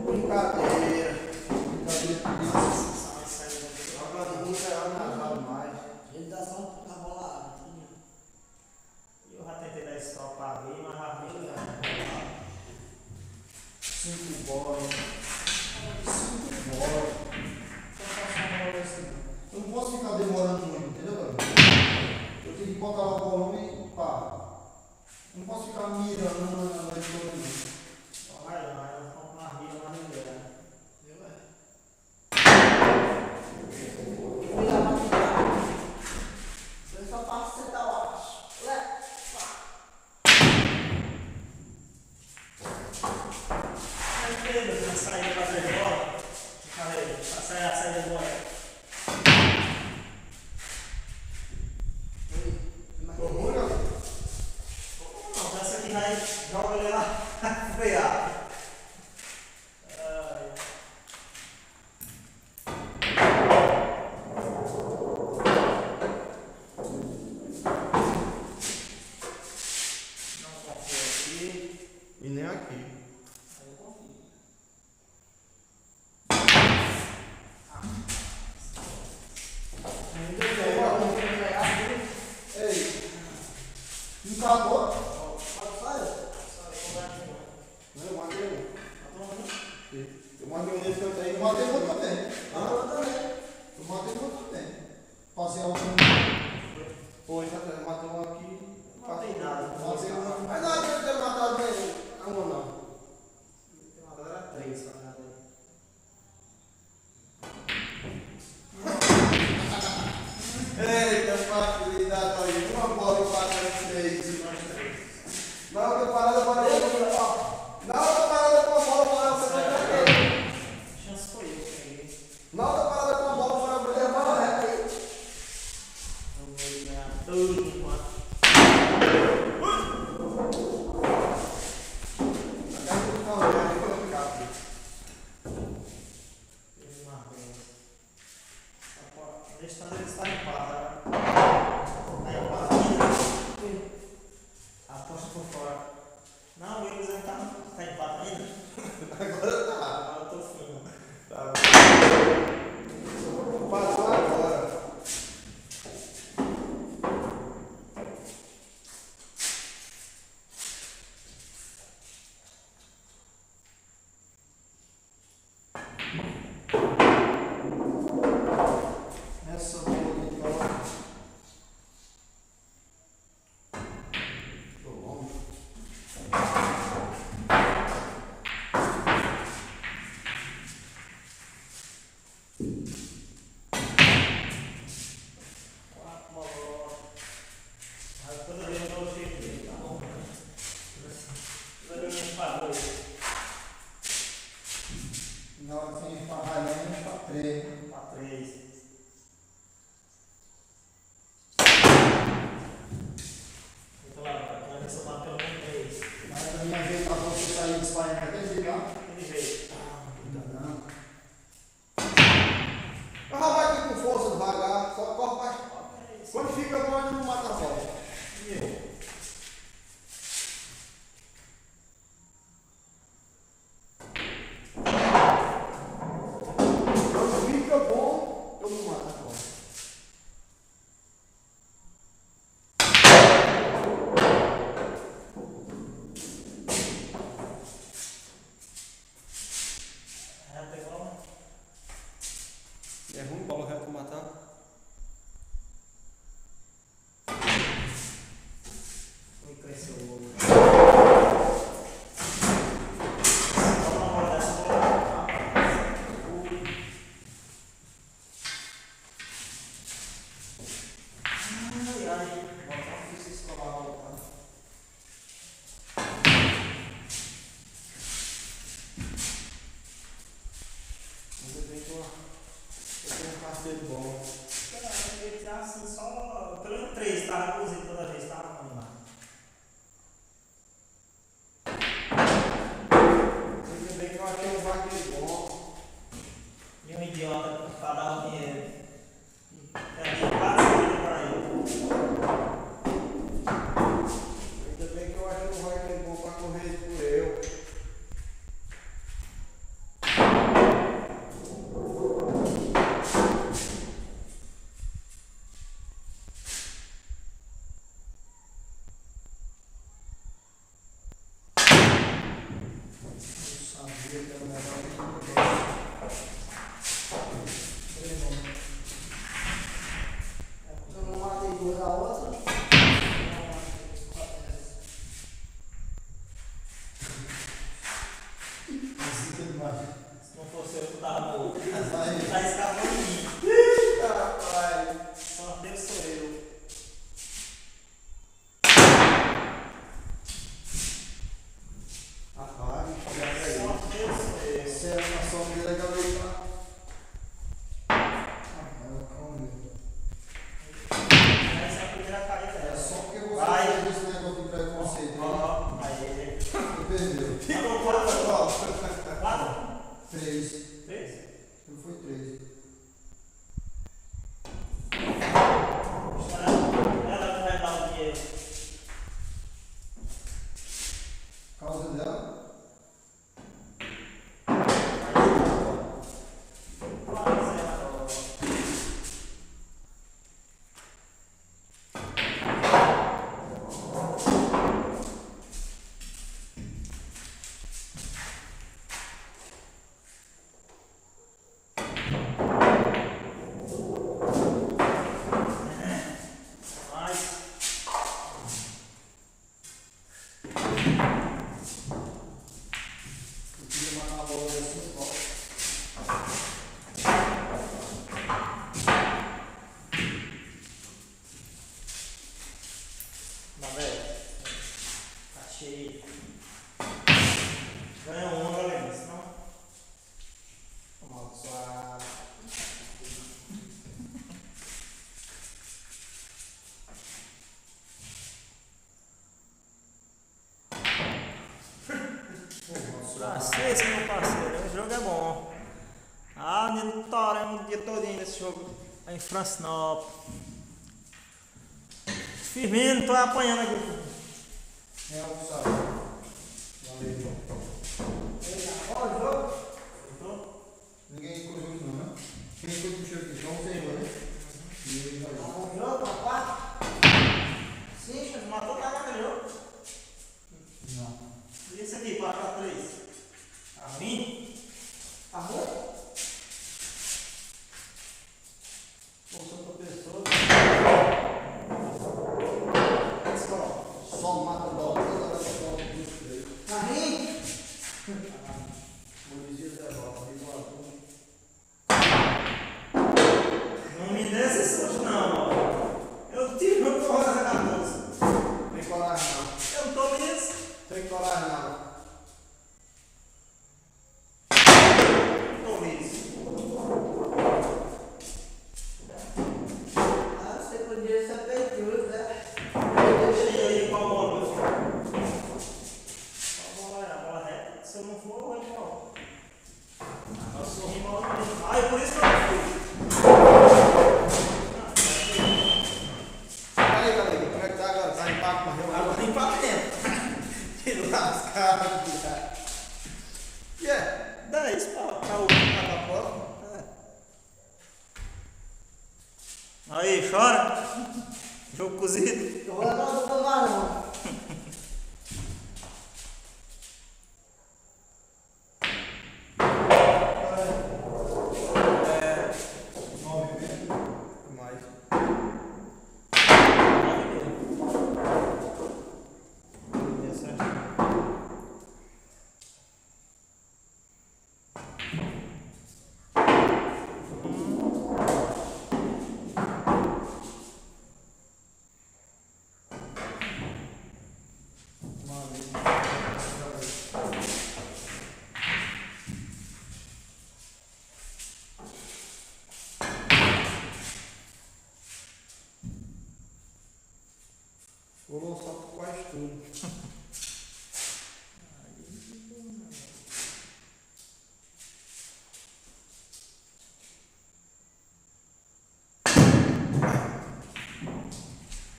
Brincadeira. Brincadeira de Deus. Jogando muito é atrasado mais. Ele dá só a bola água. Eu já tentei dar esse troço pra ver, mas já vi. 5 bolas. 5 bolas. Só faço uma bola assim. Eu não posso ficar demorando muito, entendeu, galera? Eu tenho que botar lá o volume e pá. Não posso ficar mirando na editora, não. Vai lá, eu vou comprar uma vida, uma lingueira. Eu fui lá pra ficar. aí, bora. Tô ruim, não? Não, essa aqui vai, joga ele lá, frear. Não confio aqui. E nem aqui. Aí eu confio. Ei, encadou? Não, eu matei um. Eu matei um desse que eu tenho. Eu matei outro também. Eu também. Eu matei outro também. Passei a última. Foi, eu matei um aqui. Não tem nada. Matei uma. Mas não adianta ter matado nenhum. Não, não. Agora era 3, tá nada aí. Eita, facilidade aí. Uma bola e 4-3. Na outra parada, na outra parada com a bola, você vai perder. Chance foi eu que peguei. Na outra parada com a bola, você vai perder a bola reta aí. Eu vou ganhar tudo enquanto. Ele marcou. Deixa eu fazer ele estar em paz, aí eu passo. Aposta por fora. Não, o Willis tá em paz ainda. Agora tá. Agora eu tô fino. Tá. Passou agora. Essa bola aqui, ó. Tô bom. Quatro bolas. Mas toda vez eu dou o jeito dele, tá bom? Toda vez que a gente pagou isso. Na hora que vem pra raiando, pra 3. Pra 3. Então lá, pra ver se eu bato pelo menos 3. Mas a minha vez pra você sair disparando aquele jeito, ó. Aquele jeito. Não. Mas vai aqui com força devagar, só corre mais. Quando fica bom, ele não mata a bola. E eu? Quando fica bom, eu não mato a bola. É, pegou? É ruim bola reta matar? Me cresceu o olho. Vamos dar uma olhada nessa bola. Ai, ai. Não fiz isso pra voltar. Ainda bem que eu tenho um parceiro bom. Eu ia tirar assim só. Pelo menos 3, tava cozido toda vez, tava animado. Ainda bem que eu achei um vaqueiro bom. E um idiota pra dar o dinheiro. É, quase que pra ele. Ainda bem que eu achei um vaqueiro bom pra correr por eu. Eu sabia que era melhor que o 3. 3? Ele foi 3. Ela vai dar o dinheiro. Causa dela. Eu queria matar a bola assim, ó. Tá vendo? Tá cheio. Ganha uma, galera. Senão. Amaldiçoado. Francês, meu parceiro. O jogo é bom. Ah, menino, toramos o dia todinho nesse jogo. Aí em Francinópolis. Firmino, tô apanhando aqui. É o sabe. Valeu. Olha o jogo. Ninguém coisa aqui não, né? Quem foi que puxou aqui? João Senhor, né? E ele vai. Olha o jogo, rapaz. Sim, mas matou nada no jogo. Não. E esse aqui, 4x3? Tá ruim? Tá bom? Força pra pessoa. Só mata a bola, agora só bola dos 3. Tá ruim? Polícia derrota, igual. Não me dê esse susto, não. Eu tiro o porra da cabeça. Tem coragem não. Eu tô nisso. Tem coragem não. Tô nisso. Ah, você podia ser feito, né? Deixa aí qual bola, meu filho. Qual bola é? A bola reta? Se eu não for, eu vou igual. Eu sou rival mesmo. Ah, é por isso que eu não fui. Aí, galera, como é que tá agora? Tá em pacto com a reunião? Agora tem pra dentro. Que lascado, cara. E é? 10 pra o Tá próximo? Aí, chora. Jogo cozido. Eu vou levar o seu varão. É. 9 mesmo? Mais. Vou lançar por quase tudo.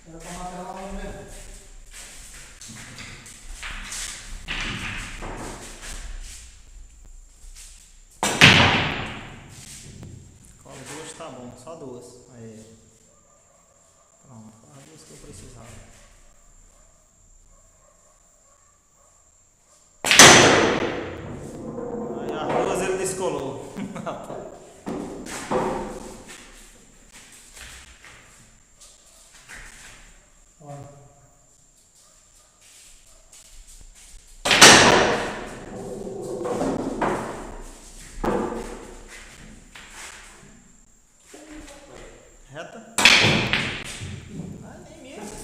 Era pra matar lá no mesmo. Com as duas tá bom, só duas. Aí. Pronto, as duas que eu precisava. Aí as duas ele descolou. Olha. Reta? Ah, nem mesmo.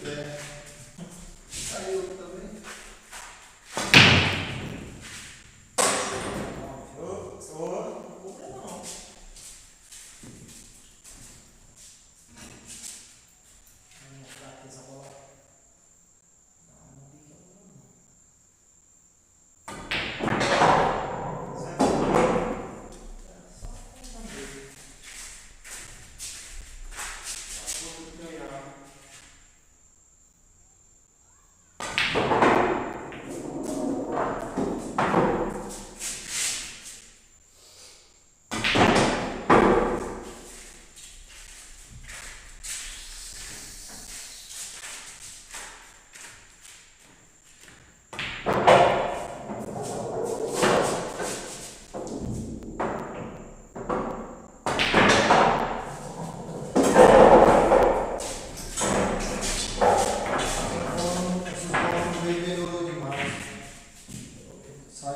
É. Aí eu também.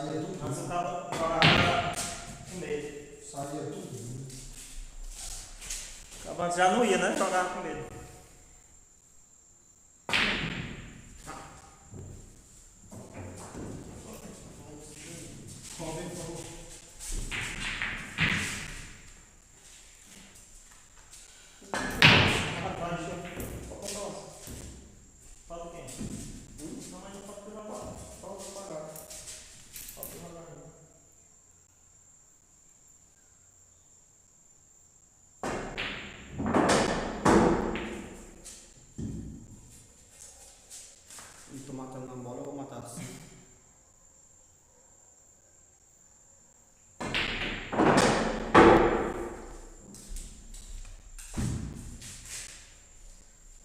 Saía tudo. Antes eu tava jogava com medo. Saía tudo. Antes já não ia, né? Jogava com medo. Robin falou. Falta o quê? Não, mas não pode jogar. Falta pagar. Falta jogar. Eu tô matando na bola, eu vou matar assim.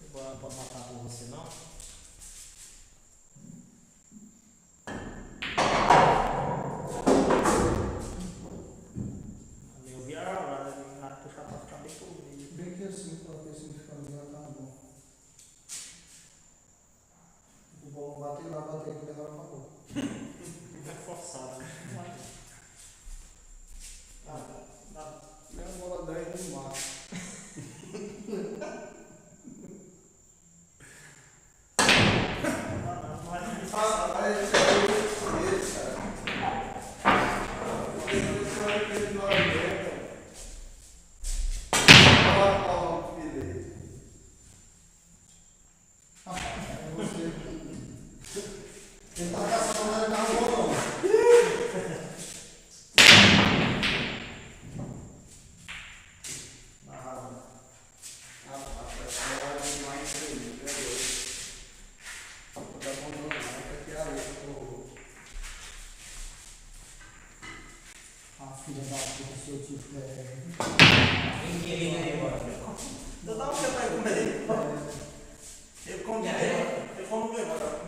Agora pode matar por você não? Eu vi a jogada ali, na puxar pra ficar bem por meio. Bem que assim, pra ver se ficar ligado, tá bom. O bom bater lá, bater aqui, levar pra boca. É forçado, né? Minha bola 10 no mato. Não vai nem passar. Aí você vai ver esse, cara. Você vai ver de 90. Olha o filho. É você. Ele tá caçando, mas ele tá no botão. A filha da puta, se eu tiver. Eu dava o que pra ele comer? Eu como que eu como que agora?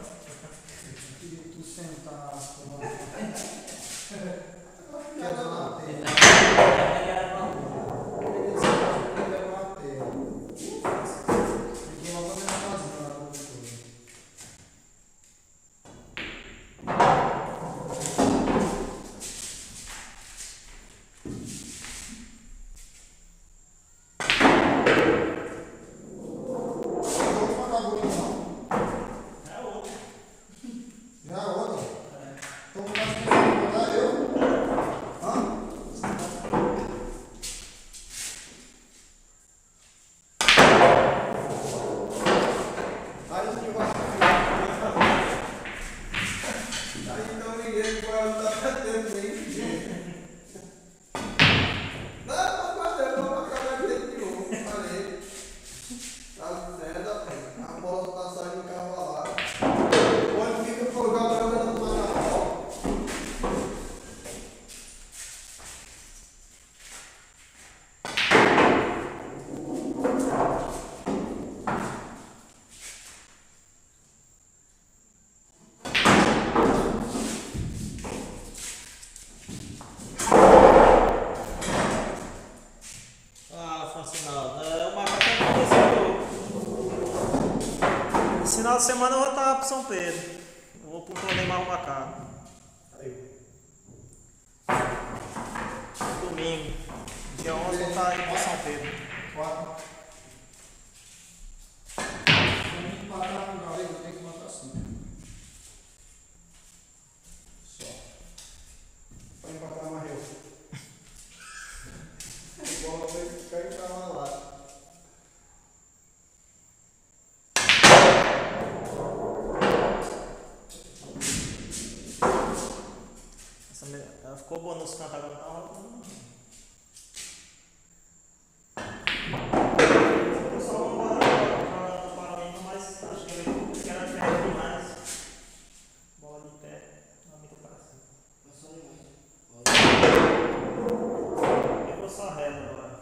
Queria que tu sentasse. Quer bater? Queria bater. Fiquei logo na casinha lá com tudo. É outro. Já é outra? Então começa a botar eu. Hã? Aí o que vai aí então ninguém vai estar batendo nem. Não, bater, não vai acabar de novo. Falei. Tá certo, a bola tá saindo cavalada. Onde fica o programa jogando no Manaus? Ah, Francinaldo, o macaco é desse jogo. Esse final de semana eu vou estar pro São Pedro. Eu vou pro torneio mais macaco. Domingo. Dia 11 eu vou estar aí pro São Pedro. 4. Tem que matar um galego, tem que matar 5. Só. Vai empatar mais eu. A bola vai ficar encavalada. Ela ficou boa nos cantos agora, tá rolando. Eu só vou embora agora do Paraná, mas acho que eu quero pé demais. Bola de pé, não muito pra cima. Eu vou só reto agora.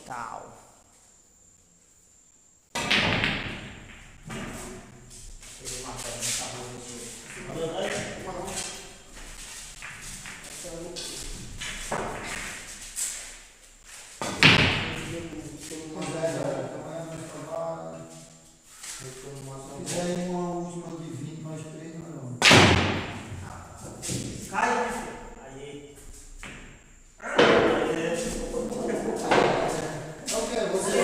Tchau. Peguei uma pedra, não tá bom isso. Valeu, velho. Se quiser uma última de 20, nós três, não. Cai. Aí. É o que? Você.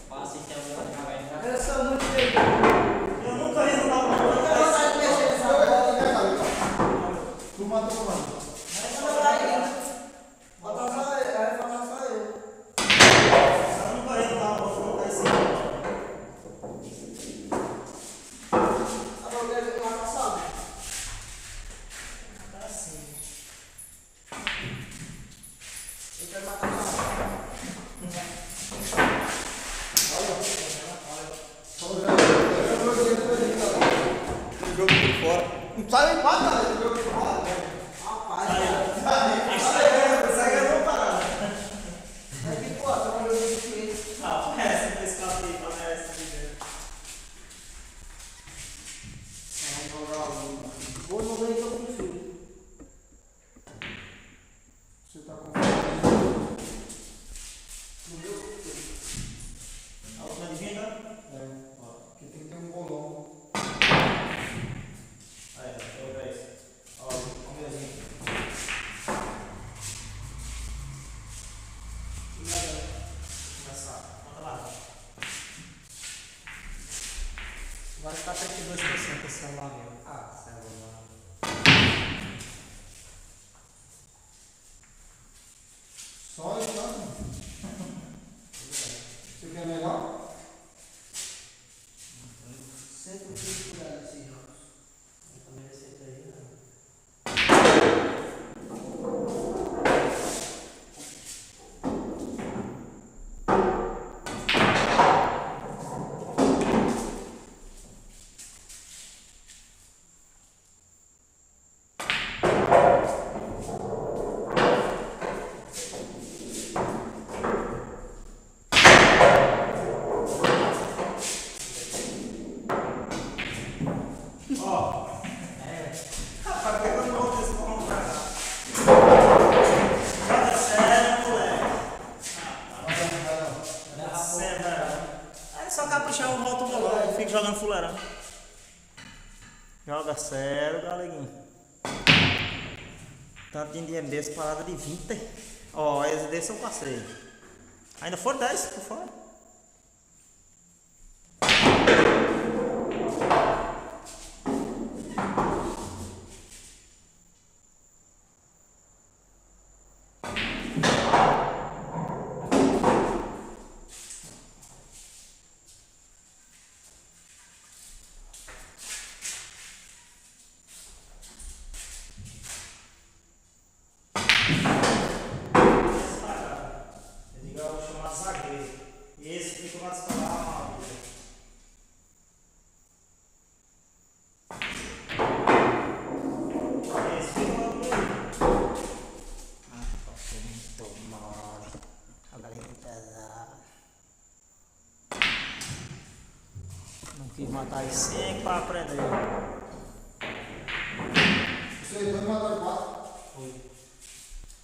Passa e tem alguma já vai entrar. Eu sou muito feio. Eu nunca ia dar uma Eu tenho vontade de mexer nessa bola. Tu matou quanto? Não vai. Bota só eu. Aí fala só eu. Eu nunca ia dar uma bola em cima. Agora eu quero ver uma passada. Tá assim. Eu quero matar a passada. Jogo por fora. Não sai nem quatro, cara. Jogo por fora. Rapaz, Segue a parada. é que pô, tá um jogo difícil. Ah, essa desse capítulo, essa de ver. Vou no meio que eu confio. Você tá com fome? A última de vinda? É. Aqui tem que ter um bolão. Aí, eu vejo. Ó, o meuzinho. Começar. Conta lá. Agora está 32% esse celular meu. Ah, celular. Só então. Você quer melhor? Sempre fiz por ela esses jogos. Eu também receita aí, né? Ó. Rapaz, pegando o outro desse porrão pra cá. Joga sério, moleque. Sério, velho. Aí só caprichar eu volto o bolão. Eu fico jogando fuleirão. Joga sério, galeguinho. Tanto de dinheiro desse, parada de 20. Ó, esse desse eu passei. Ainda foram 10 por fora. Esse fica mais para lá, esse fica lá por aí. Ah, passou muito mal. A galinha é pesada. Não quis matar os 5 para aprender. Vocês dois mataram 4. Foi.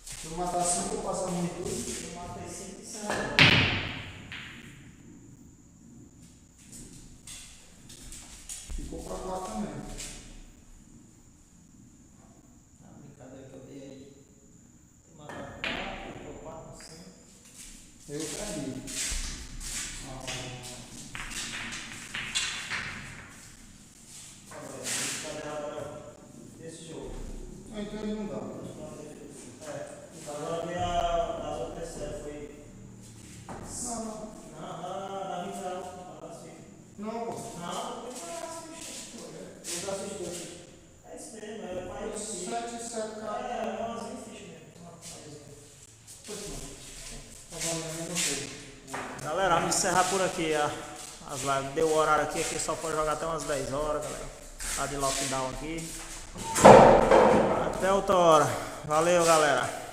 Se eu matar 5, eu passo muito. Eu matei 5 e 7. Ficou pra 4 também. A brincadeira que eu dei aí. Tem matado 4, ficou 4, 5. Eu perdi. Desse jogo. Ah, então ele não dá. Agora veio as outras séries, foi. Não, não. Na vida real, assim. Não, pô. Não, eu assistir. Eu já assisti. É isso mesmo, é o pai do 7, cara. É umas 20 fichas mesmo. Pois não. Tá valendo, não sei. Galera, vamos encerrar por aqui as lives. Deu o horário aqui só pode jogar até umas 10 horas, galera. Tá de lockdown aqui. Até outra hora. Valeu, galera.